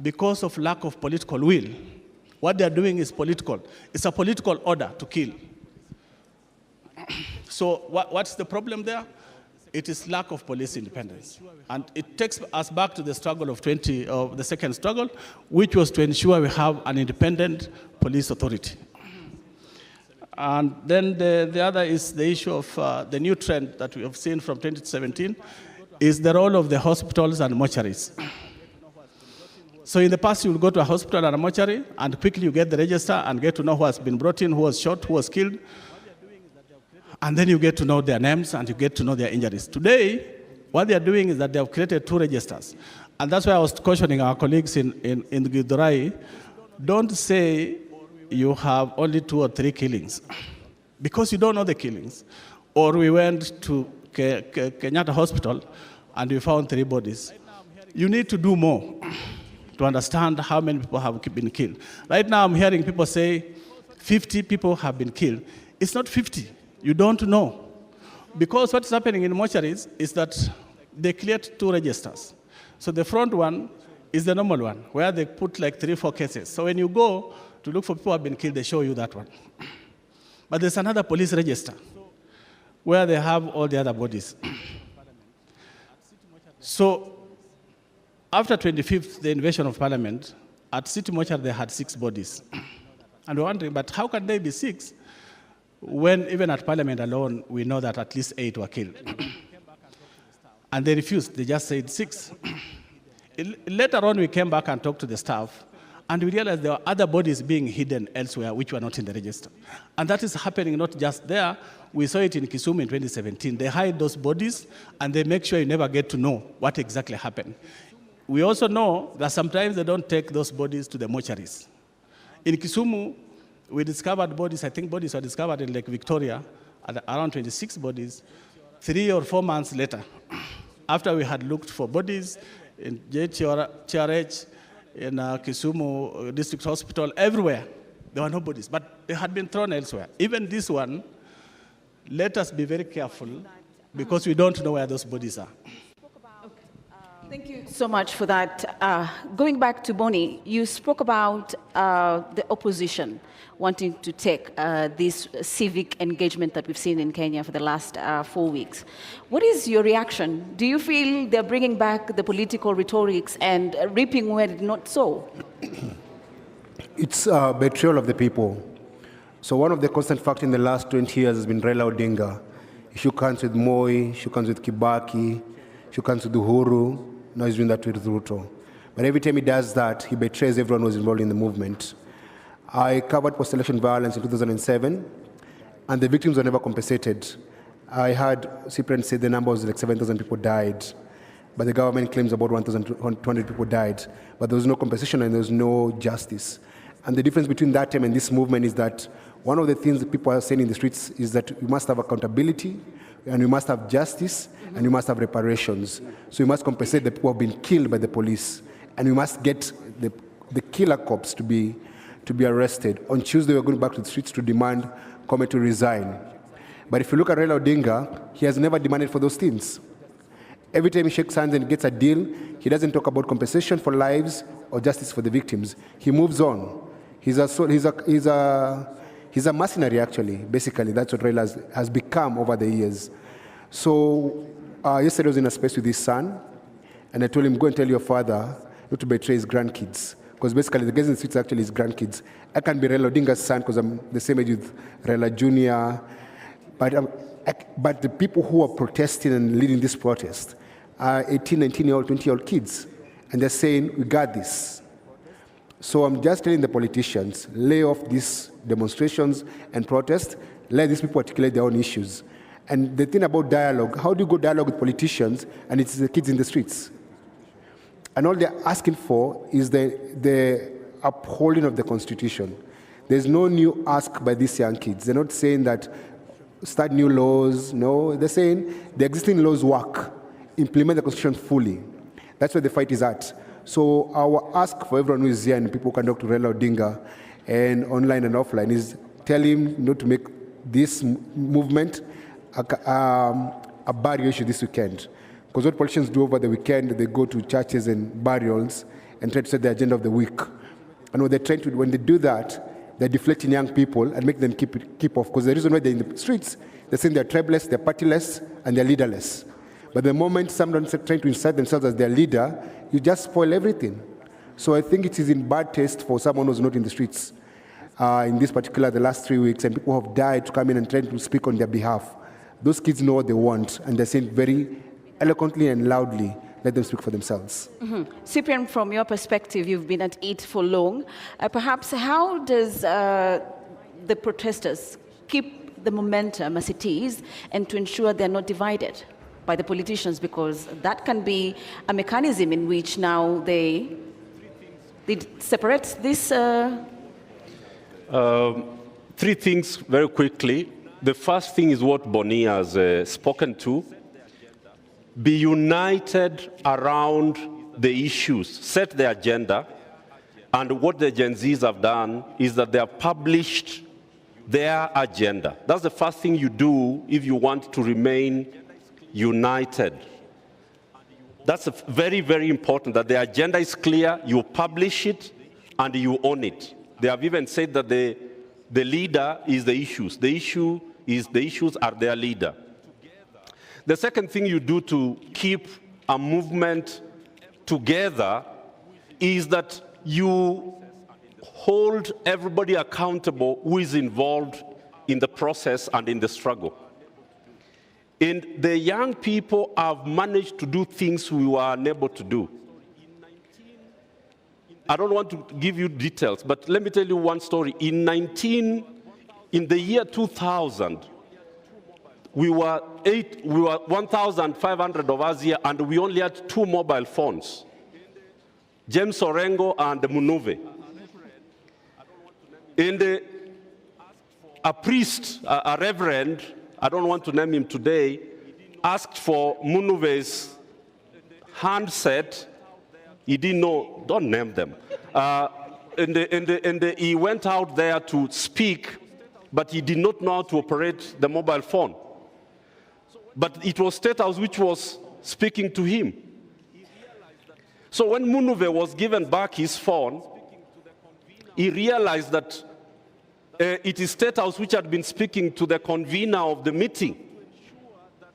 because of lack of political will. What they're doing is political. It's a political order to kill. So what's the problem there? It is lack of police independence. And it takes us back to the struggle of the second struggle, which was to ensure we have an independent police authority. And then the other is the issue of the new trend that we have seen from 2017 is the role of the hospitals and mortuaries. So in the past, you will go to a hospital and a mortuary, and quickly you get the register and get to know who has been brought in, who was shot, who was killed. And then you get to know their names and you get to know their injuries. Today, what they are doing is that they have created 2 registers. And that's why I was cautioning our colleagues in Githurai, don't say you have only 2 or 3 killings, because you don't know the killings. Or we went to Kenyatta Hospital and we found 3 bodies. You need to do more to understand how many people have been killed. Right now I'm hearing people say 50 people have been killed. It's not 50. You don't know. Because what's happening in mortuaries is that they cleared 2 registers. So the front one is the normal one, where they put like 3 or 4 cases. So when you go to look for people who have been killed, they show you that one. But there's another police register, where they have all the other bodies. So after 25th, the invasion of Parliament, at City Mortuary they had 6 bodies. And we're wondering, but how can they be 6? When even at Parliament alone, we know that at least 8 were killed. And they refused, they just said 6. Later on, we came back and talked to the staff, and we realized there were other bodies being hidden elsewhere which were not in the register. And that is happening not just there, we saw it in Kisumu in 2017. They hide those bodies, and they make sure you never get to know what exactly happened. We also know that sometimes they don't take those bodies to the mortuaries. In Kisumu, we discovered bodies, I think bodies were discovered in Lake Victoria, at around 26 bodies, 3 or 4 months later, after we had looked for bodies in JTRH, in Kisumu District Hospital, everywhere. There were no bodies, but they had been thrown elsewhere. Even this one, let us be very careful, because we don't know where those bodies are. Thank you so much for that. Going back to Boni, you spoke about the opposition wanting to take this civic engagement that we've seen in Kenya for the last 4 weeks. What is your reaction? Do you feel they're bringing back the political rhetorics and reaping where it's not so? It's a betrayal of the people. So one of the constant factors in the last 20 years has been Raila Odinga. He shook hands with Moi, shook hands with Kibaki, shook hands with Uhuru. Now he's doing that with Ruto. But every time he does that, he betrays everyone who was involved in the movement. I covered post-election violence in 2007, and the victims were never compensated. I heard Cyprian say the number was like 7,000 people died. but the government claims about 1,200 people died. But there was no compensation and there was no justice. And the difference between that time and this movement is that one of the things that people are saying in the streets is that we must have accountability, and we must have justice, and we must have reparations. So we must compensate the people who have been killed by the police, and we must get the killer cops to be arrested. On Tuesday, we're going back to the streets to demand Kome to resign. But if you look at Raila Odinga, he has never demanded for those things. Every time he shakes hands and gets a deal, he doesn't talk about compensation for lives or justice for the victims. He moves on. He's a mercenary, actually. Basically, that's what Raila has become over the years. So yesterday I was in a space with his son, and I told him, go and tell your father not to betray his grandkids. Because basically the guys in the streets are actually his grandkids. I can be Raila Odinga's son because I'm the same age with Raila Jr. But the people who are protesting and leading this protest are 18, 19-year-old, 20-year-old kids. And they're saying, we got this. So I'm just telling the politicians, lay off these demonstrations and protests, let these people articulate their own issues. And the thing about dialogue, how do you go dialogue with politicians and it's the kids in the streets? And all they're asking for is the upholding of the Constitution. There's no new ask by these young kids. They're not saying that start new laws. No, they're saying the existing laws work. Implement the Constitution fully. That's where the fight is at. So our ask for everyone who is here and people who can talk to Raila Odinga and online and offline is tell him not to make this movement a barrier issue this weekend. Because what politicians do over the weekend, they go to churches and burials and try to set the agenda of the week. And what they're trying to, when they do that, they're deflecting young people and make them keep off. Because the reason why they're in the streets, they're saying they're tribeless, they're partyless, and they're leaderless. But the moment someone's trying to insert themselves as their leader, you just spoil everything. So I think it is in bad taste for someone who's not in the streets, in this particular, the last 3 weeks, and people who have died to come in and try to speak on their behalf. Those kids know what they want, and they're saying very eloquently and loudly, let them speak for themselves. Cyprian, from your perspective, you've been at it for long. Perhaps how does the protesters keep the momentum as it is and to ensure they're not divided by the politicians? Because that can be a mechanism in which now they separate this. Three things very quickly. The first thing is what Bonnie has spoken to. Be united around the issues, set the agenda, and what the Gen Zs have done is that they have published their agenda. That's the first thing you do if you want to remain united. That's very, very important, that the agenda is clear, you publish it, and you own it. They have even said that the leader is the issues. The issues are their leader. The second thing you do to keep a movement together is that you hold everybody accountable who is involved in the process and in the struggle. And the young people have managed to do things we were unable to do. I don't want to give you details, but let me tell you one story. In the year 2000, we were 1,500 of us here, and we only had 2 mobile phones, James Orengo and Munuve. And a priest, a reverend, I don't want to name him today, asked for Munuve's handset. He didn't know, don't name them. And he went out there to speak, but he did not know how to operate the mobile phone. But it was State House which was speaking to him. So when Munuve was given back his phone, he realized that it is State House which had been speaking to the convener of the meeting.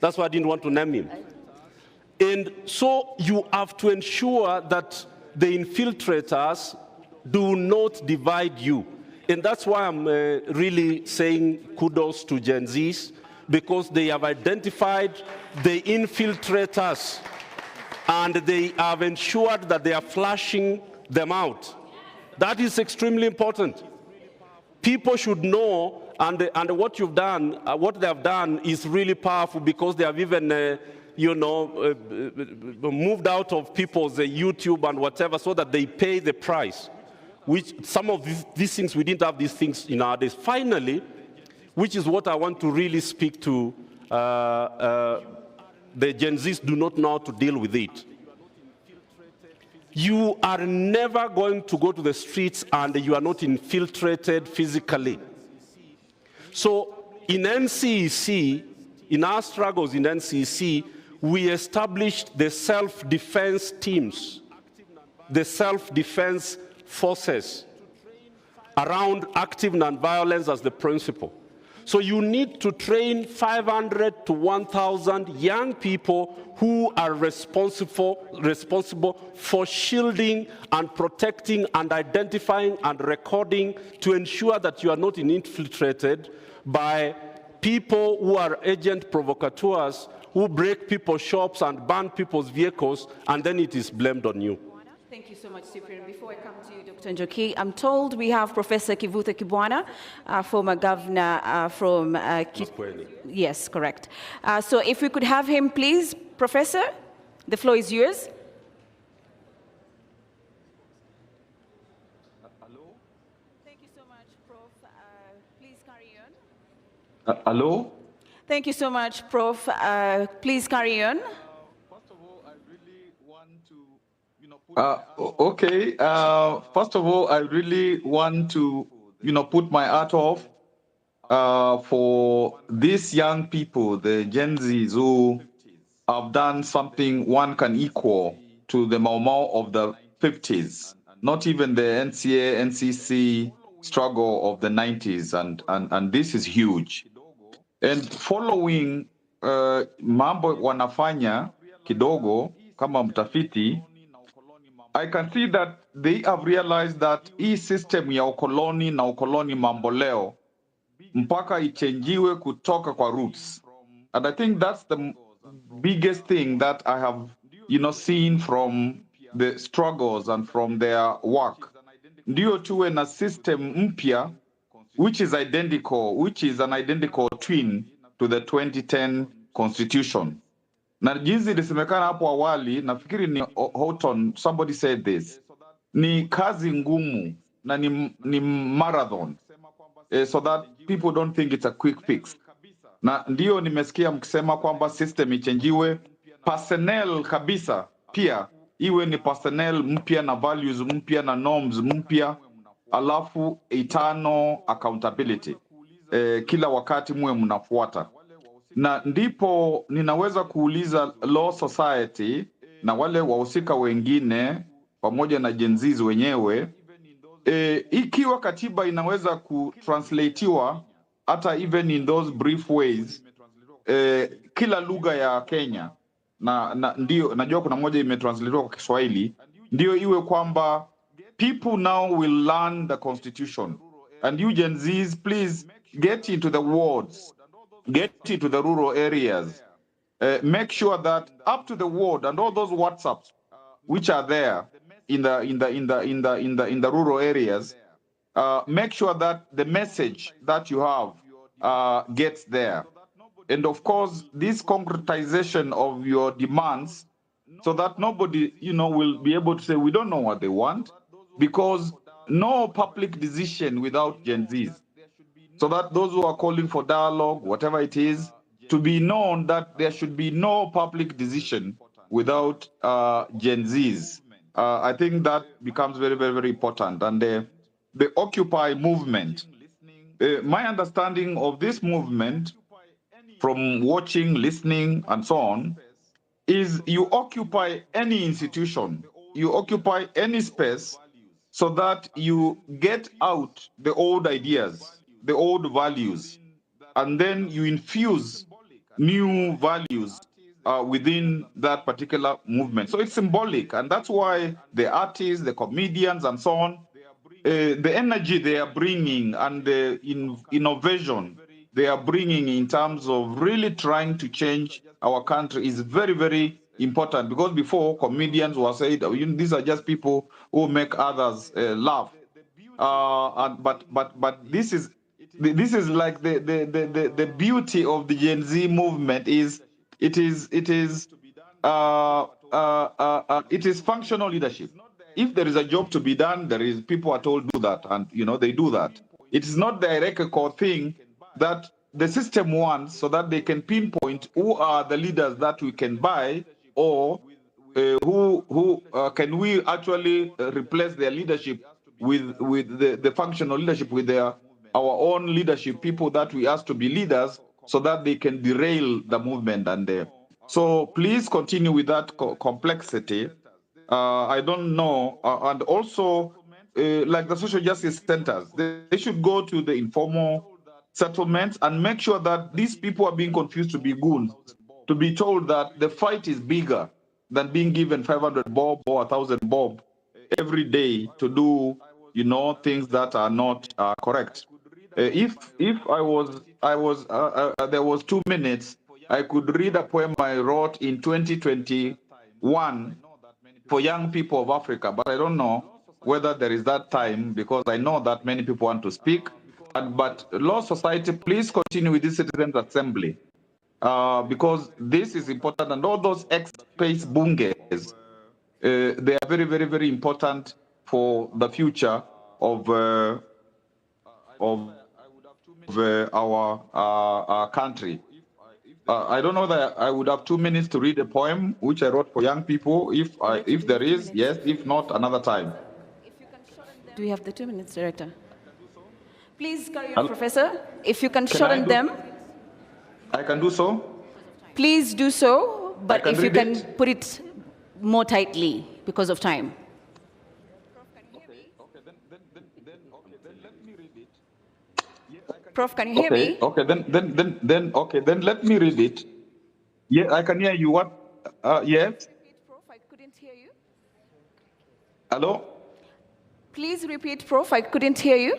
That's why I didn't want to name him. And so you have to ensure that the infiltrators do not divide you. And that's why I'm really saying kudos to Gen Zs, because they have identified the infiltrators and they have ensured that they are flashing them out. That is extremely important. People should know, and what you've done, what they have done is really powerful, because they have even moved out of people's YouTube and whatever so that they pay the price. Which some of these things, we didn't have these things in our days. Finally, which is what I want to really speak to, the Gen Zs do not know how to deal with it. You are never going to go to the streets and you are not infiltrated physically. So in NCEC, in our struggles in NCEC, we established the self-defense teams, the self-defense forces around active nonviolence as the principle. So you need to train 500 to 1,000 young people who are responsible for shielding and protecting and identifying and recording to ensure that you are not infiltrated by people who are agent provocateurs who break people's shops and burn people's vehicles, and then it is blamed on you. Thank you so much, Cyprian. Before I come to you, Dr. Njoki, I'm told we have Professor Kivutha Kibwana, former governor from... Yes, correct. So if we could have him, please, Professor, the floor is yours. Hello? Thank you so much, Prof. Please carry on. Hello? Thank you so much, Prof. Please carry on. Okay. First of all, I really want to, put my hat off for these young people, the Gen Zs, who have done something one can equal to the Mau Mau of the 50s, not even the NCA, NCC struggle of the 90s, and this is huge. And following mambo wanafanya kidogo kama mtafiti, I can see that they have realized that hii system ya ukoloni na ukoloni mamboleo mpaka ichenjiwe kutoka kwa roots. And I think that's the biggest thing that I have, seen from the struggles and from their work. Ndio tuwe na system mpya, which is an identical twin to the 2010 constitution. Na jinsi ilisemekana hapo awali, nafikiri ni Houghton, somebody said this, ni kazi ngumu na ni marathon, so that people don't think it's a quick fix. Na ndio nimesikia mkisema kwamba system ichenjiwe, personnel kabisa pia iwe ni personnel mpya na values mpya na norms mpya, alafu eternal accountability. Kila wakati muwe mnafuata. Na ndipo ninaweza kuuliza Law Society na wale wahusika wengine pamoja na Gen Zs wenyewe, ikiwa katiba inaweza kutranslatiwa hata even in those brief ways, kila lugha ya Kenya, na ndio najua kuna moja imetranslatiwa kwa Kiswahili, ndio iwe kwamba people now will learn the constitution. And you Gen Zs, please get into the wards, get into the rural areas, make sure that up to the ward and all those WhatsApps which are there in the rural areas, make sure that the message that you have gets there. And of course, this concretization of your demands, so that nobody, will be able to say we don't know what they want, because no public decision without Gen Zs. So that those who are calling for dialogue, whatever it is, to be known that there should be no public decision without Gen Zs. I think that becomes very, very, very important. And the Occupy movement, my understanding of this movement from watching, listening, and so on, is you occupy any institution, you occupy any space, so that you get out the old ideas, the old values, and then you infuse new values within that particular movement. So it's symbolic, and that's why the artists, the comedians, and so on, the energy they are bringing and the innovation they are bringing in terms of really trying to change our country is very, very important. Because before, comedians were saying, these are just people who make others laugh. But this is like the beauty of the Gen Z movement is it is functional leadership. If there is a job to be done, there is people are told do that, and they do that. It is not the hierarchical thing that the system wants, so that they can pinpoint who are the leaders that we can buy, or who can we actually replace their leadership with the functional leadership, with our own leadership, people that we ask to be leaders, so that they can derail the movement. And so please continue with that complexity. I don't know, and also like the social justice centers, they should go to the informal settlements and make sure that these people are being confused to be goons, to be told that the fight is bigger than being given 500 bob or 1,000 bob every day to do, things that are not correct. If I was there was 2 minutes, I could read a poem I wrote in 2021 for young people of Africa, but I don't know whether there is that time, because I know that many people want to speak. But Law Society, please continue with this Citizens Assembly, because this is important, and all those ex-space bunges, they are very, very, very important for the future of our country. I don't know that I would have 2 minutes to read a poem which I wrote for young people. If there is, yes. If not, another time. Do we have the 2 minutes, Director? Please carry on, Professor. If you can shorten them. I can do so. Please do so, but if you can put it more tightly because of time. Prof, can you hear me? Okay, then let me read it. Yeah, I can hear you. What? Yes. Prof, I couldn't hear you. Hello? Please repeat, Prof, I couldn't hear you.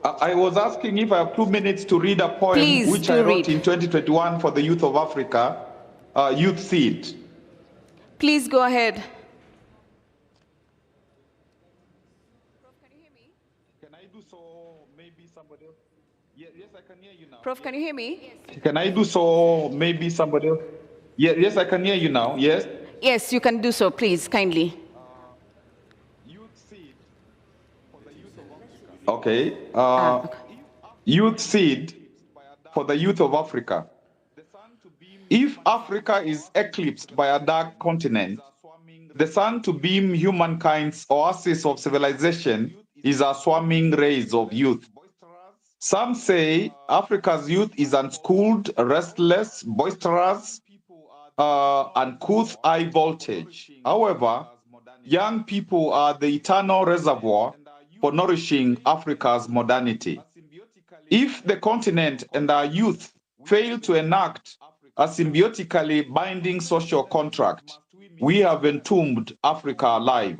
I was asking if I have 2 minutes to read a poem which I wrote in 2021 for the youth of Africa, Youth Seed. Please go ahead. Can I do so? Maybe somebody else. Yes, I can hear you now. Prof, can you hear me? Can I do so? Maybe somebody else. Yes, I can hear you now. Yes. Yes, you can do so, please, kindly. Okay. Youth Seed for the youth of Africa. If Africa is eclipsed by a dark continent, the sun to beam humankind's oasis of civilization is a swarming rays of youth. Some say Africa's youth is unschooled, restless, boisterous, uncouth, high voltage. However, young people are the eternal reservoir for nourishing Africa's modernity. If the continent and our youth fail to enact a symbiotically binding social contract, we have entombed Africa alive.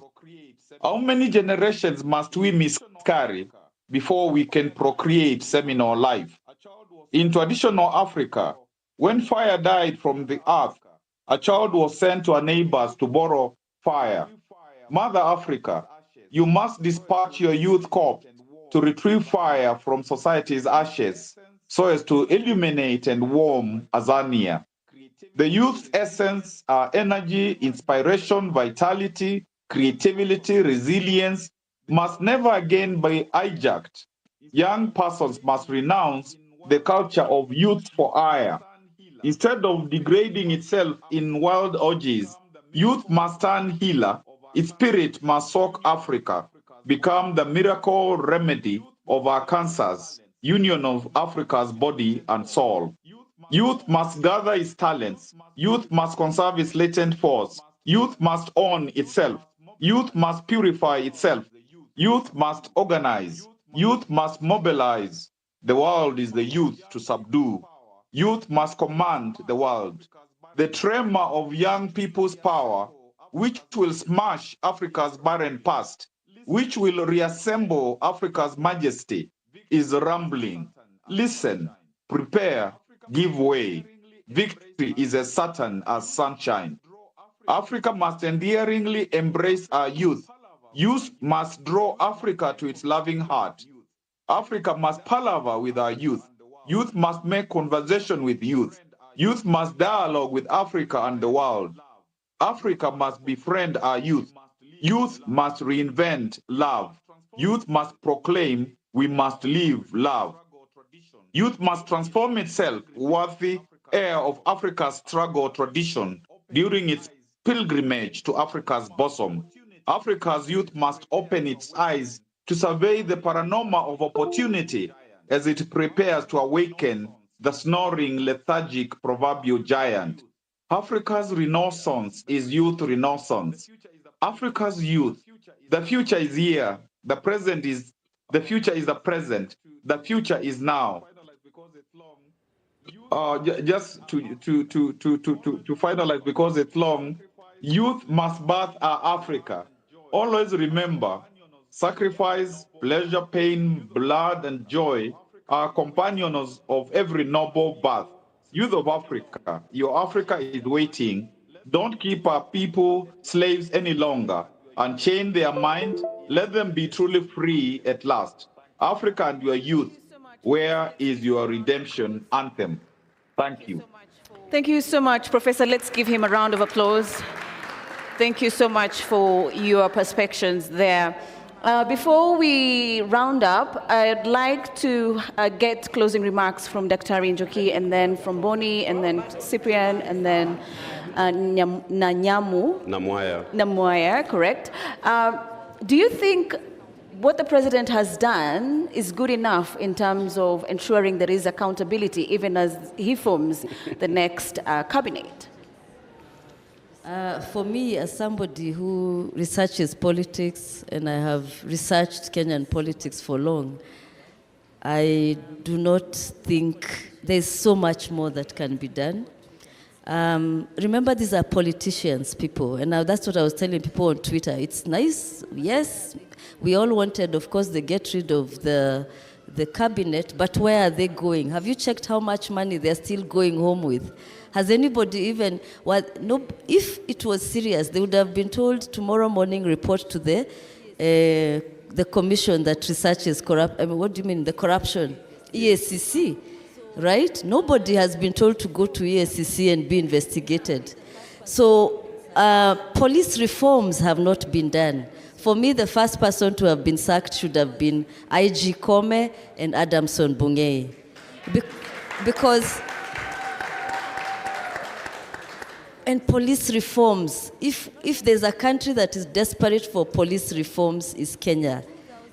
How many generations must we miscarry before we can procreate seminal life? In traditional Africa, when fire died from the earth, a child was sent to her neighbors to borrow fire. Mother Africa, you must dispatch your youth corps to retrieve fire from society's ashes so as to illuminate and warm Azania. The youth's essence are energy, inspiration, vitality, creativity, resilience must never again be hijacked. Young persons must renounce the culture of youth for hire. Instead of degrading itself in wild orgies, youth must turn healer. Its spirit must soak Africa, become the miracle remedy of our cancers, union of Africa's body and soul. Youth must gather its talents. Youth must conserve its latent force. Youth must own itself. Youth must purify itself. Youth must organize. Youth must mobilize. The world is the youth to subdue. Youth must command the world. The tremor of young people's power, which will smash Africa's barren past, which will reassemble Africa's majesty, is rumbling. Listen, prepare, give way. Victory is as certain as sunshine. Africa must endearingly embrace our youth. Youth must draw Africa to its loving heart. Africa must palaver with our youth. Youth must make conversation with youth. Youth must dialogue with Africa and the world. Africa must befriend our youth. Youth must reinvent love. Youth must proclaim we must live love. Youth must transform itself worthy heir of Africa's struggle tradition during its pilgrimage to Africa's bosom. Africa's youth must open its eyes to survey the panorama of opportunity as it prepares to awaken the snoring, lethargic proverbial giant. Africa's renaissance is youth renaissance. Africa's youth, the future is here. The future is the present. The future is now. Just to finalize, because it's long, youth must birth our Africa. Always remember, sacrifice, pleasure, pain, blood, and joy are companions of every noble birth. Youth of Africa, your Africa is waiting. Don't keep our people slaves any longer. Unchain their mind. Let them be truly free at last. Africa and your youth, where is your redemption anthem? Thank you. Thank you so much, Professor. Let's give him a round of applause. Thank you so much for your perspectives there. Before we round up, I'd like to get closing remarks from Dr. Njoki, and then from Boni, and then Cyprian, and then Namwaya, correct. Do you think what the president has done is good enough in terms of ensuring there is accountability, even as he forms the next cabinet? For me, as somebody who researches politics, and I have researched Kenyan politics for long, I do not think there's so much more that can be done. Remember, these are politicians, people, and now that's what I was telling people on Twitter. It's nice, yes, we all wanted, of course, they get rid of the cabinet, but where are they going? Have you checked how much money they're still going home with? Has anybody even, if it was serious, they would have been told tomorrow morning report to the commission that researches corrupt, I mean, what do you mean, the corruption? EACC, right? Nobody has been told to go to EACC and be investigated. So police reforms have not been done. For me, the first person to have been sacked should have been IG Kome and Adamson Bungei. Because, and police reforms, if there's a country that is desperate for police reforms, is Kenya.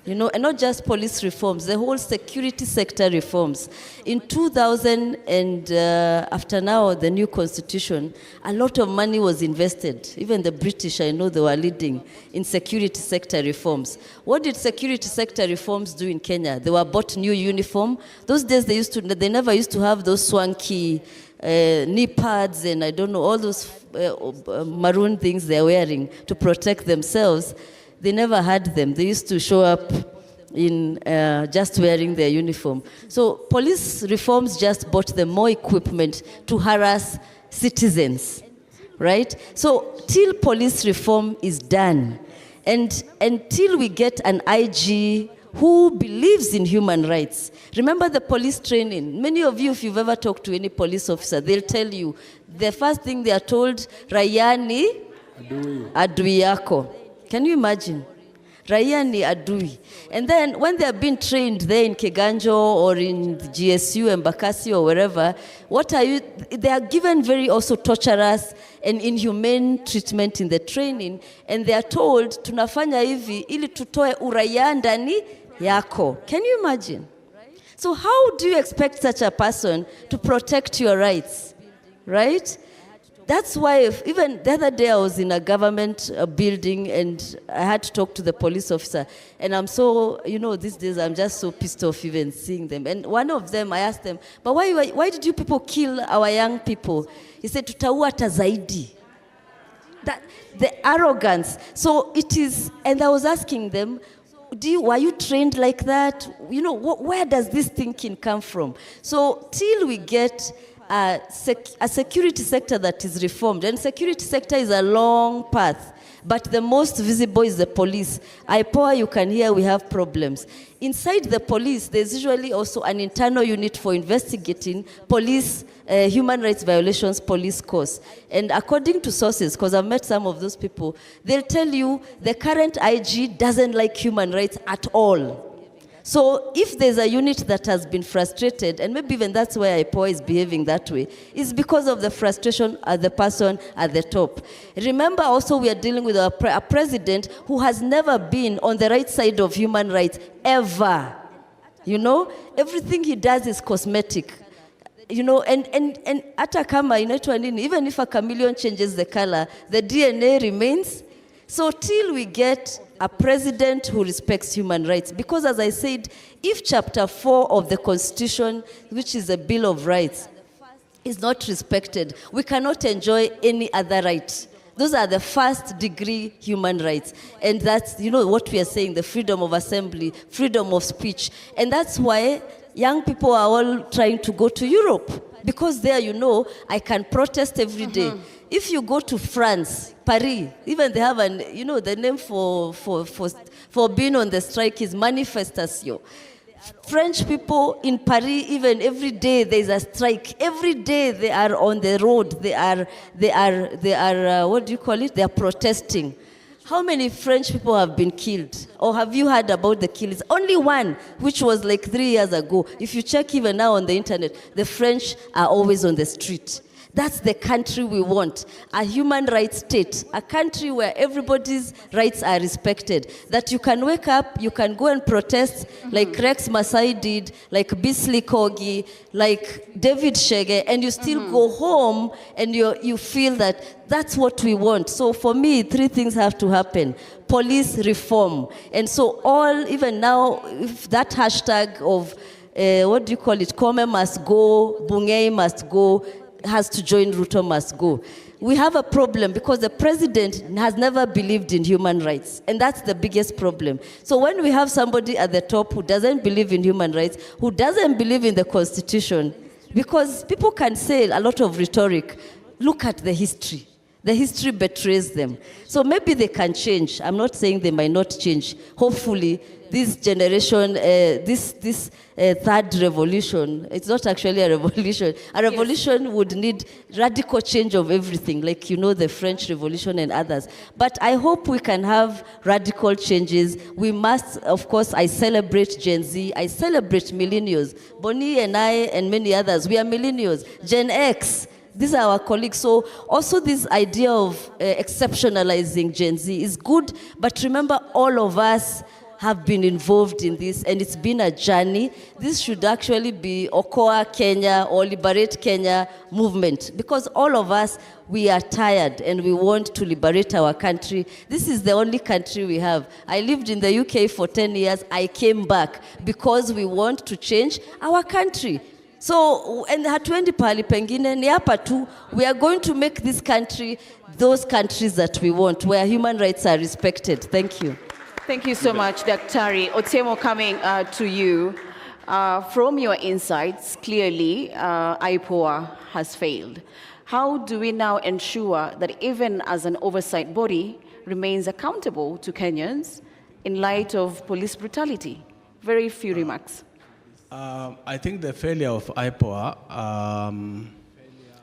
You know, and not just police reforms, the whole security sector reforms. In 2000, and after now, the new constitution, a lot of money was invested. Even the British, I know they were leading in security sector reforms. What did security sector reforms do in Kenya? They were bought new uniform. Those days they never used to have those swanky knee pads and I don't know, all those maroon things they're wearing to protect themselves. They never had them. They used to show up in just wearing their uniform. So police reforms just bought them more equipment to harass citizens, right? So till police reform is done, and until we get an IG who believes in human rights. Remember the police training. Many of you, if you've ever talked to any police officer, they'll tell you, the first thing they are told, Rayani adui yako. Can you imagine? Raia ni adui. And then when they are being trained there in Keganjo or in GSU, Embakasi or wherever, they are given very also torturous and inhumane treatment in the training. And they are told, tunafanya hivi ili tutoe uraia ndani yako. Can you imagine? So how do you expect such a person to protect your rights? Right? That's why, even the other day I was in a government building and I had to talk to the police officer. And I'm so, these days I'm just so pissed off even seeing them. And one of them, I asked them, but why did you people kill our young people? He said, tutaua tazaidi. The arrogance. So it is, and I was asking them, were you trained like that? Where does this thinking come from? So till we get a security sector that is reformed, and security sector is a long path. but the most visible is the police. IPOA, you can hear we have problems. Inside the police, there's usually also an internal unit for investigating police human rights violations, police course. And according to sources, because I've met some of those people, they'll tell you the current IG doesn't like human rights at all. So if there's a unit that has been frustrated, and maybe even that's why IPOA is behaving that way, is because of the frustration at the person at the top. Remember also we are dealing with a president who has never been on the right side of human rights, ever. You know, everything he does is cosmetic. You know, and hata kama inaitwa nini, even if a chameleon changes the color, the DNA remains. So till we get a president who respects human rights, because as I said, if chapter 4 of the Constitution, which is a Bill of Rights, is not respected, we cannot enjoy any other right. Those are the first degree human rights. And that's, you know, what we are saying, the freedom of assembly, freedom of speech. And that's why young people are all trying to go to Europe, because there, you know, I can protest every day. If you go to France, Paris, even they have an, you know, the name for being on the strike is Manifestation. French people in Paris, even every day there's a strike. Every day they are on the road. They are what do you call it? They are protesting. How many French people have been killed? Or have you heard about the killings? Only one, which was like 3 years ago. If you check even now on the internet, the French are always on the street. That's the country we want, a human rights state, a country where everybody's rights are respected, that you can wake up, you can go and protest like Rex Masai did, like Beasley Kogi, like David Shege, and you still go home and you feel that that's what we want. So for me, 3 things have to happen. Police reform. And so all, even now, if that hashtag of, what do you call it, Kome must go, Bungei must go, has to join Ruto must go. We have a problem because the president has never believed in human rights, and that's the biggest problem. So when we have somebody at the top who doesn't believe in human rights, who doesn't believe in the Constitution, because people can say a lot of rhetoric, look at the history. The history betrays them. So maybe they can change. I'm not saying they might not change. Hopefully, this generation, this third revolution, it's not actually a revolution. A revolution would need radical change of everything, like, you know, the French Revolution and others. But I hope we can have radical changes. We must, of course, I celebrate Gen Z. I celebrate millennials. Bonnie and I and many others, we are millennials. Gen X. These are our colleagues. So also this idea of exceptionalizing Gen Z is good, but remember all of us have been involved in this, and it's been a journey. This should actually be Okoa Kenya or Liberate Kenya movement, because all of us, we are tired and we want to liberate our country. This is the only country we have. I lived in the UK for 10 years. I came back because we want to change our country. So, and hatuendi pahali pengine, ni hapa tu. We are going to make this country those countries that we want, where human rights are respected. Thank you. Thank you so much, Daktari. Otiemo, coming to you. From your insights, clearly, IPOA has failed. How do we now ensure that even as an oversight body remains accountable to Kenyans in light of police brutality? Very few remarks. I think the failure of IPOA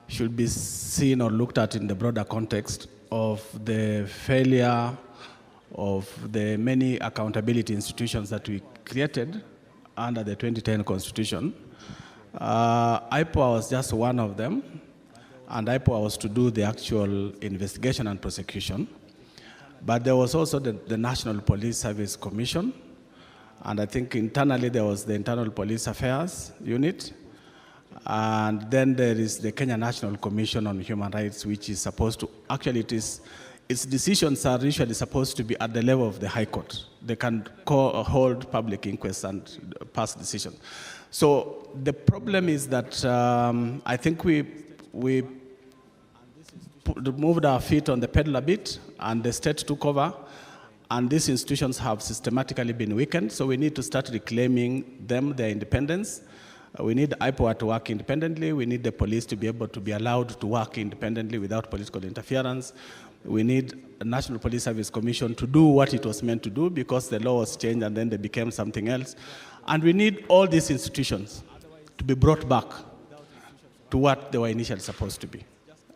should be seen or looked at in the broader context of the failure of the many accountability institutions that we created under the 2010 Constitution. IPOA was just one of them, and IPOA was to do the actual investigation and prosecution. But there was also the National Police Service Commission, and I think internally there was the Internal Police Affairs Unit, and then there is the Kenya National Commission on Human Rights, which is supposed to, actually its decisions are usually supposed to be at the level of the High Court. They can hold public inquests and pass decisions. So the problem is that I think we moved our feet on the pedal a bit, and the state took over, and these institutions have systematically been weakened, so we need to start reclaiming their independence. We need IPOA to work independently. We need the police to be able to be allowed to work independently without political interference. We need a National Police Service Commission to do what it was meant to do, because the law was changed and then they became something else. And we need all these institutions to be brought back to what they were initially supposed to be.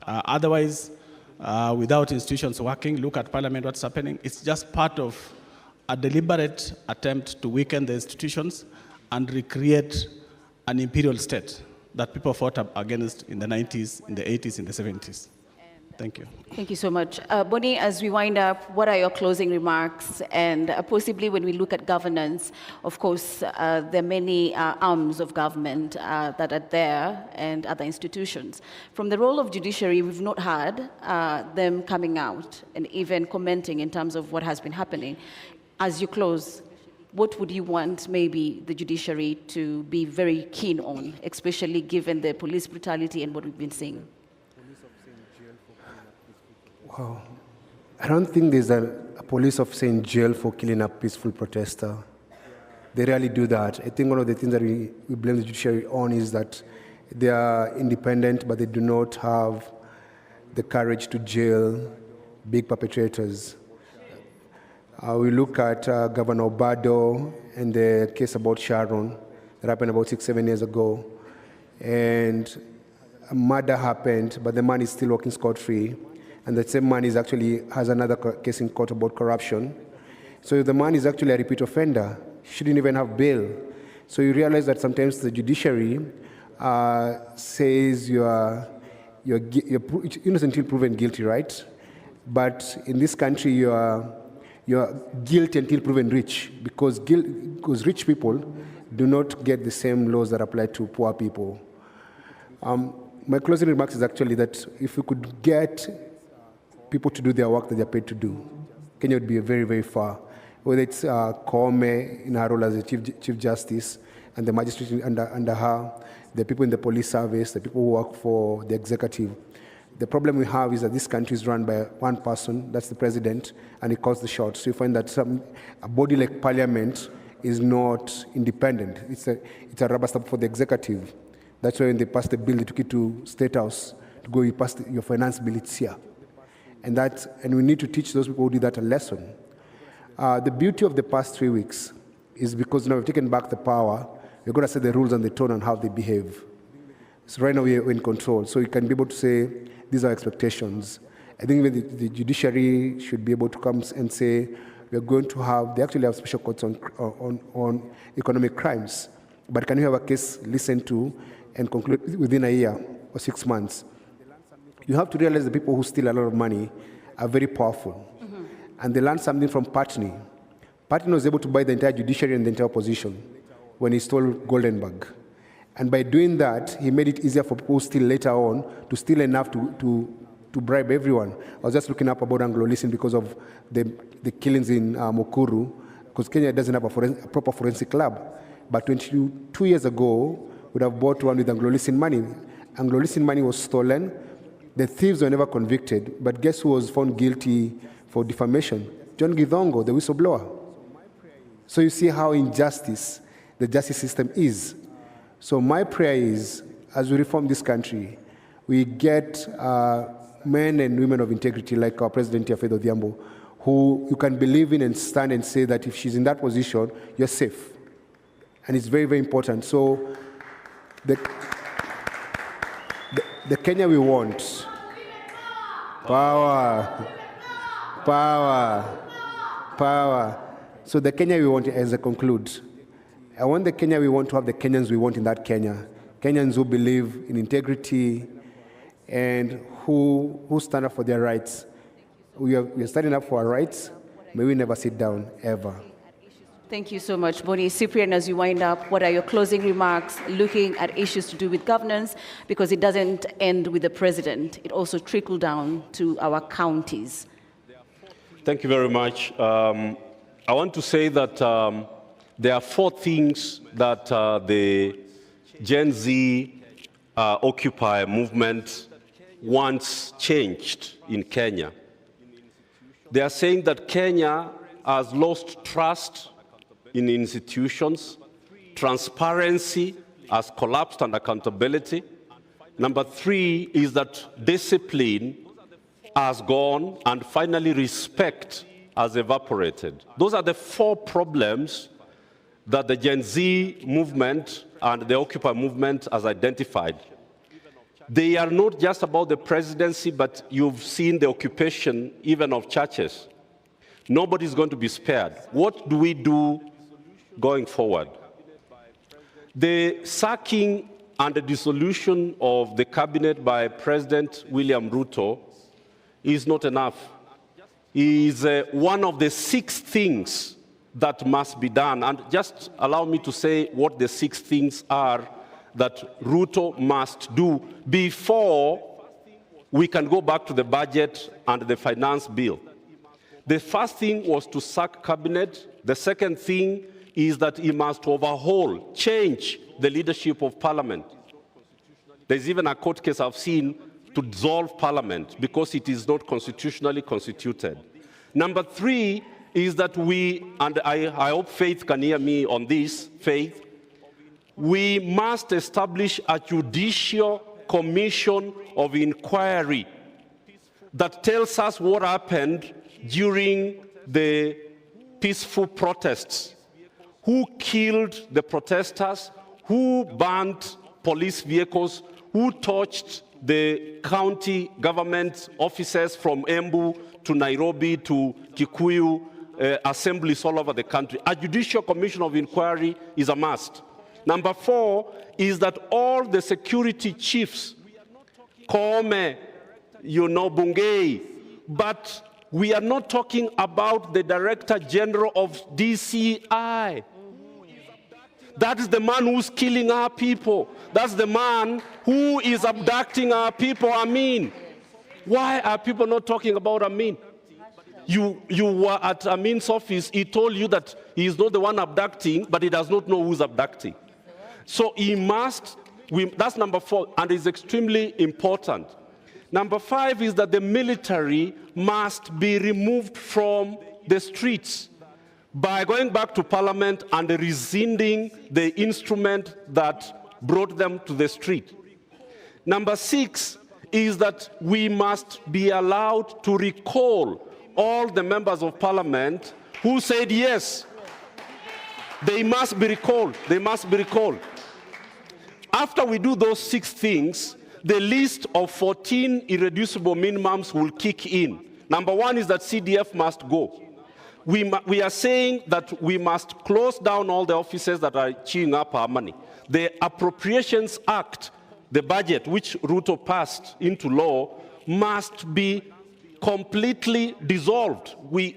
Otherwise, without institutions working, look at Parliament, what's happening. It's just part of a deliberate attempt to weaken the institutions and recreate an imperial state that people fought up against in the 90s, in the 80s, in the 70s. Thank you. Thank you so much. Bonnie, as we wind up, what are your closing remarks? And possibly when we look at governance, of course, there are many arms of government that are there and other institutions. From the role of judiciary, we've not had them coming out and even commenting in terms of what has been happening. As you close, what would you want maybe the judiciary to be very keen on, especially given the police brutality and what we've been seeing? Wow. I don't think there's a police officer in jail for killing a peaceful protester. They rarely do that. I think one of the things that we blame the judiciary on is that they are independent, but they do not have the courage to jail big perpetrators. We look at Governor Obado and the case about Sharon that happened about 6-7 years ago. And a murder happened, but the man is still walking scot-free. And the same man has another case in court about corruption. So if the man is actually a repeat offender, he shouldn't even have bail. So you realize that sometimes the judiciary says you're innocent until proven guilty, right? But in this country, you're guilty until proven rich, because rich people do not get the same laws that apply to poor people. My closing remarks is actually that if we could get people to do their work that they're paid to do, Kenya would be very, very far. Whether it's Koome in her role as a Chief Justice and the magistrate under her, the people in the police service, the people who work for the executive. The problem we have is that this country is run by one person, that's the president, and he calls the shots. So you find that a body like Parliament is not independent. It's a rubber stamp for the executive. That's why when they passed the bill, they took it to State House to go, you passed your finance bill, it's here. And we need to teach those people who do that a lesson. The beauty of the past 3 weeks is because now we've taken back the power, we're going to set the rules and the tone on how they behave. So right now we're in control. So you can be able to say, these are expectations. I think the judiciary should be able to come and say, we're going to have, they actually have special courts on economic crimes. But can you have a case listened to and conclude within a year or 6 months? You have to realize the people who steal a lot of money are very powerful. Mm-hmm. And they learned something from Patney. Patney was able to buy the entire judiciary and the entire opposition when he stole Goldenberg. And by doing that, he made it easier for people who steal later on to steal enough to bribe everyone. I was just looking up about Anglo-Listen because of the killings in Mukuru, because Kenya doesn't have a proper forensic lab. But 22 years ago, would have bought one with Anglo-Listen money. Anglo-Listen money was stolen. The thieves were never convicted, but guess who was found guilty for defamation? John Githongo, the whistleblower. So you see how injustice the justice system is. So my prayer is, as we reform this country, we get men and women of integrity like our President Faith Odhiambo, who you can believe in and stand and say that if she's in that position, you're safe. And it's very, very important. So the Kenya we want, power. So the Kenya we want, as I conclude, I want the Kenya we want to have the Kenyans we want in that Kenya. Kenyans who believe in integrity and who stand up for their rights. We are standing up for our rights. May we never sit down, ever. Thank you so much, Bonnie. Cyprian, as you wind up, what are your closing remarks looking at issues to do with governance? Because it doesn't end with the president. It also trickled down to our counties. Thank you very much. I want to say that there are 4 things that the Gen Z Occupy movement wants changed in Kenya. They are saying that Kenya has lost trust in institutions, transparency has collapsed, and accountability. Number 3 is that discipline has gone, and finally respect has evaporated. Those are the 4 problems that the Gen Z movement and the Occupy movement has identified. They are not just about the presidency, but you've seen the occupation even of churches. Nobody's going to be spared. What do we do going forward? The sacking and the dissolution of the cabinet by President William Ruto is not enough. It is one of the 6 things that must be done. And just allow me to say what the 6 things are that Ruto must do before we can go back to the budget and the finance bill. The first thing was to sack cabinet. The second thing is that he must overhaul, change the leadership of parliament. There's even a court case I've seen to dissolve parliament because it is not constitutionally constituted. Number 3 is that we, and I hope Faith can hear me on this, Faith, we must establish a judicial commission of inquiry that tells us what happened during the peaceful protests. Who killed the protesters? Who burned police vehicles? Who torched the county government offices from Embu to Nairobi to Kikuyu assemblies all over the country? A judicial commission of inquiry is a must. Number 4 is that all the security chiefs, Koome, Bungei, but we are not talking about the Director General of DCI. That is the man who's killing our people. That's the man who is abducting our people, Amin. Why are people not talking about Amin? You were at Amin's office, he told you that he is not the one abducting, but he does not know who's abducting. So he must, that's number 4, and it's extremely important. Number 5 is that the military must be removed from the streets by going back to parliament and rescinding the instrument that brought them to the street. Number 6 is that we must be allowed to recall all the members of parliament who said yes. They must be recalled. They must be recalled. After we do those 6 things, the list of 14 irreducible minimums will kick in. Number 1 is that CDF must go. We are saying that we must close down all the offices that are chewing up our money. The Appropriations Act, the budget which Ruto passed into law, must be completely dissolved. We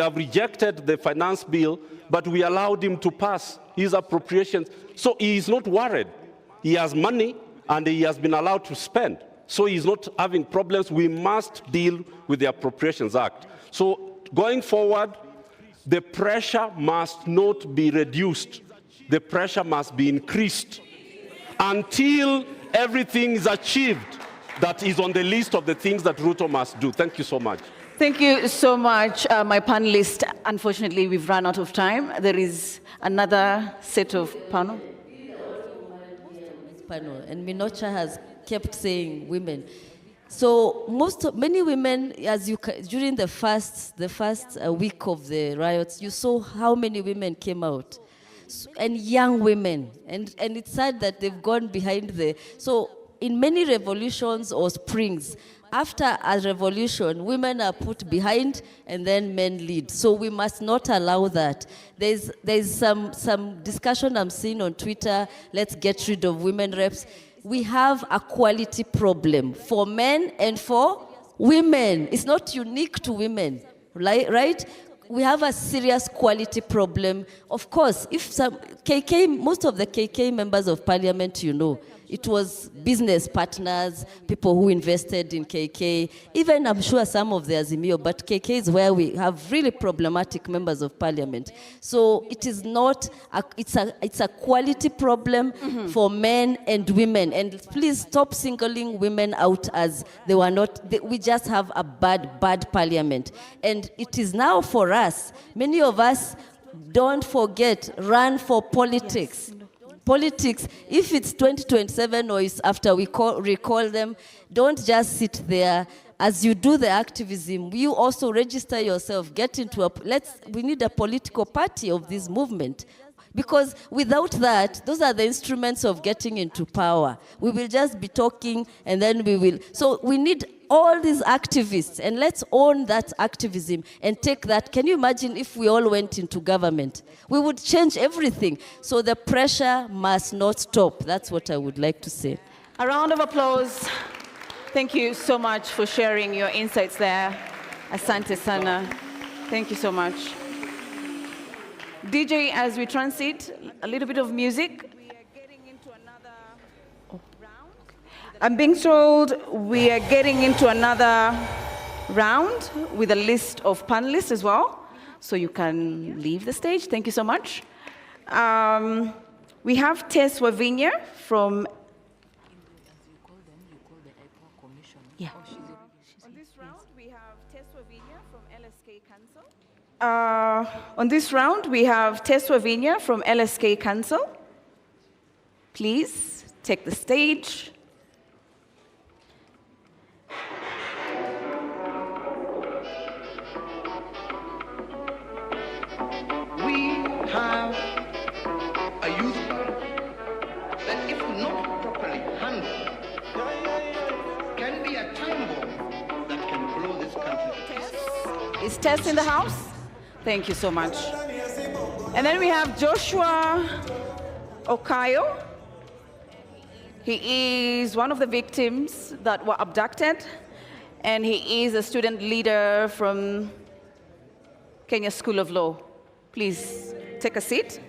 have rejected the finance bill, but we allowed him to pass his appropriations. So he is not worried. He has money and he has been allowed to spend. So he's not having problems. We must deal with the Appropriations Act. So going forward, the pressure must not be reduced. The pressure must be increased until everything is achieved that is on the list of the things that Ruto must do. Thank you so much. Thank you so much, my panelists. Unfortunately, we've run out of time. There is another set of panel. And Minocha has kept saying women. So many women, during the first week of the riots, you saw how many women came out, and young women, and it's sad that they've gone behind so in many revolutions or springs, after a revolution, women are put behind and then men lead. So we must not allow that. There's some discussion I'm seeing on Twitter, let's get rid of women reps. We have a quality problem for men and for women. It's not unique to women, right? We have a serious quality problem. Of course, if most of the KK members of parliament, it was business partners, people who invested in KK, even I'm sure some of the Azimio, but KK is where we have really problematic members of parliament. So it is not, it's a quality problem for men and women. And please stop singling women out as they were not, we just have a bad parliament. And it is now for us, many of us, don't forget, run for politics. Politics, if it's 2027 or it's after we recall them, don't just sit there. as you do the activism, you also register yourself, get into we need a political party of this movement. Because without that, those are the instruments of getting into power. We will just be talking and then we will. So we need all these activists, and let's own that activism and take that. Can you imagine if we all went into government? We would change everything. So the pressure must not stop. That's what I would like to say. A round of applause. Thank you so much for sharing your insights there. Asante sana. Thank you so much. DJ, as we transit, a little bit of music. I'm being told we are getting into another round with a list of panelists as well. So you can leave the stage. Thank you so much. We have Tess Wavinya from... Yeah. On this round, we have Tess Wavinya from LSK Council. On this round, we have Tess Wavinya from LSK Council. Please take the stage. Have a youth bank that, if not properly handled, can be a time bomb that can blow this country. Is Tess in the house? Thank you so much. And then we have Joshua Okayo. He is one of the victims that were abducted, and he is a student leader from Kenya School of Law. Please take a seat.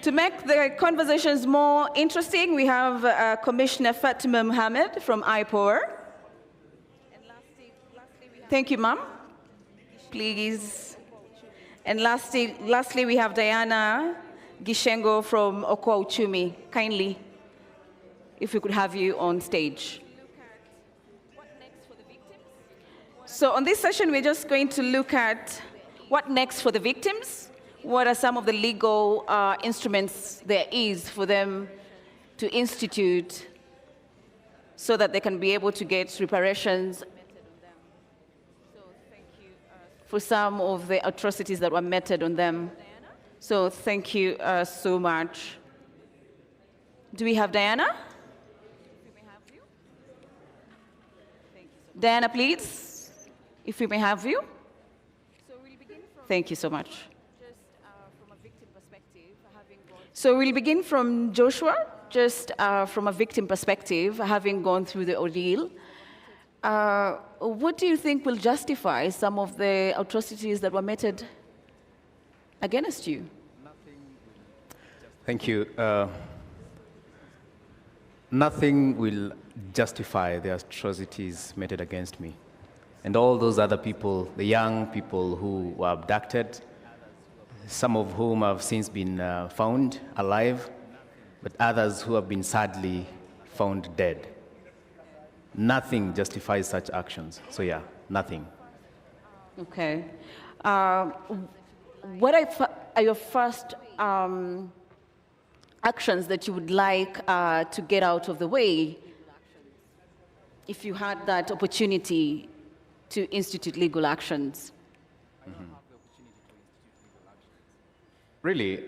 To make the conversations more interesting, we have Commissioner Fatima Mohammed from IPOR. Thank you, ma'am. Please. And lastly, we have Diana Gishengo from Okwa Uchumi. Kindly, if we could have you on stage. So on this session, we're just going to look at what next for the victims. What are some of the legal instruments there is for them to institute so that they can be able to get reparations for some of the atrocities that were meted on them. So thank you so much. Do we have Diana? Diana, please. If we may have you. Thank you so much. So we'll begin from Joshua, just from a victim perspective, having gone through the ordeal. What do you think will justify some of the atrocities that were meted against you? Thank you. Nothing will justify the atrocities meted against me. And all those other people, the young people who were abducted, some of whom have since been found alive, but others who have been sadly found dead. Nothing justifies such actions. So yeah, nothing. Okay. What are your first actions that you would like to get out of the way if you had that opportunity to institute legal actions? Really,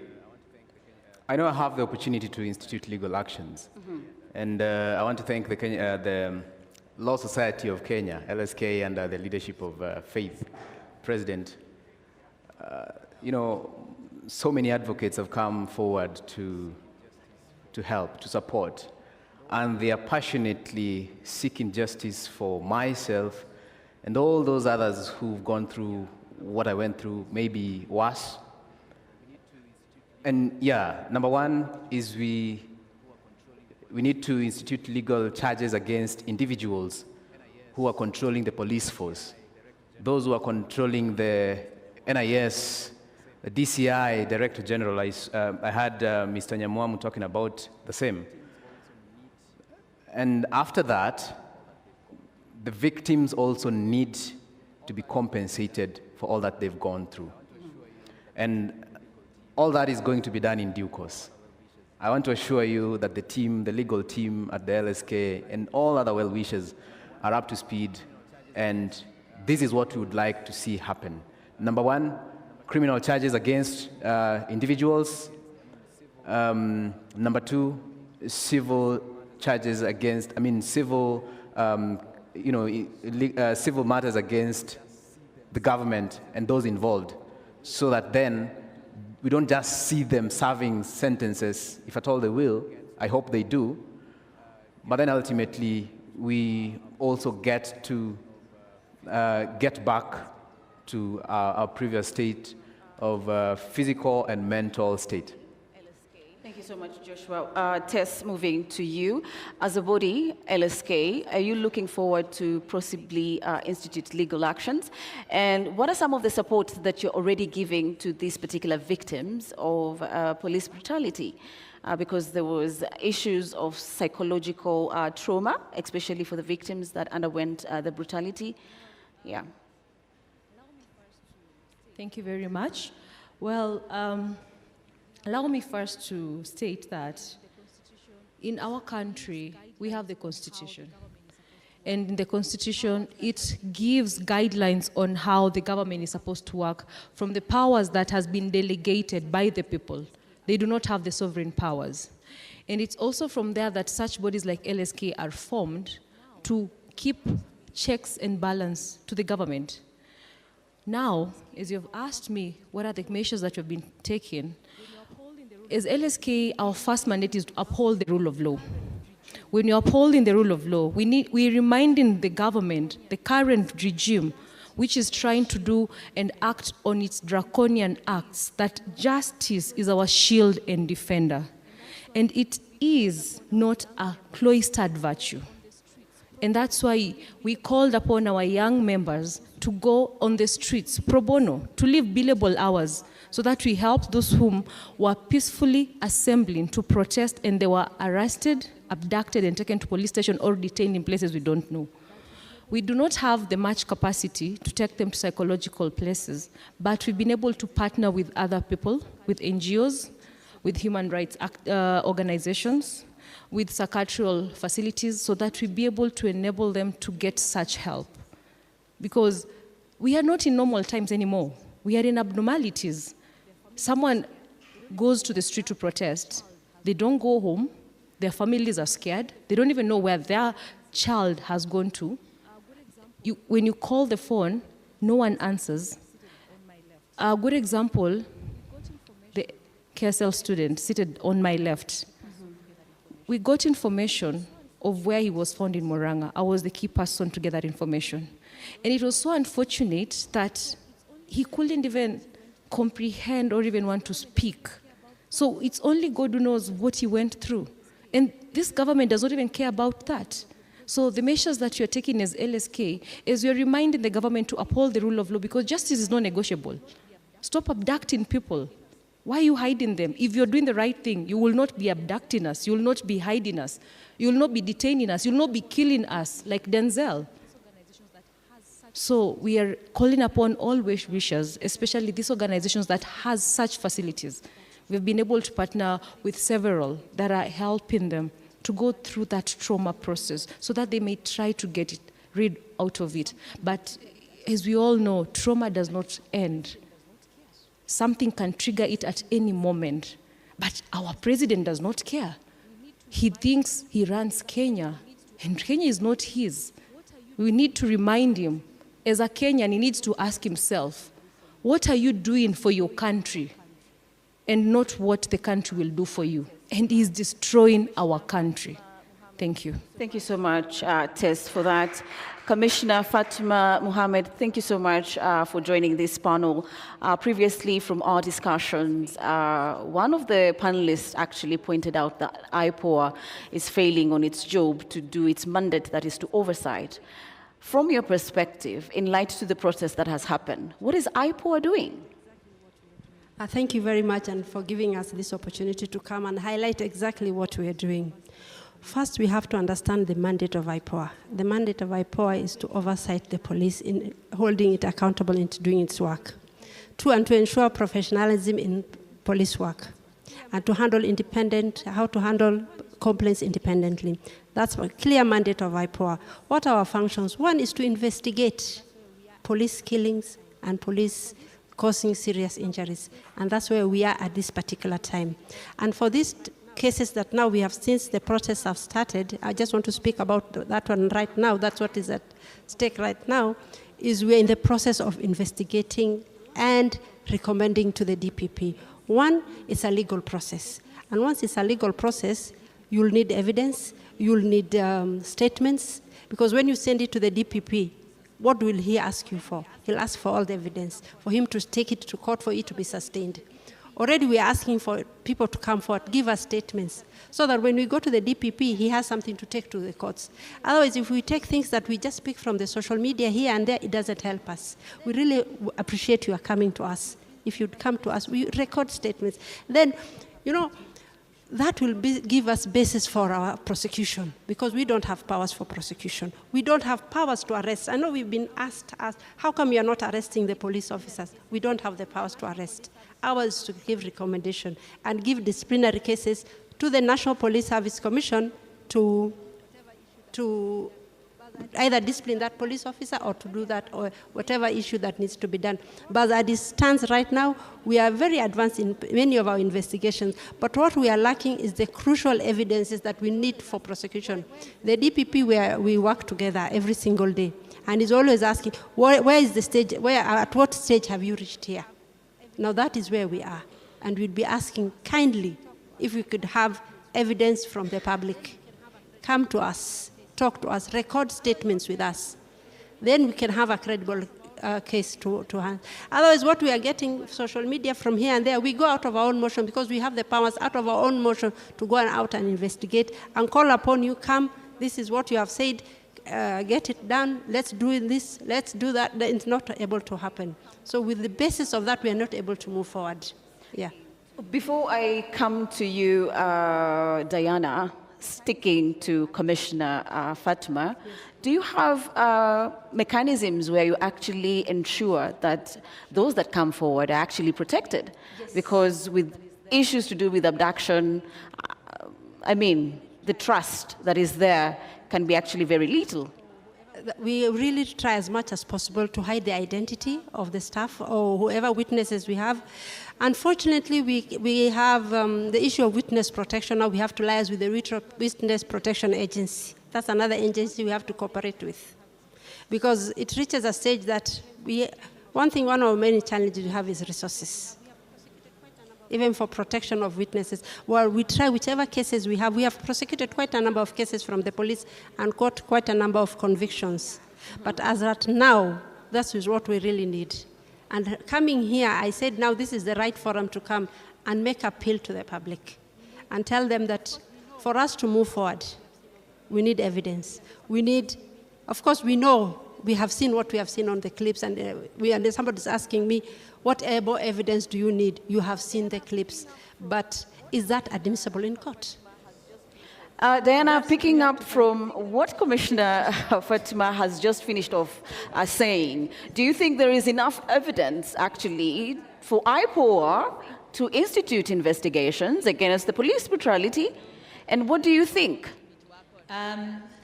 I know I have the opportunity to institute legal actions. And I want to thank the Law Society of Kenya, LSK, and the leadership of Faith, President. You know, so many advocates have come forward to help, to support, and they are passionately seeking justice for myself and all those others who've gone through what I went through, maybe worse. And yeah, number one is we need to institute legal charges against individuals who are controlling the police force, those who are controlling the NIS, the DCI, Director General. I had Mr. Nyamwamu talking about the same. And after that, the victims also need to be compensated for all that they've gone through. And all that is going to be done in due course. I want to assure you that the team, the legal team at the LSK and all other well-wishers are up to speed, and this is what we would like to see happen. Number one, criminal charges against individuals. Number two, civil charges against, civil, civil matters against the government and those involved, so that then we don't just see them serving sentences, if at all they will. I hope they do. But then ultimately, we also get to get back to our previous state of physical and mental state. Thank you so much, Joshua. Tess, moving to you. As a body, LSK, are you looking forward to possibly institute legal actions? And what are some of the support that you're already giving to these particular victims of police brutality? Because there was issues of psychological trauma, especially for the victims that underwent the brutality. Yeah. Thank you very much. Well, allow me first to state that in our country, we have the Constitution. And in the Constitution, it gives guidelines on how the government is supposed to work from the powers that has been delegated by the people. They do not have the sovereign powers. And it's also from there that such bodies like LSK are formed to keep checks and balance to the government. Now, as you've asked me, what are the measures that have been taken? As LSK, our first mandate is to uphold the rule of law. When you're upholding the rule of law, we're reminding the government, the current regime, which is trying to do and act on its draconian acts, that justice is our shield and defender. And it is not a cloistered virtue. And that's why we called upon our young members to go on the streets, pro bono, to live billable hours, so that we help those whom were peacefully assembling to protest and they were arrested, abducted, and taken to police station or detained in places we don't know. We do not have the much capacity to take them to psychological places, but we've been able to partner with other people, with NGOs, with human rights organizations, with psychiatrical facilities, so that we be able to enable them to get such help. Because we are not in normal times anymore. We are in abnormalities. Someone goes to the street to protest. They don't go home. Their families are scared. They don't even know where their child has gone to. When you call the phone, no one answers. A good example, the KSL student seated on my left. We got information of where he was found in Moranga. I was the key person to get that information. And it was so unfortunate that he couldn't even comprehend or even want to speak. So it's only God who knows what he went through. And this government does not even care about that. So the measures that you're taking as LSK is you're reminding the government to uphold the rule of law, because justice is not negotiable. Stop abducting people. Why are you hiding them? If you're doing the right thing, you will not be abducting us. You will not be hiding us. You will not be detaining us. You will not be killing us like Denzel. So we are calling upon all wishers, especially these organizations that has such facilities. We've been able to partner with several that are helping them to go through that trauma process so that they may try to get rid out of it. But as we all know, trauma does not end. Something can trigger it at any moment. But our president does not care. He thinks he runs Kenya, and Kenya is not his. We need to remind him, as a Kenyan, he needs to ask himself, what are you doing for your country? And not what the country will do for you. And he's destroying our country. Thank you. Thank you so much, Tess, for that. Commissioner Fatima Mohammed, thank you so much for joining this panel. Previously, from our discussions, one of the panelists actually pointed out that IPOA is failing on its job to do its mandate, that is to oversight. From your perspective, in light to the protest that has happened, what is IPOA doing? Thank you very much and for giving us this opportunity to come and highlight exactly what we are doing. First, we have to understand the mandate of IPOA. The mandate of IPOA is to oversight the police in holding it accountable into doing its work. Two, and to ensure professionalism in police work. and to handle how to handle complaints independently. That's a clear mandate of IPOA. What are our functions? One is to investigate police killings and police causing serious injuries. And that's where we are at this particular time. And for these cases that now we have, since the protests have started, I just want to speak about that one right now. That's what is at stake right now, is we're in the process of investigating and recommending to the DPP. One, it's a legal process. And once it's a legal process, you'll need evidence, you'll need statements, because when you send it to the DPP, what will he ask you for? He'll ask for all the evidence, for him to take it to court for it to be sustained. Already we are asking for people to come forward, give us statements, so that when we go to the DPP, he has something to take to the courts. Otherwise, if we take things that we just pick from the social media here and there, it doesn't help us. We really appreciate you coming to us. If you'd come to us, we record statements. Then, you know, that will give us basis for our prosecution, because we don't have powers for prosecution. We don't have powers to arrest. I know we've been asked, how come you are not arresting the police officers? We don't have the powers to arrest. Ours is to give recommendation and give disciplinary cases to the National Police Service Commission to either discipline that police officer or to do that, or whatever issue that needs to be done. But as it stands right now, we are very advanced in many of our investigations. But what we are lacking is the crucial evidences that we need for prosecution. The DPP, we work together every single day, and is always asking, where is the stage, at what stage have you reached here? Now that is where we are. And we'd be asking kindly if we could have evidence from the public. Come to us, talk to us, record statements with us. Then we can have a credible case to hand. Otherwise, what we are getting, social media from here and there, we go out of our own motion, because we have the powers out of our own motion to go out and investigate and call upon you, come, this is what you have said, get it done, let's do this, let's do that. It's not able to happen. So with the basis of that, we are not able to move forward. Yeah. Before I come to you, Diana, sticking to Commissioner Fatma, do you have mechanisms where you actually ensure that those that come forward are actually protected? Yes. Because with issues to do with abduction, I mean, the trust that is there can be actually very little. We really try as much as possible to hide the identity of the staff or whoever witnesses we have. Unfortunately, we have the issue of witness protection. Now we have to liaise with the Witness Protection Agency. That's another agency we have to cooperate with, because it reaches a stage that one of our many challenges we have is resources. Even for protection of witnesses. Well, we try whichever cases we have. We have prosecuted quite a number of cases from the police and got quite a number of convictions. But as at now, that is what we really need. And coming here, I said now this is the right forum to come and make appeal to the public and tell them that for us to move forward, we need evidence. We need, of course, we know, we have seen what we have seen on the clips, and somebody's asking me, what more evidence do you need? You have seen the clips, but is that admissible in court? Diana, picking up from what Commissioner Fatma has just finished off saying, do you think there is enough evidence actually for IPOA to institute investigations against the police brutality? And what do you think?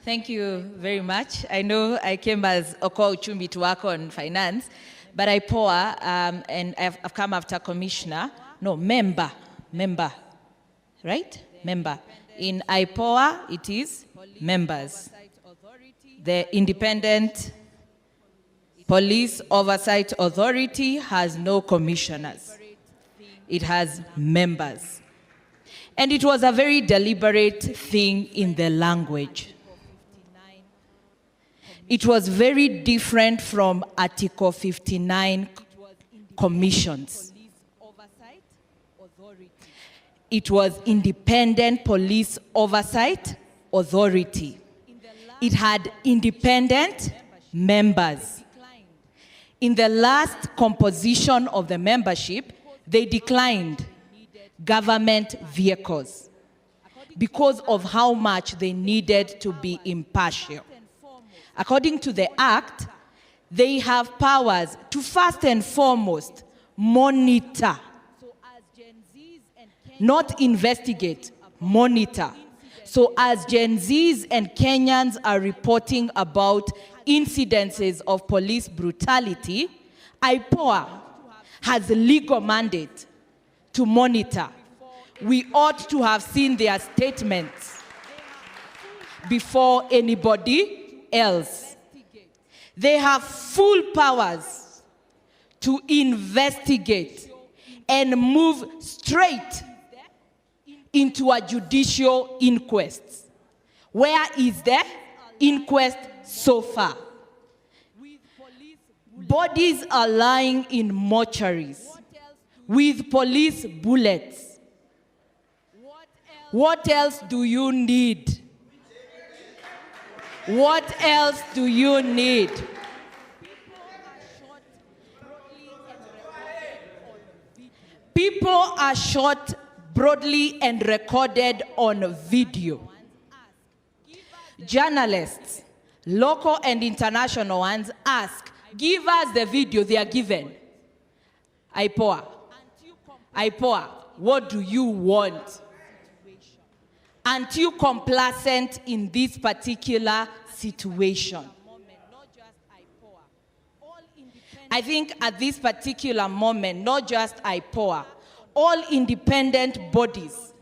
Thank you very much. I know I came as Okoa Uchumi to work on finance, but IPOA, and I've come after member, right? Member. In IPOA, it is members. The Independent Police Oversight Authority has no commissioners. It has members. And it was a very deliberate thing in the language. It was very different from Article 59 commissions. It was Independent Police Oversight Authority. It had independent members. In the last composition of the membership, they declined government vehicles because of how much they needed to be impartial. According to the Act, they have powers to first and foremost monitor not investigate, monitor. So as Gen Zs and Kenyans are reporting about incidences of police brutality, IPOA has a legal mandate to monitor. We ought to have seen their statements before anybody else. They have full powers to investigate and move straight into a judicial inquest. Where is the inquest so far? Bodies are lying in mortuaries with police bullets. What else do you need? What else do you need? People are shot broadly and recorded on video. Journalists, local and international ones, ask, give us the video. They are given. IPOA, what do you want? Aren't you complacent in this particular situation? I think at this particular moment, not just IPOA, all independent bodies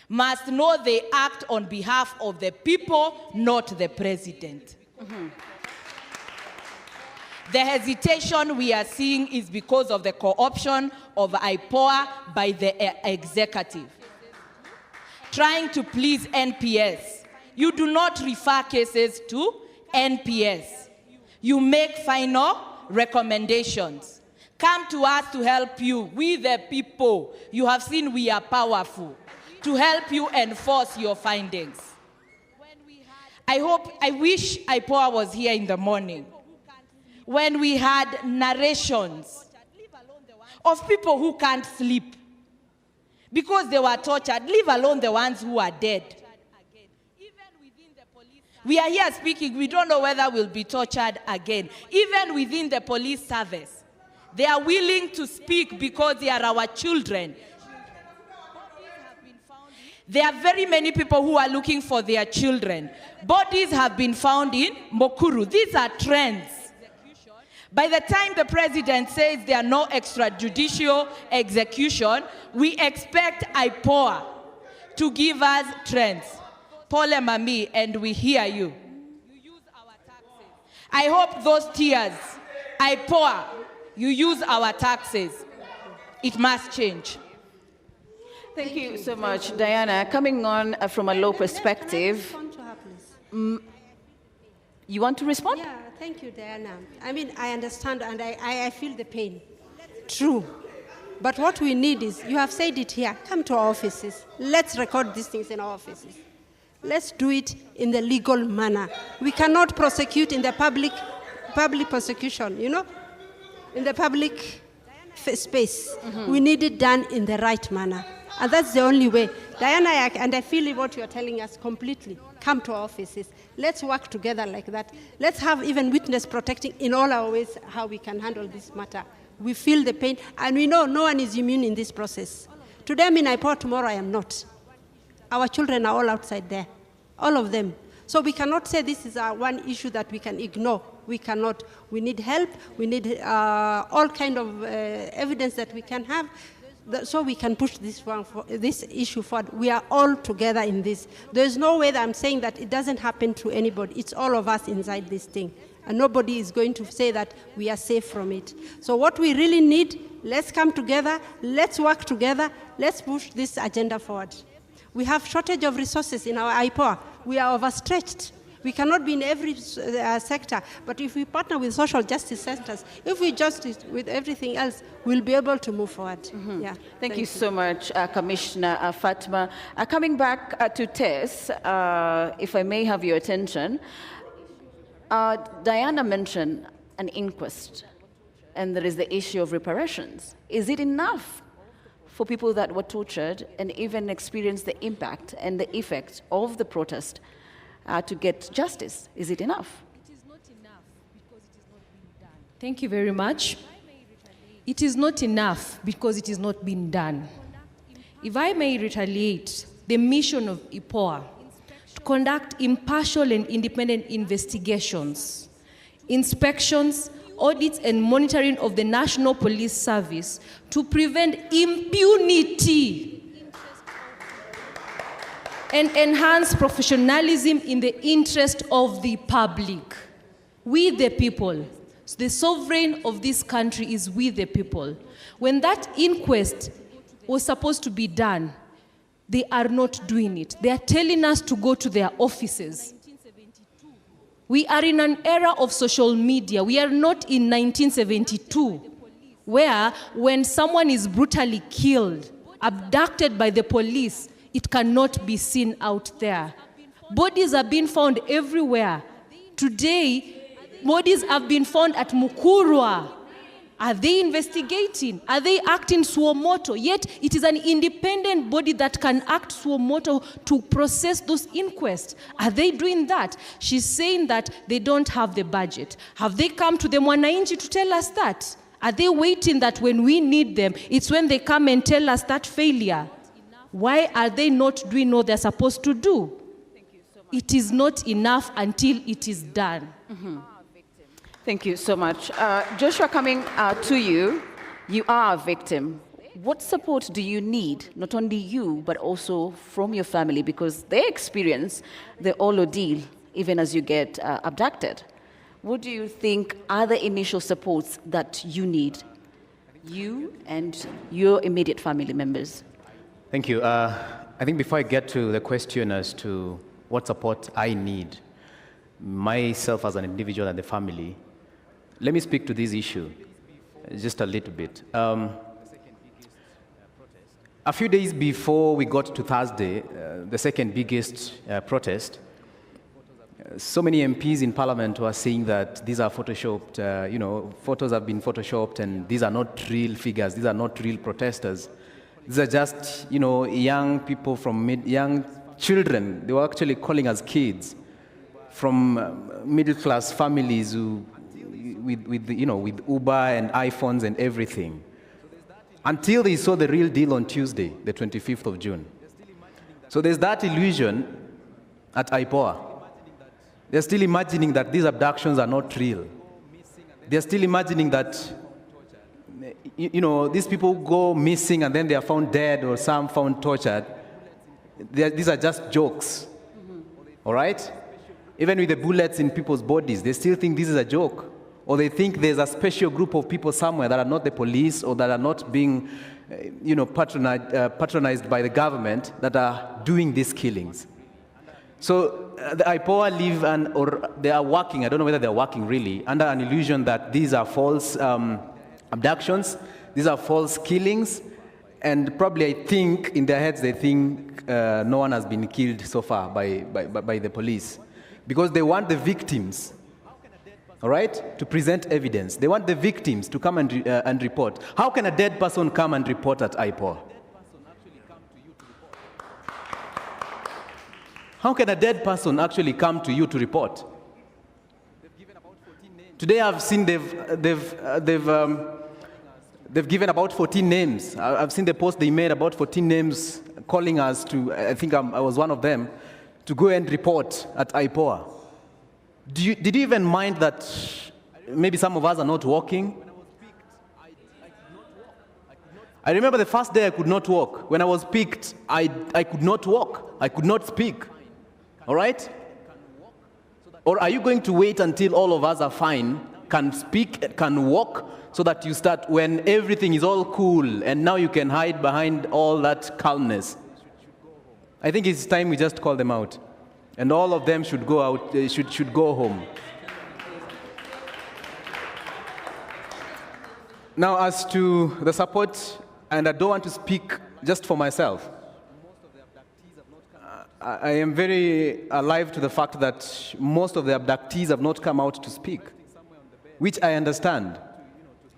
must know they act on behalf of the people, not the president. The hesitation we are seeing is because of the co-option of IPOA by the executive. Trying to please NPS. You do not refer cases to NPS. You make final recommendations. Come to us to help you. We the people. You have seen we are powerful. To help you enforce your findings. I wish IPOA was here in the morning when we had narrations of people who can't sleep because they were tortured, leave alone the ones who are dead. We are here speaking, we don't know whether we'll be tortured again. Even within the police service, they are willing to speak because they are our children. There are very many people who are looking for their children. Bodies have been found in Mukuru. These are trends. By the time the president says there are no extrajudicial execution, we expect IPOA to give us trends. Pole Mami, and we hear you. I hope those tears, IPOA, you use our taxes. It must change. Thank you so much, Diana. Coming on from a law perspective, you want to respond? Yeah, thank you, Diana. I mean, I understand and I feel the pain. True. But what we need is, you have said it here, come to our offices. Let's record these things in our offices. Let's do it in the legal manner. We cannot prosecute in the public prosecution, you know, in the public space. We need it done in the right manner. And that's the only way. Diana, and I feel what you're telling us completely. Come to our offices. Let's work together like that. Let's have even witness protecting in all our ways how we can handle this matter. We feel the pain, and we know no one is immune in this process. Today I'm in IPOA, tomorrow I am not. Our children are all outside there, all of them. So we cannot say this is one issue that we can ignore. We cannot. We need help. We need all kind of evidence that we can have, so we can push this issue forward. We are all together in this. There's no way that I'm saying that it doesn't happen to anybody. It's all of us inside this thing. And nobody is going to say that we are safe from it. So what we really need, let's come together, let's work together, let's push this agenda forward. We have shortage of resources in our IPOA. We are overstretched. We cannot be in every sector, but if we partner with social justice centers, if we justice with everything else, we'll be able to move forward. Yeah. Thank you so much, Commissioner Fatma. Coming back to Tess, if I may have your attention, Diana mentioned an inquest, and there is the issue of reparations. Is it enough for people that were tortured and even experienced the impact and the effect of the protest to get justice? Is it enough? Thank you very much. It is not enough because it is not being done. If I may retaliate, the mission of IPOA to conduct impartial and independent investigations, inspections, audits, and monitoring of the National Police Service to prevent impunity and enhance professionalism in the interest of the public. We the people, the sovereign of this country is we the people. When that inquest was supposed to be done, they are not doing it. They are telling us to go to their offices. We are in an era of social media. We are not in 1972, where when someone is brutally killed, abducted by the police, it cannot be seen out there. Bodies are being found everywhere. Today, bodies have been found at Mukurwa. Are they investigating? Are they acting suo moto? Yet it is an independent body that can act suo moto to process those inquests. Are they doing that? She's saying that they don't have the budget. Have they come to the Mwananchi to tell us that? Are they waiting that when we need them, it's when they come and tell us that failure? Why are they not doing what they're supposed to do? It is not enough until it is done. Thank you so much. Joshua, coming to you, you are a victim. What support do you need, not only you, but also from your family, because they experience the whole ordeal even as you get abducted? What do you think are the initial supports that you need, you and your immediate family members? Thank you. I think before I get to the question as to what support I need, myself as an individual and the family, let me speak to this issue just a little bit. A few days before we got to Thursday, the second biggest protest, so many MPs in Parliament were saying that these are photoshopped, photos have been photoshopped, and these are not real figures, these are not real protesters. These are just, young people young children. They were actually calling us kids from middle-class families who, with Uber and iPhones and everything. Until they saw the real deal on Tuesday, the 25th of June. So there's that illusion at IPOA. They're still imagining that these abductions are not real. They're still imagining that, these people go missing and then they are found dead or some found tortured. These are just jokes, all right? Even with the bullets in people's bodies, they still think this is a joke. Or they think there's a special group of people somewhere that are not the police or that are not being, patronized by the government that are doing these killings. So the IPOA live or they are working, I don't know whether they're working really, under an illusion that these are false abductions, these are false killings, and probably I think in their heads they think no one has been killed so far by the police. Because they want the victims, all right, to present evidence. They want the victims to come and report. How can a dead person come and report at IPOA? How can a dead person actually come to you to report? Today I've seen they've given about 14 names. I've seen the post they made about 14 names calling us to, I think I was one of them, to go and report at IPOA. Did you even mind that maybe some of us are not walking? I remember the first day I could not walk. When I was picked, I could not walk. I could not speak. All right? Or are you going to wait until all of us are fine, can speak, can walk, so that you start when everything is all cool and now you can hide behind all that calmness? I think it's time we just call them out. And all of them should go out, should go home. Now, as to the support, and I don't want to speak just for myself. I am very alive to the fact that most of the abductees have not come out to speak, which I understand.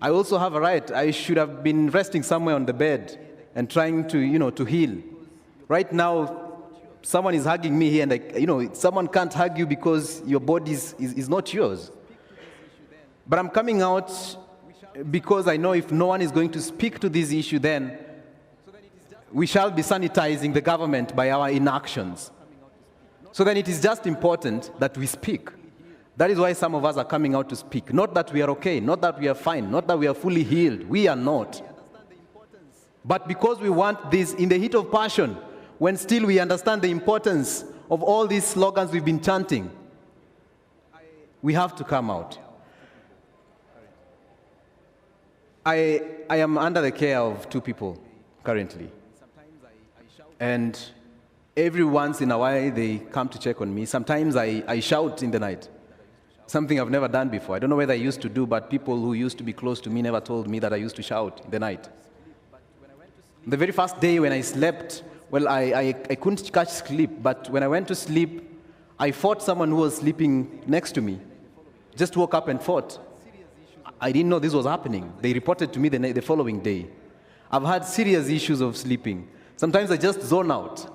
I also have a right. I should have been resting somewhere on the bed and trying to, to heal. Right now, someone is hugging me here, and someone can't hug you because your body is not yours. But I'm coming out because I know if no one is going to speak to this issue, then we shall be sanitizing the government by our inactions. So then it is just important that we speak. That is why some of us are coming out to speak. Not that we are okay, not that we are fine, not that we are fully healed. We are not. But because we want this in the heat of passion, when still we understand the importance of all these slogans we've been chanting, we have to come out. I am under the care of 2 people currently. And every once in a while they come to check on me. Sometimes I shout in the night. Something I've never done before. I don't know whether I used to do, but people who used to be close to me never told me that I used to shout in the night. The very first day when I slept, well, I couldn't catch sleep, but when I went to sleep, I fought someone who was sleeping next to me. Just woke up and fought. I didn't know this was happening. They reported to me the following day. I've had serious issues of sleeping. Sometimes I just zone out.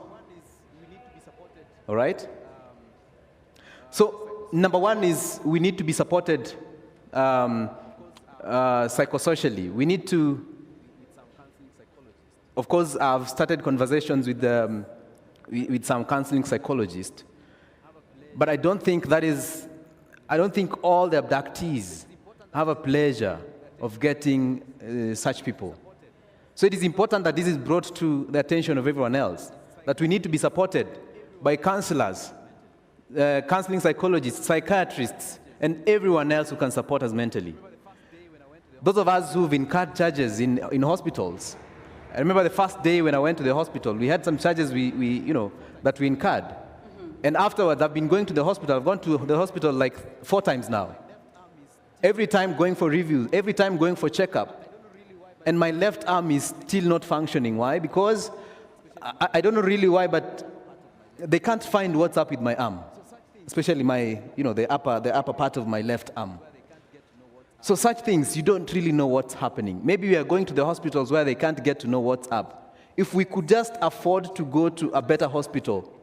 All right? So, number one is we need to be supported psychosocially. We need to, of course, I've started conversations with some counseling psychologists, but I don't think all the abductees have a pleasure of getting such people. So it is important that this is brought to the attention of everyone else, that we need to be supported by counselors, counseling psychologists, psychiatrists, and everyone else who can support us mentally. Those of us who've incurred charges in hospitals, I remember the first day when I went to the hospital, we had some charges that we incurred. And afterwards, I've been going to the hospital. I've gone to the hospital like 4 times now. Every time going for reviews, every time going for checkup. And my left arm is still not functioning. Why? Because I don't know really why, but they can't find what's up with my arm, especially the upper part of my left arm. So such things, you don't really know what's happening. Maybe we are going to the hospitals where they can't get to know what's up. If we could just afford to go to a better hospital,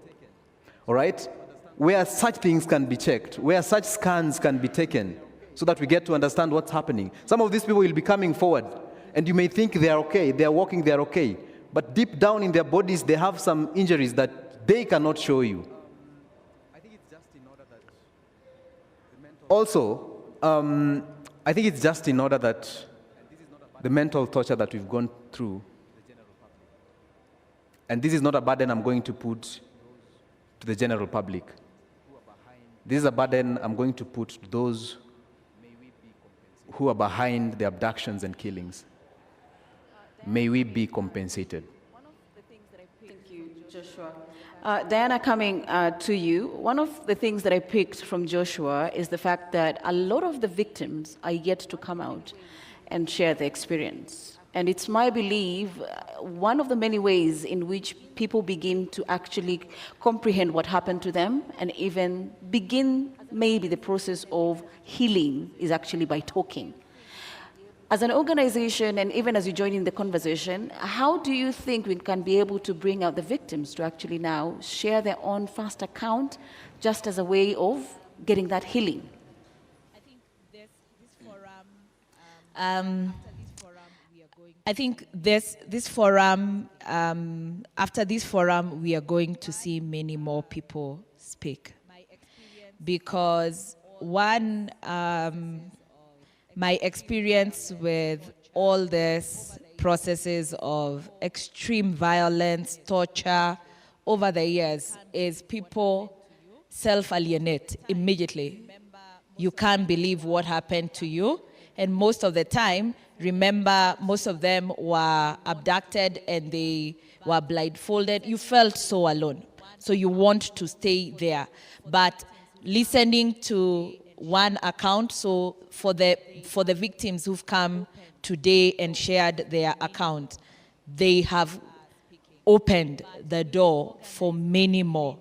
all right, where such things can be checked, where such scans can be taken, so that we get to understand what's happening. Some of these people will be coming forward, and you may think they are okay, they are walking, they are okay. But deep down in their bodies, they have some injuries that they cannot show you. Also, I think it's just in order that the mental torture that we've gone through, and this is not a burden I'm going to put to the general public. This is a burden I'm going to put to those who are behind the abductions and killings. May we be compensated. Thank you, Joshua. Diana, coming to you, one of the things that I picked from Joshua is the fact that a lot of the victims are yet to come out and share their experience. And it's my belief, one of the many ways in which people begin to actually comprehend what happened to them and even begin maybe the process of healing is actually by talking. As an organization, and even as you join in the conversation, how do you think we can be able to bring out the victims to actually now share their own first account just as a way of getting that healing? I think this forum, after this forum, we are going to see many more people speak. Because one, my experience with all these processes of extreme violence, torture over the years is people self-alienate immediately. You can't believe what happened to you. And most of the time, remember, most of them were abducted and they were blindfolded. You felt so alone. So you want to stay there. But listening to one account, so for the victims who've come today and shared their account, they have opened the door for many more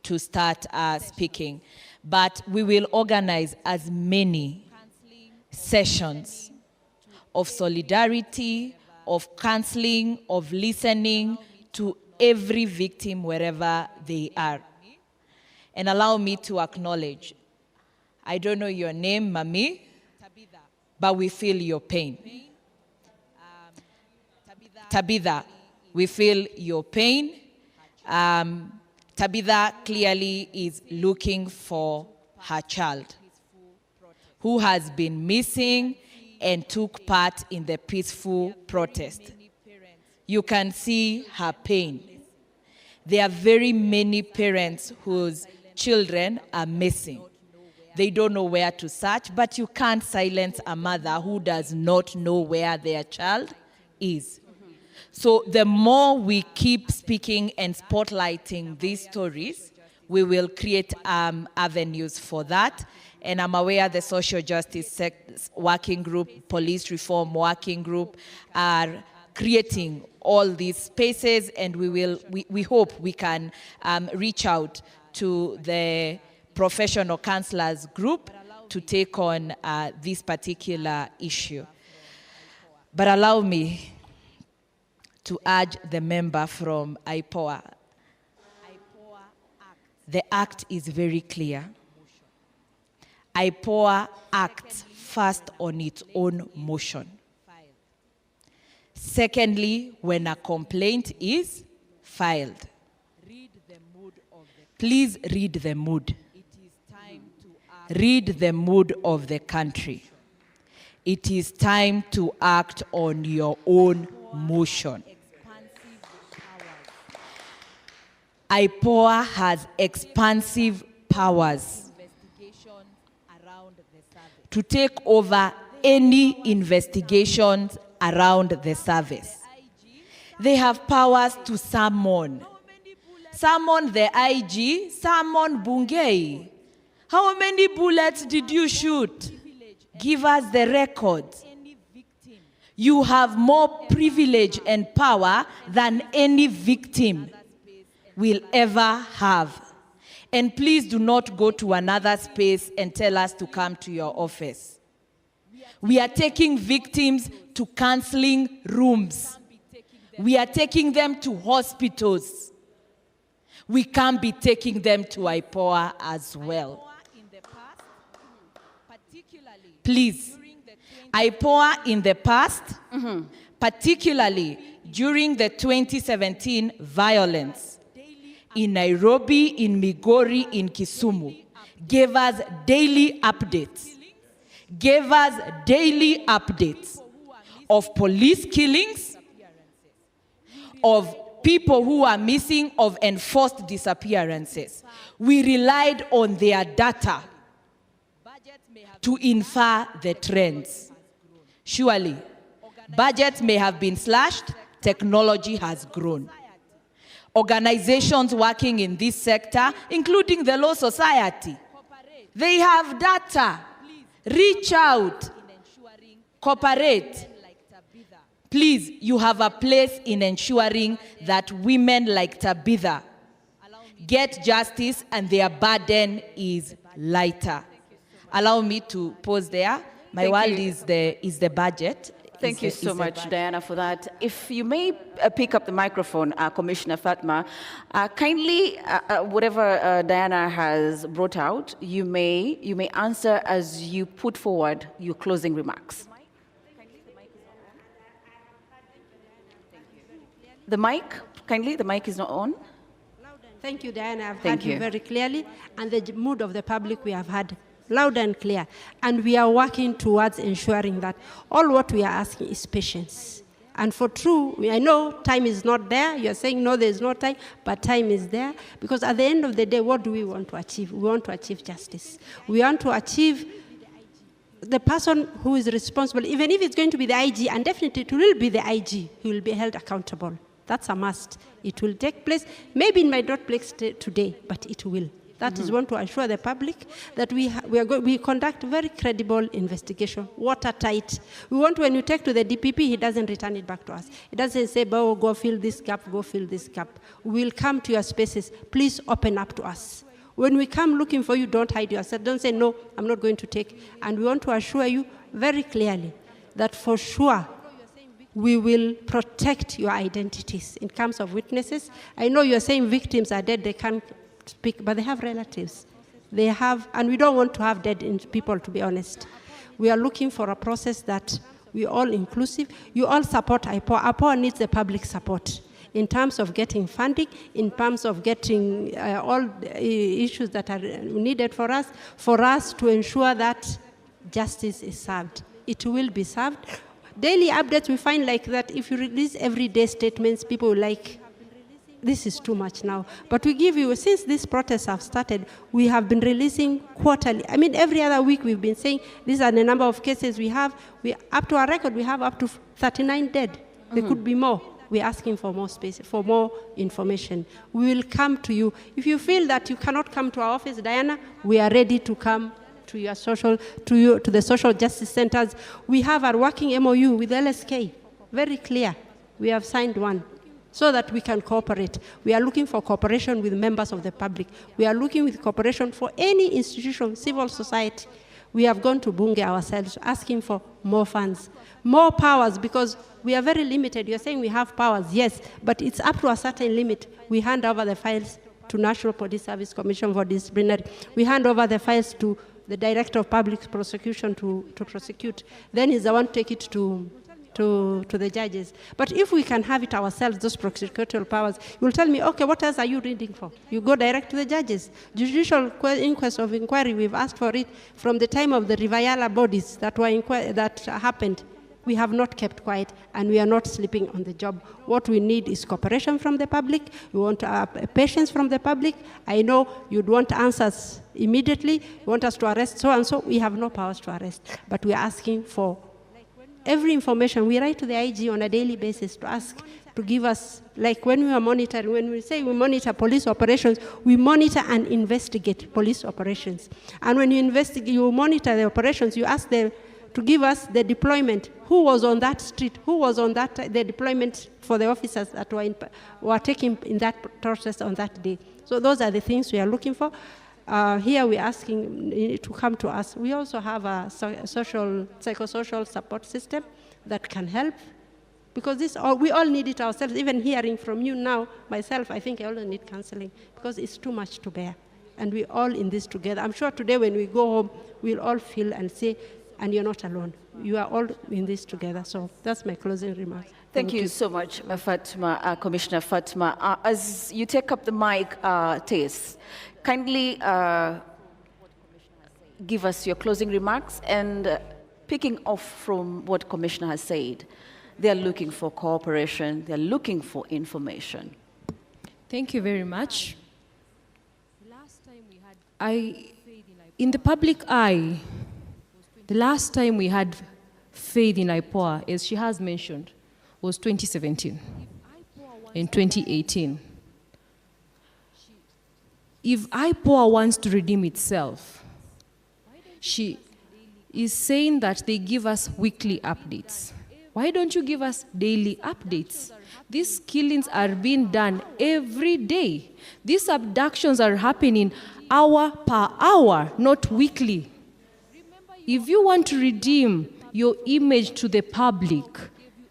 to start speaking. But we will organize as many sessions of solidarity, of counseling, of listening to every victim wherever they are. And allow me to acknowledge, I don't know your name, Mami, but we feel your pain. Tabitha, We feel your pain. Tabitha clearly is looking for her child who has been missing and took part in the peaceful protest. You can see her pain. There are very many parents whose children are missing. They don't know where to search, but you can't silence a mother who does not know where their child is. So the more we keep speaking and spotlighting these stories, we will create avenues for that. And I'm aware the social justice working group, police reform working group are creating all these spaces, and we hope we can reach out to the professional counselors group to take on this particular issue. But allow me to urge the member from IPOA. The act is very clear. IPOA acts first on its own motion. Secondly, when a complaint is filed. Please read the mood. Read the mood of the country. It is time to act on your own motion. IPOA has expansive powers to take over any investigations around the service. They have powers to summon the IG, summon Bungei. How many bullets did you shoot? Give us the records. You have more privilege and power than any victim will ever have. And please do not go to another space and tell us to come to your office. We are taking victims to counseling rooms. We are taking them to hospitals. We can't be taking them to IPOA as well. Please, IPOA in the past, particularly during the 2017 violence in Nairobi, in Migori, in Kisumu, gave us daily updates. Gave us daily updates of police killings, of people who are missing, of enforced disappearances. We relied on their data to infer the trends. Surely, budgets may have been slashed, technology has grown. Organizations working in this sector, including the Law Society, they have data. Reach out, cooperate. Please, you have a place in ensuring that women like Tabitha get justice and their burden is lighter. Allow me to pause there. My world is the budget. Thank you so much, Diana, for that. If you may pick up the microphone, Commissioner Fatma, kindly, whatever Diana has brought out, you may answer as you put forward your closing remarks. The mic, kindly, the mic is not on. Thank you, Diana. I've heard you very clearly, and the mood of the public we have had loud and clear, and we are working towards ensuring that all what we are asking is patience. And for true, I know time is not there. You're saying, no, there's no time, but time is there. Because at the end of the day, what do we want to achieve? We want to achieve justice. We want to achieve the person who is responsible, even if it's going to be the IG, and definitely it will be the IG who will be held accountable. That's a must. It will take place. Maybe it might not take place today, but it will. That is want to assure the public that we conduct very credible investigation, watertight. We want when you take to the DPP, he doesn't return it back to us. He doesn't say, oh, go fill this gap, go fill this gap. We will come to your spaces. Please open up to us. When we come looking for you, don't hide yourself. Don't say, no, I'm not going to take. And we want to assure you very clearly that for sure, we will protect your identities in terms of witnesses. I know you're saying victims are dead, they can't speak, but they have relatives. They have, and we don't want to have dead people, to be honest. We are looking for a process that we all inclusive. You all support IPOA. IPOA needs the public support. in terms of getting funding, in terms of getting all the issues that are needed for us to ensure that justice is served. It will be served. Daily updates, we find like that if you release everyday statements, people will like, this is too much now. But we give you, since these protests have started, we have been releasing quarterly. I mean, every other week we've been saying, these are the number of cases we have. Up to our record, we have up to 39 dead. There could be more. We're asking for more space, for more information. We will come to you. If you feel that you cannot come to our office, Diana, we are ready to come to your to the social justice centers. We have our working MOU with LSK, very clear. We have signed one so that we can cooperate. We are looking for cooperation with members of the public. We are looking with cooperation for any institution, civil society. We have gone to Bunge ourselves, asking for more funds, more powers, because we are very limited. You're saying we have powers, yes, but it's up to a certain limit. We hand over the files to National Police Service Commission for disciplinary. We hand over the files to the Director of Public Prosecution to prosecute. Then he's the one to take it to the judges. But if we can have it ourselves, those prosecutorial powers, you'll tell me, okay, what else are you reading for? You go direct to the judges. Judicial inquest of inquiry, we've asked for it from the time of the Rivayala bodies that happened. We have not kept quiet, and we are not sleeping on the job. What we need is cooperation from the public. We want patience from the public. I know you'd want answers immediately. You want us to arrest so-and-so. We have no powers to arrest, but we are asking for every information. We write to the IG on a daily basis to ask to give us, like when we are monitoring, when we say we monitor police operations, we monitor and investigate police operations. And when you investigate, you monitor the operations, you ask them to give us the deployment. Who was on that street? Who was on the deployment for the officers that were taking in that process on that day? So those are the things we are looking for. Here we're asking to come to us. We also have a psychosocial support system that can help, because we all need it ourselves. Even hearing from you now, myself, I think I also need counseling, because it's too much to bear. And we're all in this together. I'm sure today when we go home, we'll all feel and say, and you're not alone. You are all in this together. So that's my closing remarks. Thank you so much, Fatma, Commissioner Fatma. As you take up the mic, Tess, kindly give us your closing remarks, and picking off from what Commissioner has said, they're looking for cooperation, they're looking for information. Thank you very much. In the public eye, the last time we had faith in IPOA, as she has mentioned, was 2017 and 2018. If IPOA wants to redeem itself, she is saying that they give us weekly updates. Why don't you give us daily updates? These killings are being done every day. These abductions are happening hour per hour, not weekly. If you want to redeem your image to the public,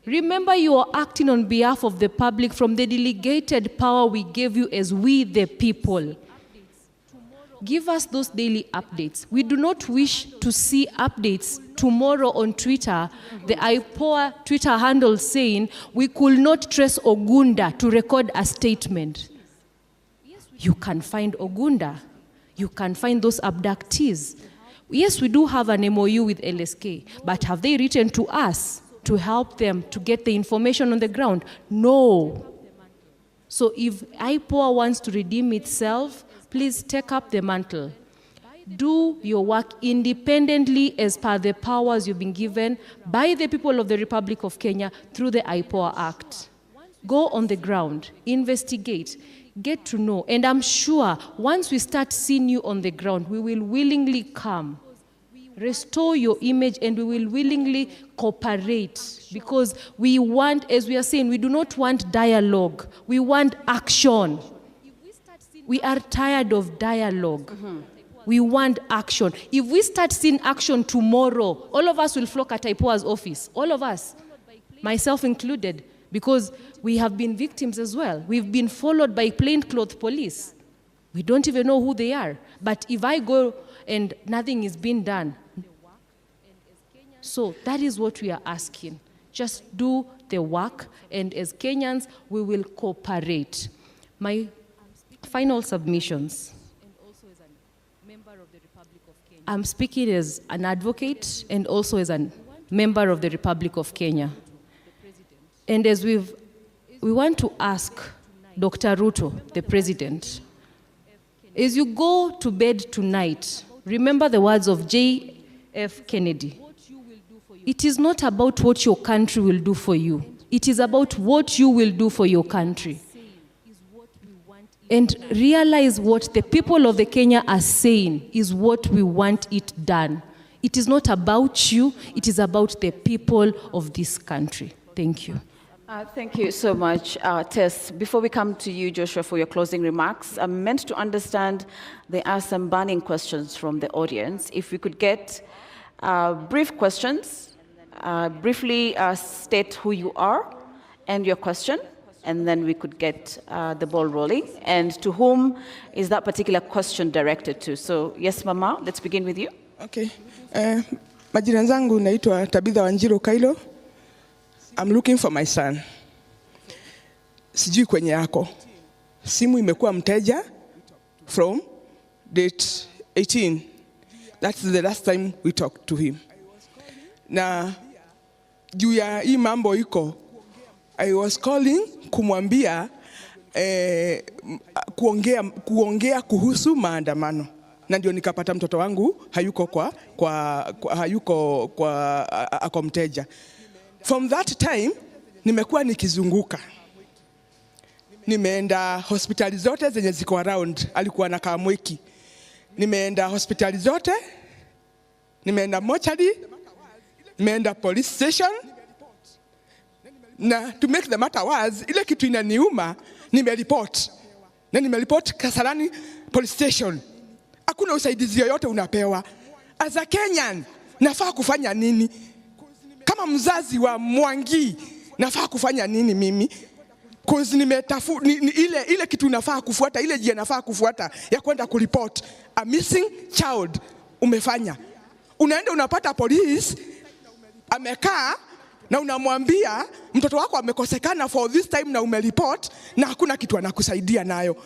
remember you are acting on behalf of the public from the delegated power we gave you as we the people. Give us those daily updates. We do not wish to see updates tomorrow on Twitter, the IPOA Twitter handle saying we could not trace Ogunda to record a statement. You can find Ogunda. You can find those abductees. Yes, we do have an MOU with LSK, but have they written to us to help them to get the information on the ground? No. So if IPOA wants to redeem itself, please take up the mantle. Do your work independently as per the powers you've been given by the people of the Republic of Kenya through the IPOA Act. Go on the ground, investigate, get to know. And I'm sure once we start seeing you on the ground, we will willingly come, restore your image, and we will willingly cooperate, because we want, as we are saying, we do not want dialogue. We want action. We are tired of dialogue. We want action. If we start seeing action tomorrow, all of us will flock at IPOA's office. All of us, myself included, because we have been victims as well. We've been followed by plainclothes police. We don't even know who they are. But if I go and nothing is being done, so that is what we are asking. Just do the the work, and as Kenyans, we will cooperate. My final submissions. I'm speaking as an advocate and also as a member of the Republic of Kenya. And as we want to ask Dr. Ruto, the president, as you go to bed tonight, remember the words of J.F. Kennedy. It is not about what your country will do for you. It is about what you will do for your country. And realize what the people of the Kenya are saying is what we want it done. It is not about you, it is about the people of this country. Thank you. Thank you so much, Tess. Before we come to you, Joshua, for your closing remarks, I'm meant to understand there are some burning questions from the audience. If we could get brief questions, briefly state who you are and your question, and then we could get the ball rolling. And to whom is that particular question directed to? So, yes, Mama, let's begin with you. Okay. Majina zangu naitwa Tabitha Wanjiru Kailo. I'm looking for my son. Sijui kwenye yako. Simu imekuwa mteja from date 18. That's the last time we talked to him. Na juu ya hii mambo iko, I was calling kumwambia kuongea kuhusu maandamano. Na ndio nikapata mtoto wangu hayuko ako mteja. From that time nimekuwa nikizunguka. Nimeenda hospitali zote zenye ziko around, alikuwa na Kamweki. Nimeenda hospitali zote, nimeenda mortuary, nimeenda police station. Na to make the matter worse, ile kitu inaniuma, nimereport. Na nimereport Kasarani police station. Hakuna usaidizi yoyote unapewa. As a Kenyan, nafaa kufanya nini? Kama mzazi wa Mwangi, nafaa kufanya nini mimi? Cause ile kitu nafaa kufuata, ile njia nafaa kufuata ya kwenda kureport a missing child umefanya. Unaenda unapata police amekaa na unamwambia mtoto wako amekosekana for this time na umereport na hakuna kitu anakusaidia nayo.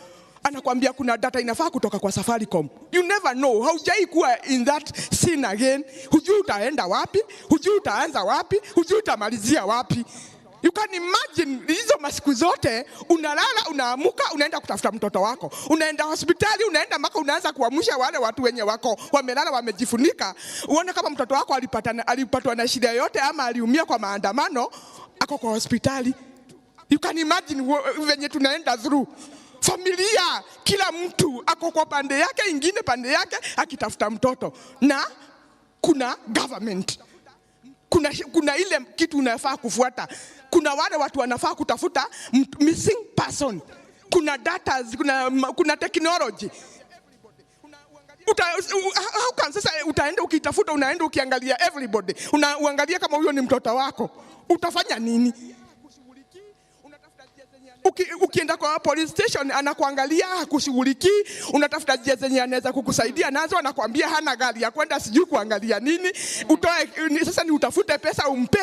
Anakuambia kuna data inafaa kutoka kwa Safaricom. You never know. Haujai kuwa in that scene again. Hujui utaenda wapi, hujui utaanza wapi, hujui utamalizia wapi. You can imagine hizo masiku zote unalala, unaamuka, unaenda kutafuta mtoto wako. Unaenda hospitali, unaenda mpaka unaanza kuamsha wale watu wenye wako wamelala wamejifunika. Uone kama mtoto wako alipatwa na shida yote ama aliumia kwa maandamano, ako kwa hospitali. You can imagine venye tunaenda through. Familia, kila mtu ako kwa pande yake, ingine pande yake akitafuta mtoto. Na kuna government. Kuna ile kitu unafaa kufuata. Kuna wale watu wanafaa kutafuta missing person. Kuna data, kuna technology. How can sasa utaenda ukitafuta, unaenda ukiangalia everybody. Unaangalia kama huyo ni mtoto wako. Utafanya nini? Ukienda kwa police station anakuangalia hakushughulikii, unatafuta njia zenye anaweza kukusaidia nazo, anakuambia hana gari ya kwenda sijui kuangalia nini, utoe sasa ni utafute pesa umpe.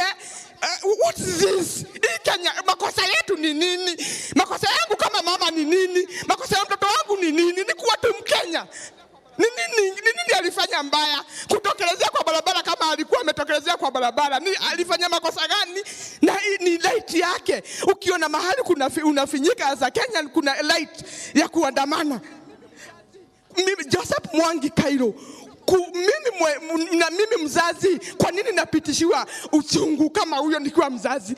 What is this? Kenya, makosa yetu ni nini? Makosa yangu kama mama ni nini? Makosa ya mtoto wangu ni nini? Ni kuwa tu Mkenya. Nini alifanya mbaya? Kutokelezea kwa barabara kama alikuwa ametokelezea kwa barabara. Alifanya makosa gani? Na ni light yake. Ukiona mahali unafinyika as a Kenyan kuna light ya kuandamana. Mimi Joseph Mwangi Kailo, mimi mzazi, kwa nini napitishiwa uchungu kama huyo nikiwa mzazi?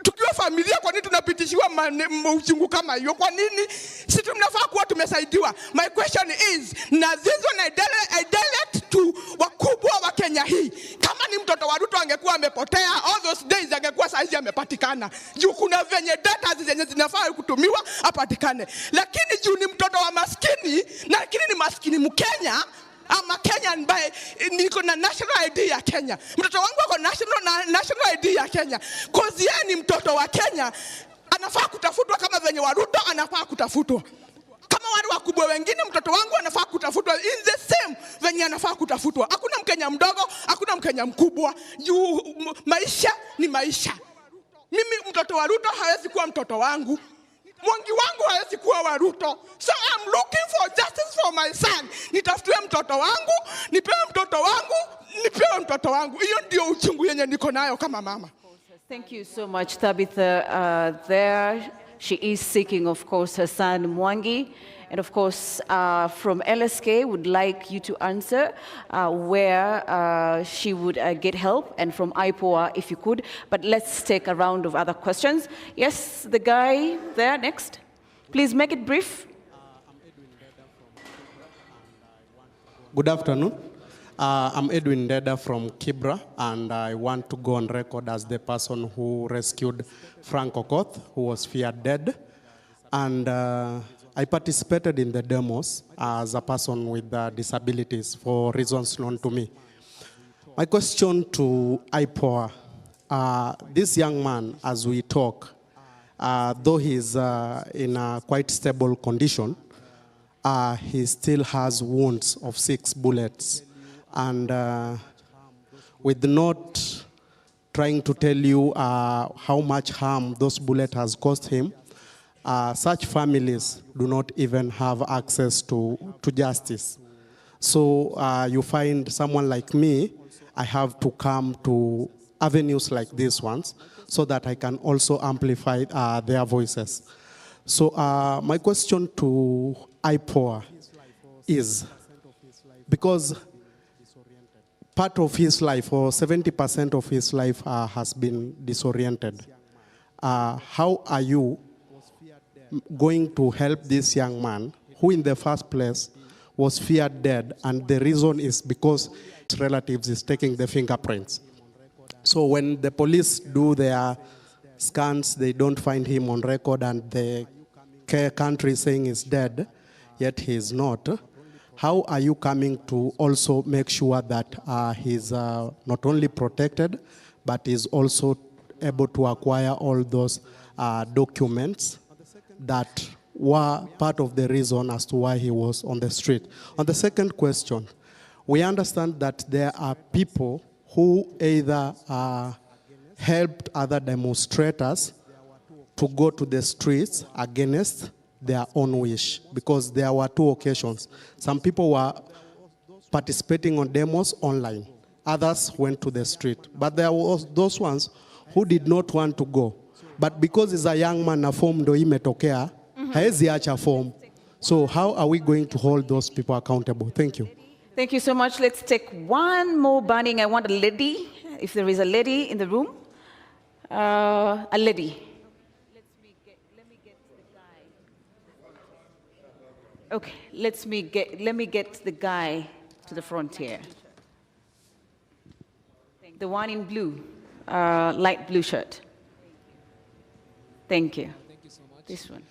Tukiwa familia, kwa nini tunapitishiwa uchungu kama hiyo? Kwa nini? Sisi tunafaa kuwa tumesaidiwa. My question is, na zizo na direct to wakubwa wa Kenya hii. Kama ni mtoto wa Ruto angekuwa amepotea, all those days angekuwa saizi amepatikana. Juu kuna venye data zenye zinafaa kutumiwa apatikane. Lakini juu ni mtoto wa maskini, na lakini ni maskini Mkenya, ama Kenyan by niko na national ID ya Kenya. Mtoto wangu ako national ID ya Kenya. Cause yeye ni mtoto wa Kenya, anafaa kutafutwa kama venye wa Ruto anafaa kutafutwa. Kama wale wakubwa wengine, mtoto wangu anafaa kutafutwa in the same venye anafaa kutafutwa. Hakuna Mkenya mdogo, hakuna Mkenya mkubwa. Maisha ni maisha. Mimi mtoto wa Ruto hawezi kuwa mtoto wangu. Mwangi wangu hawezi kuwa wa Ruto. So I'm looking for justice for my son. Nitafutiwe mtoto wangu, nipewe mtoto wangu, nipewe mtoto wangu. Hiyo ndio uchungu yenye niko nayo kama mama. Thank you so much, Tabitha. There she is seeking, of course, her son Mwangi. And of course, from LSK, would like you to answer where she would get help, and from IPOA, if you could. But let's take a round of other questions. Yes, the guy there next. Please make it brief. Good afternoon. I'm Edwin Deda from Kibra, and I want to go on record as the person who rescued Frank Okoth, who was feared dead. And I participated in the demos as a person with disabilities for reasons known to me. My question to IPOA, this young man, as we talk, though he's in a quite stable condition, he still has wounds of 6 bullets. And with not trying to tell you how much harm those bullets has caused him, such families do not even have access to justice. So you find someone like me, I have to come to avenues like these ones so that I can also amplify their voices. So my question to IPOA is, because part of his life, or 70% of his life, has been disoriented, how are you going to help this young man who in the first place was feared dead, and the reason is because his relatives is taking the fingerprints? So when the police do their scans, they don't find him on record, and the country is saying he's dead, yet he is not. How are you coming to also make sure that he's not only protected, but is also able to acquire all those documents that were part of the reason as to why he was on the street? On the second question, we understand that there are people who either helped other demonstrators to go to the streets against their own wish, because there were 2 occasions. Some people were participating on demos online. Others went to the street. But there were those ones who did not want to go. But because he's a young man, a form ndo imetokea, haezi acha form. So how are we going to hold those people accountable? Thank you. Thank you so much. Let's take one more burning. I want a lady, if there is a lady in the room. A lady. Okay, let me get the guy to the front here. The one in blue, light blue shirt. Thank you. Thank you so much. This one.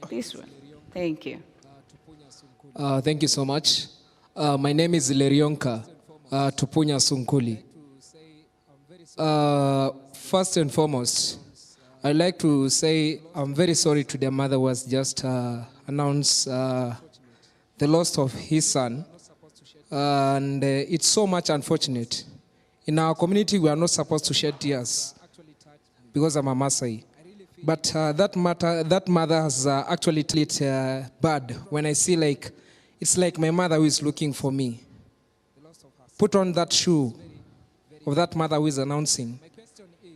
This one. Thank you. Thank you so much. My name is Lerionka Tupunya Sunkuli. First and foremost, I'd like to say I'm very sorry to the mother who was just announced the loss of his son. And it's so much unfortunate. In our community, we are not supposed to shed tears because I'm a Maasai. But that mother has actually treated it bad when I see it's like my mother who is looking for me. Put on that shoe of that mother who is announcing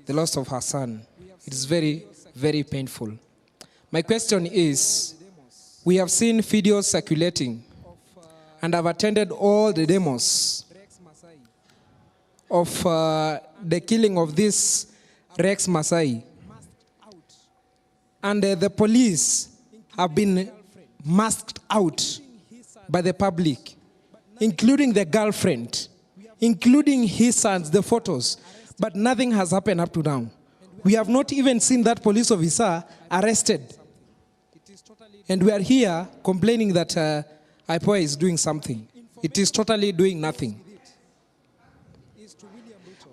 the loss of her son. It is very, very painful. My question is, we have seen videos circulating, and I've attended all the demos of the killing of this Rex Masai. And the police have been masked out by the public, including the girlfriend, including his sons, the photos. But nothing has happened up to now. We have not even seen that police officer arrested. And we are here complaining that IPOA is doing something. It is totally doing nothing.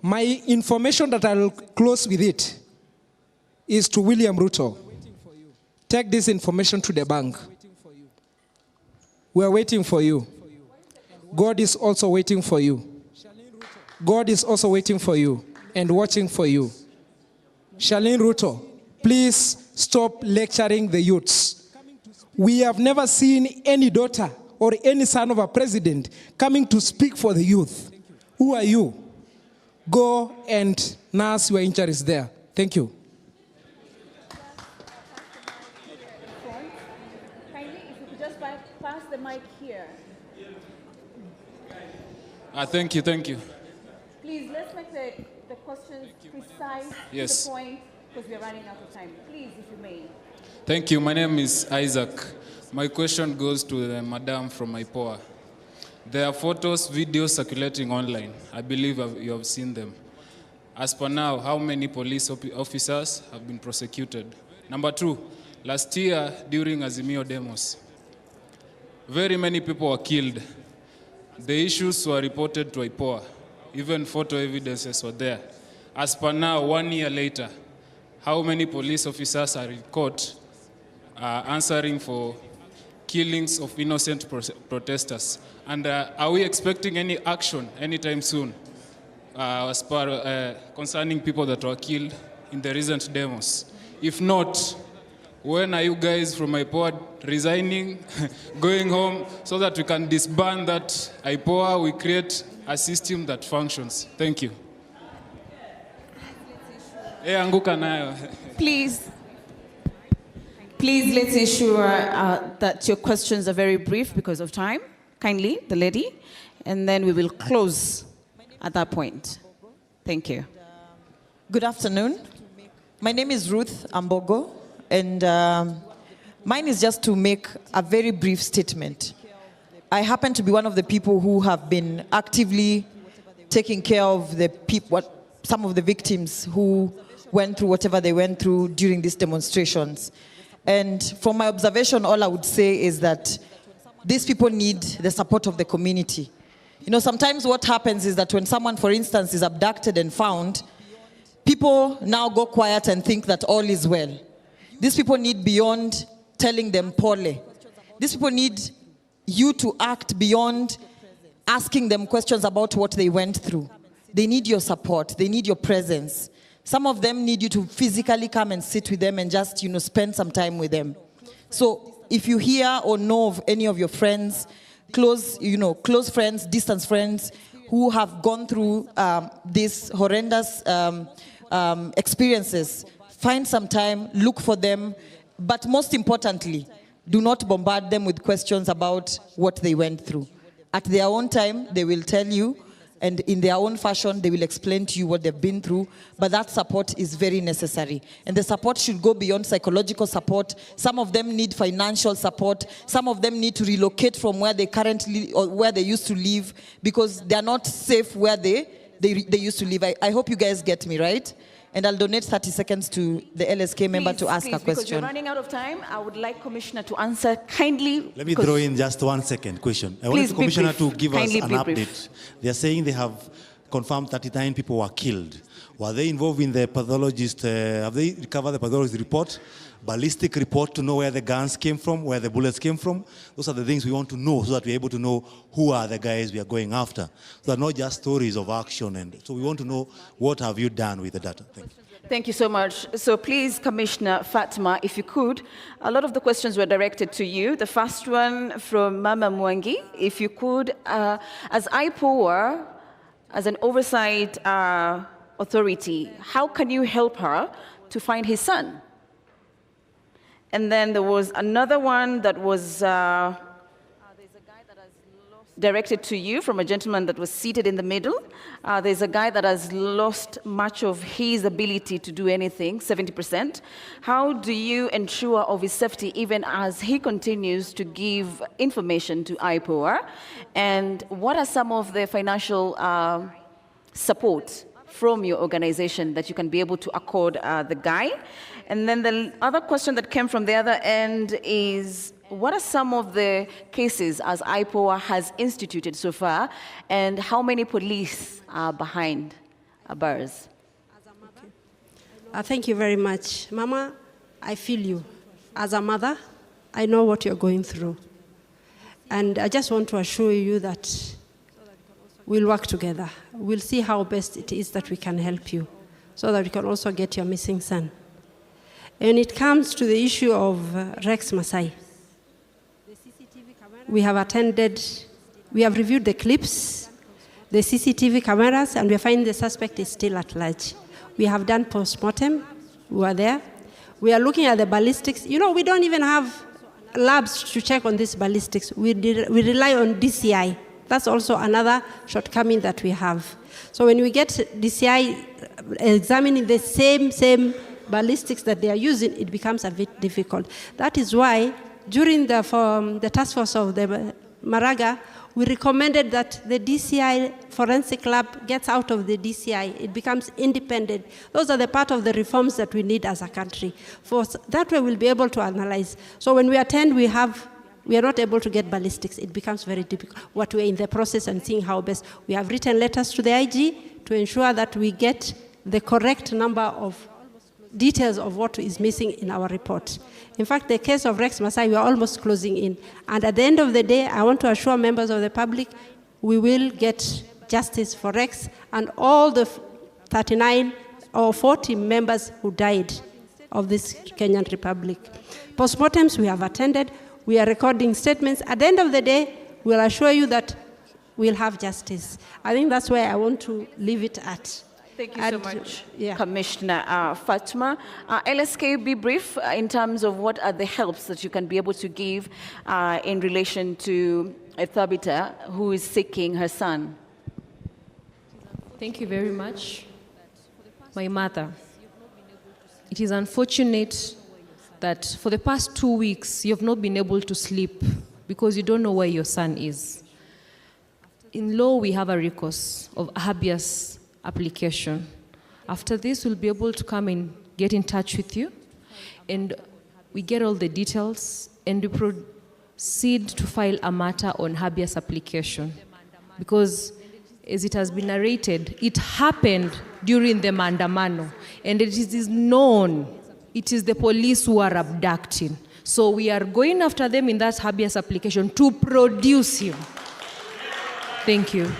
My information that I'll close with it is to William Ruto. Take this information to the bank. We are waiting for you. God is also waiting for you. God is also waiting for you and watching for you. Charlene Ruto, please stop lecturing the youths. We have never seen any daughter or any son of a president coming to speak for the youth. Who are you? Go and nurse your injuries there. Thank you. Kindly, if you could just pass the mic here. Thank you. Please, let's make the questions precise, Yes. to the point, because we're running out of time. Please, if you may. Thank you. My name is Isaac. My question goes to the madam from IPOA. There are photos, videos circulating online. I believe you have seen them. As per now, how many police officers have been prosecuted? Number two, last year during Azimio demos, very many people were killed. The issues were reported to IPOA. Even photo evidences were there. As per now, 1 year later, how many police officers are in court answering for killings of innocent protesters? And are we expecting any action anytime soon as per concerning people that were killed in the recent demos? If not, when are you guys from IPOA resigning, going home, so that we can disband that IPOA, we create a system that functions? Thank you. Anguka nayo. Please, let's ensure that your questions are very brief because of time. Kindly, the lady. And then we will close at that point. Thank you. Good afternoon. My name is Ruth Ambogo, and mine is just to make a very brief statement. I happen to be one of the people who have been actively taking care of the people, some of the victims who went through whatever they went through during these demonstrations. And from my observation, all I would say is that these people need the support of the community. You know, sometimes what happens is that when someone, for instance, is abducted and found, people now go quiet and think that all is well. These people need beyond telling them pole. These people need you to act beyond asking them questions about what they went through. They need your support. They need your presence. Some of them need you to physically come and sit with them and just, you know, spend some time with them. So if you hear or know of any of your friends, close friends, distant friends, who have gone through these horrendous experiences, find some time, look for them, but most importantly, do not bombard them with questions about what they went through. At their own time, they will tell you, and in their own fashion, they will explain to you what they've been through, but that support is very necessary. And the support should go beyond psychological support. Some of them need financial support. Some of them need to relocate from where they currently, or where they used to live, because they are not safe where they used to live. I hope you guys get me, right? And I'll donate 30 seconds to the LSK member to ask a question. Because we're running out of time, I would like Commissioner to answer kindly. Let me throw in just 1 second question. I want the Commissioner to give us an update. They are saying they have confirmed 39 people were killed. Were they involved in the pathologist? Have they recovered the pathologist report, ballistic report to know where the guns came from, where the bullets came from? Those are the things we want to know so that we're able to know who are the guys we are going after. So they're not just stories of action. And so we want to know what have you done with the data. Thank you. Thank you so much. So please, Commissioner Fatma, if you could, a lot of the questions were directed to you. The first one from Mama Mwangi, if you could, as IPOA, as an oversight authority, how can you help her to find his son? And then there was another one that was directed to you from a gentleman that was seated in the middle. There's a guy that has lost much of his ability to do anything, 70%. How do you ensure of his safety even as he continues to give information to IPOA? And what are some of the financial support from your organization that you can be able to accord the guy? And then the other question that came from the other end is, what are some of the cases as IPOA has instituted so far, and how many police are behind bars? Thank you very much. Mama, I feel you. As a mother, I know what you're going through. And I just want to assure you that we'll work together. We'll see how best it is that we can help you. so that you can also get your missing son. When it comes to the issue of Rex Masai, we have reviewed the clips, the CCTV cameras, and we find the suspect is still at large. We have done post-mortem, we were there. We are looking at the ballistics. You know, we don't even have labs to check on this ballistics. We rely on DCI. That's also another shortcoming that we have. So when we get DCI examining the same ballistics that they are using, it becomes a bit difficult. That is why during the task force of the Maraga, we recommended that the DCI forensic lab gets out of the DCI. It becomes independent. Those are the part of the reforms that we need as a country. That way we'll be able to analyze. So when we attend, we are not able to get ballistics. It becomes very difficult. What we're in the process and seeing how best. We have written letters to the IG to ensure that we get the correct number of details of what is missing in our report. In fact, the case of Rex Masai, we are almost closing in. And at the end of the day, I want to assure members of the public, we will get justice for Rex and all the 39 or 40 members who died of this Kenyan Republic. Postmortems we have attended. We are recording statements. At the end of the day, we'll assure you that we'll have justice. I think that's where I want to leave it at. Thank you so much, Commissioner Fatma. LSK, be brief in terms of what are the helps that you can be able to give in relation to Thabita, who is seeking her son. Thank you very much. My mother, it is unfortunate that for the past 2 weeks, you have not been able to sleep because you don't know where your son is. In law, we have a recourse of habeas application. After this, we'll be able to come and get in touch with you, and we get all the details, and we proceed to file a matter on habeas application. Because, as it has been narrated, it happened during the Maandamano, and it is known it is the police who are abducting. So we are going after them in that habeas application to produce him. Thank you.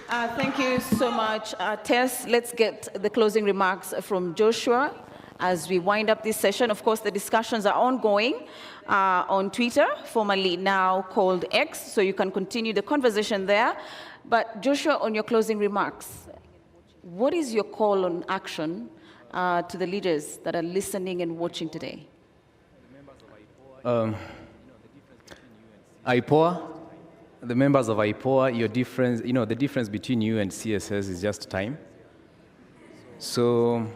Thank you so much, Tess. Let's get the closing remarks from Joshua as we wind up this session. Of course, the discussions are ongoing on Twitter, formerly now called X, so you can continue the conversation there. But Joshua, on your closing remarks, what is your call on action to the leaders that are listening and watching today? IPOA, the members of IPOA, your difference, the difference between you and CSS is just time. So,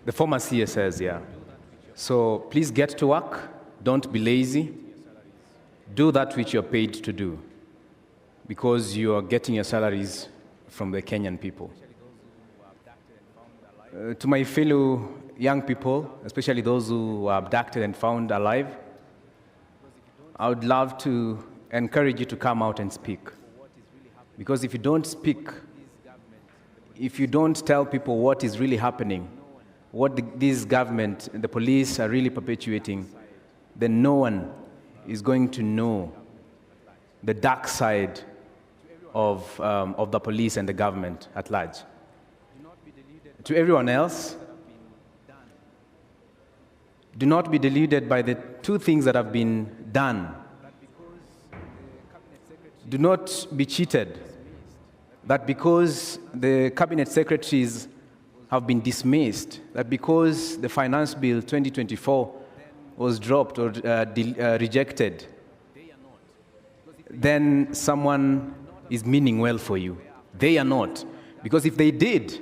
the former CSS, yeah. So please get to work. Don't be lazy. Do that which you're paid to do, because you are getting your salaries from the Kenyan people. To my fellow young people, especially those who were abducted and found alive, I would love to encourage you to come out and speak. Because if you don't speak, if you don't tell people what is really happening, what this government and the police are really perpetuating, then no one is going to know the dark side of the police and the government at large. To everyone else, do not be deluded by the two things that have been done. Do not be cheated that because the cabinet secretaries have been dismissed, that because the Finance Bill 2024 was dropped or rejected, then someone is meaning well for you. They are not. Because if they did,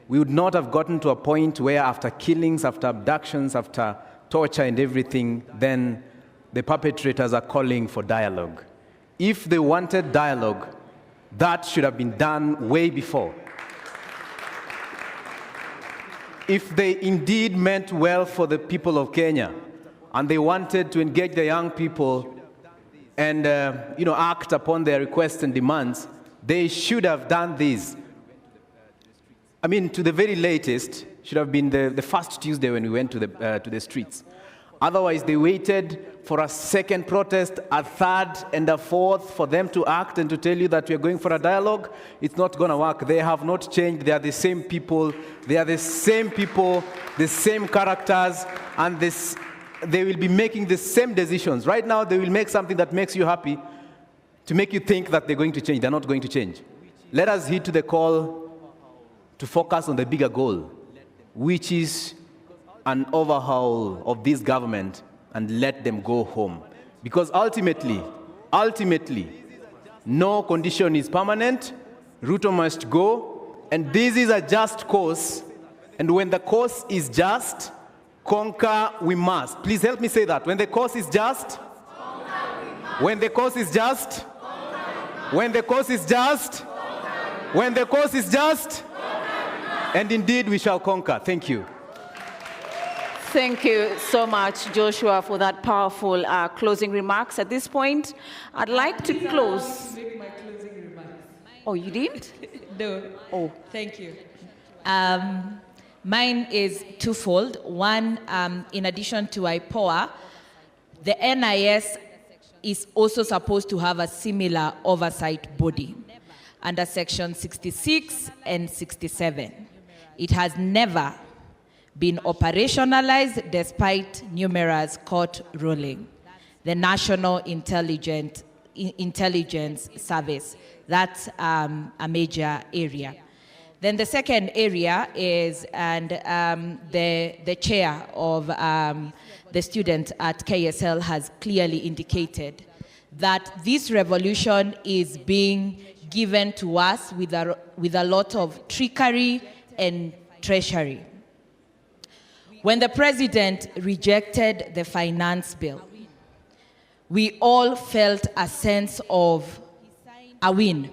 we would not have gotten to a point where after killings, after abductions, after torture and everything, then the perpetrators are calling for dialogue. If they wanted dialogue, that should have been done way before. If they indeed meant well for the people of Kenya, and they wanted to engage the young people and act upon their requests and demands, they should have done this. I mean, to the very latest, should have been the first Tuesday when we went to the streets. Otherwise, they waited for a second protest, a third, and a fourth for them to act and to tell you that we are going for a dialogue. It's not going to work. They have not changed. They are the same people. They are the same people, the same characters, and they will be making the same decisions. Right now, they will make something that makes you happy to make you think that they're going to change. They're not going to change. Let us heed to the call to focus on the bigger goal, which is an overhaul of this government and let them go home. Because ultimately, no condition is permanent. Ruto must go, and this is a just cause. And when the cause is just, conquer we must. Please help me say that. When the cause is just, when the cause is just, when the cause is just, when the cause is just, and indeed we shall conquer. Thank you. Thank you so much, Joshua, for that powerful closing remarks. At this point, I'd like to close. Make my closing remarks. Oh, you did? No. Oh. Thank you. Mine is twofold. One, in addition to IPOA, the NIS is also supposed to have a similar oversight body under Section 66 and 67. It has never been operationalized despite numerous court rulings. The National Intelligence Service, that's a major area. Then the second area is, and the chair of the student at KSL has clearly indicated that this revolution is being given to us with a lot of trickery and treachery. When the president rejected the finance bill, we all felt a sense of a win.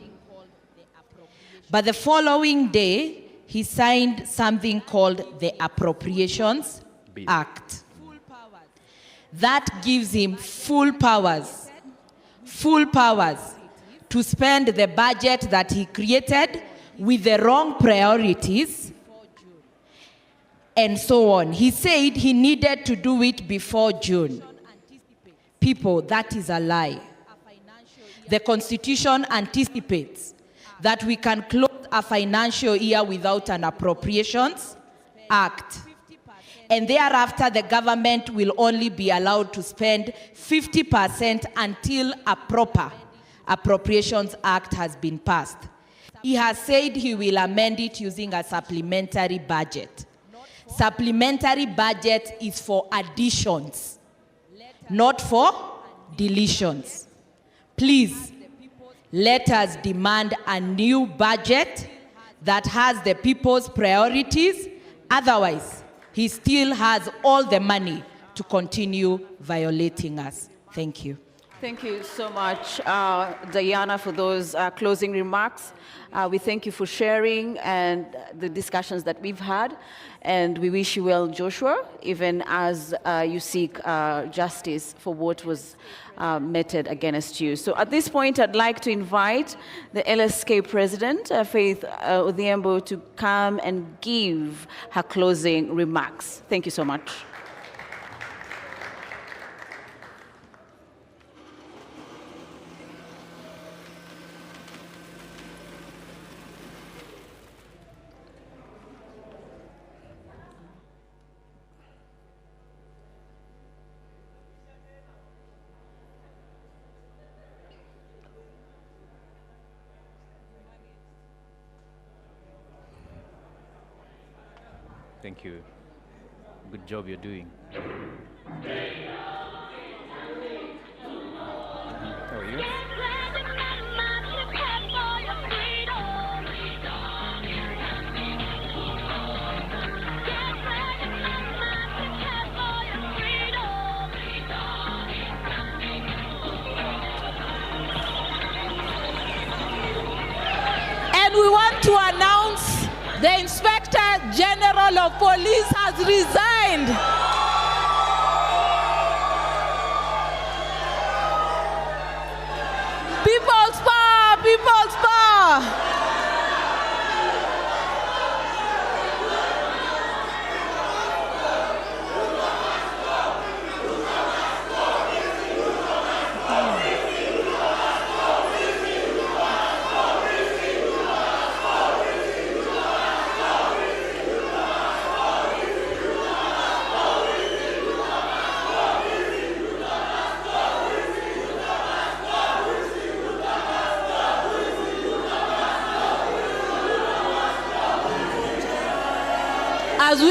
But the following day, he signed something called the Appropriations Act. That gives him full powers to spend the budget that he created with the wrong priorities and so on. He said he needed to do it before June. People, that is a lie. The Constitution anticipates that we can close a financial year without an Appropriations Act. And thereafter, the government will only be allowed to spend 50% until a proper Appropriations Act has been passed. He has said he will amend it using a supplementary budget. Supplementary budget is for additions, not for deletions. Please, let us demand a new budget that has the people's priorities. Otherwise, he still has all the money to continue violating us. Thank you. Thank you so much, Diana, for those closing remarks. We thank you for sharing and the discussions that we've had. And we wish you well, Joshua, even as you seek justice for what was meted against you. So at this point, I'd like to invite the LSK president, Faith Odhiambo, to come and give her closing remarks. Thank you so much. Thank you. Good job you're doing. How are you? And we want to announce the Inspector General of Police has resigned. People's power, people's power. As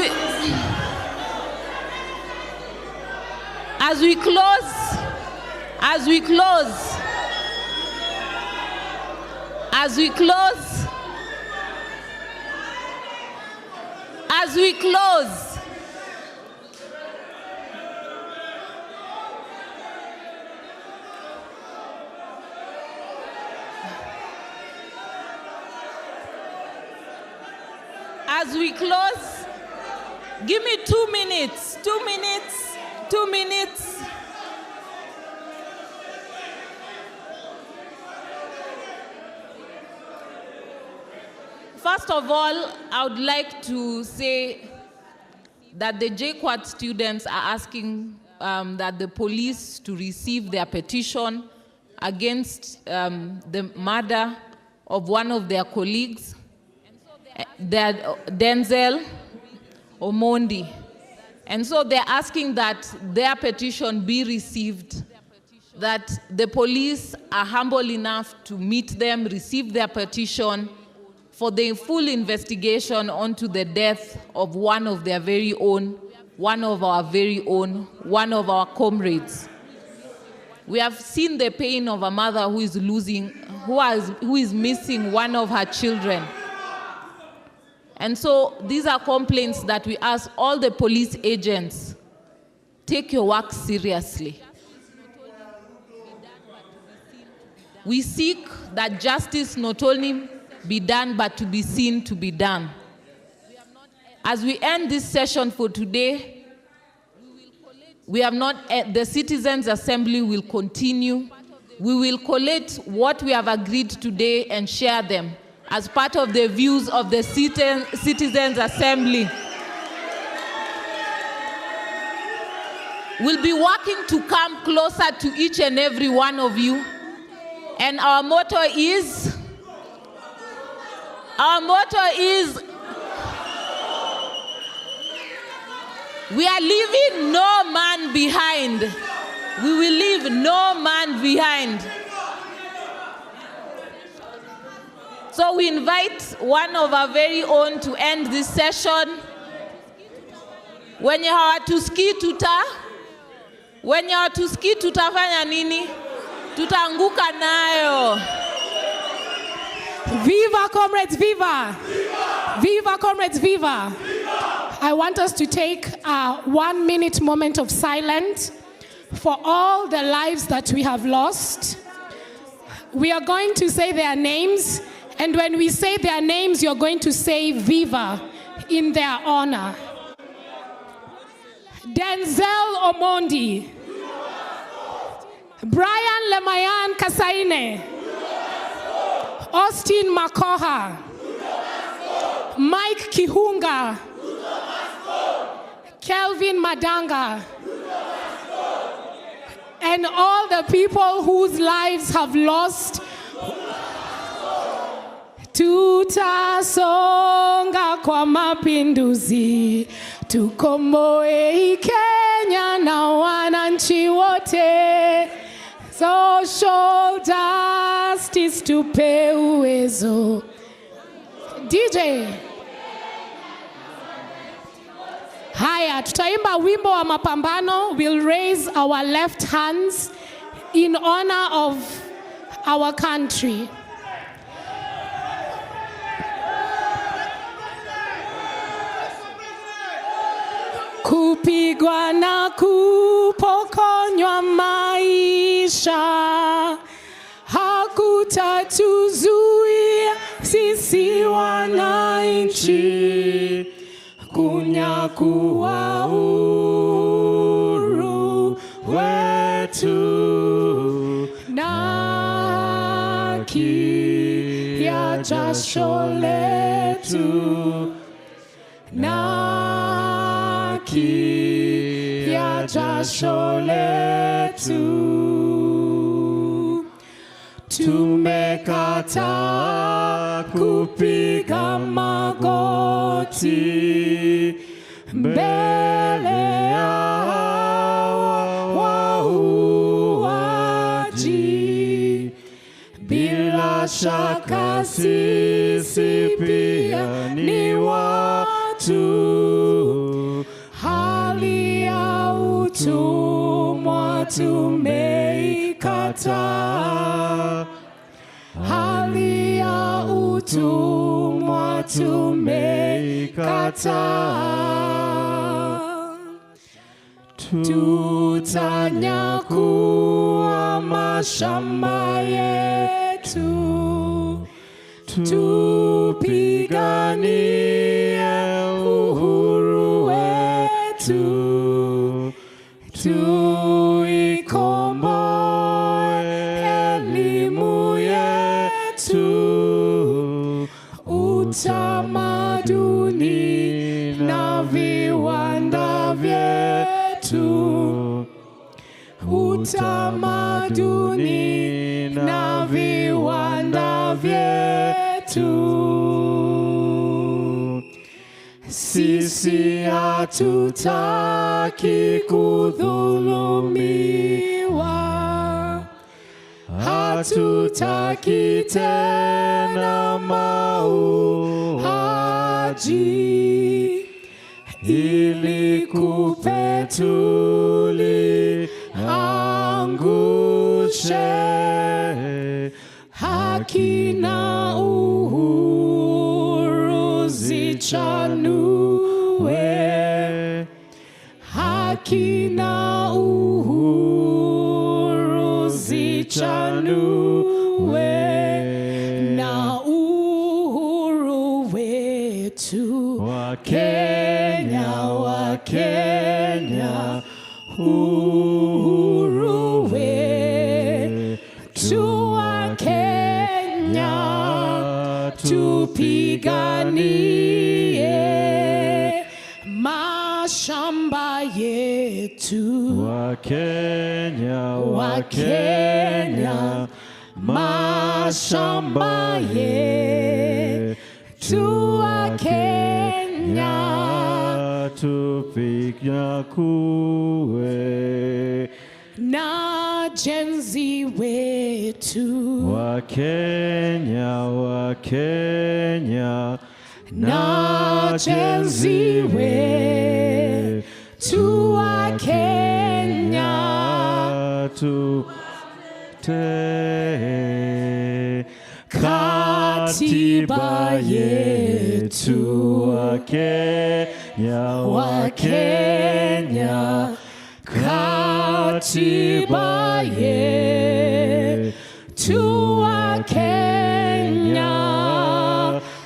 we close, give me 2 minutes, 2 minutes, 2 minutes. First of all, I would like to say that the JKUAT students are asking that the police to receive their petition against the murder of one of their colleagues, Denzel Omondi. And so they're asking that their petition be received, that the police are humble enough to meet them, receive their petition for the full investigation onto the death of one of their very own, one of our very own, one of our comrades. We have seen the pain of a mother who is losing, who is missing one of her children. And so these are complaints that we ask all the police agents, take your work seriously. We seek that justice not only be done, but to be seen to be done. As we end this session for today, the Citizens Assembly will continue. We will collate what we have agreed today and share them as part of the views of the Citizens Assembly. We'll be working to come closer to each and every one of you. And our motto is, we are leaving no man behind. We will leave no man behind. So we invite one of our very own to end this session. Wenye hawatusikii tutafanya nini? Tutaanguka nayo. Viva, comrades, viva! Viva, comrades, viva! I want us to take a 1 minute moment of silence for all the lives that we have lost. We are going to say their names, and when we say their names, you're going to say viva in their honor. Denzel Omondi, Brian Lemayan Kasaine, Austin Makoha, Mike Kihunga, Kelvin Madanga, and all the people whose lives have lost. Tutasonga kwa mapinduzi, tukomboe Kenya na wananchi wote. Social justice tupe uwezo. DJ. Haya, tutaimba wimbo wa mapambano. We'll raise our left hands in honor of our country. Kupigwa na kupokonywa maisha hakutatuzuia sisi wananchi kunyakua uhuru wetu na kia jasho letu na kia jasho letu. Tumekataa kupiga magoti mbele ya wauaji. Bila shaka sisi pia ni watu utumwa tumeikataa, hali ya utumwa tumeikataa. Tutanyakua mashamba yetu, tupiganie uhuru wetu, tuikomboe elimu yetu, utamaduni na viwanda vyetu, utamaduni na viwanda vyetu. Sisi hatutaki kudhulumiwa, hatutaki tena mauaji, ili kupe tuliangushe, haki na uhuru zichanue, haki na uhuru zichanue, na uhuru wetu wa Kenya, wa Kenya, uhuru wetu wa Kenya, tupiganie mashamba yetu wa Kenya, wa Kenya, mashamba yetu wa Kenya, tupinyakue na jenzi wetu wa Kenya, wa Kenya, na jenzi wetu wa Kenya, katiba yetu wa Kenya, wa Kenya, katiba yetu wa Kenya,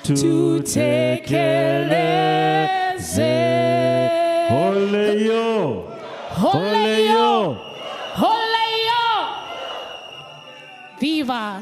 tutekeleze. Holeyo, holeyo, holeyo, viva.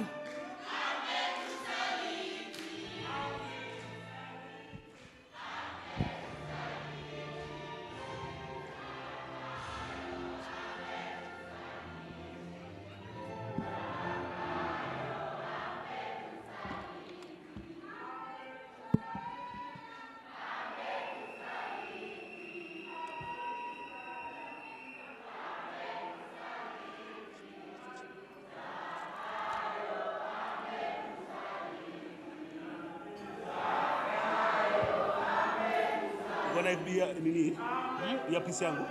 Wanaibia nini? Ya pisi yangu.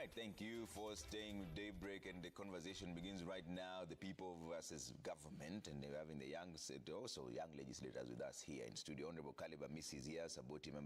right, thank you for staying with Daybreak, and the conversation begins right now. The people versus government, and they're having the young legislators with us here in studio. Honorable Caleb Amisi is here, Saboti member.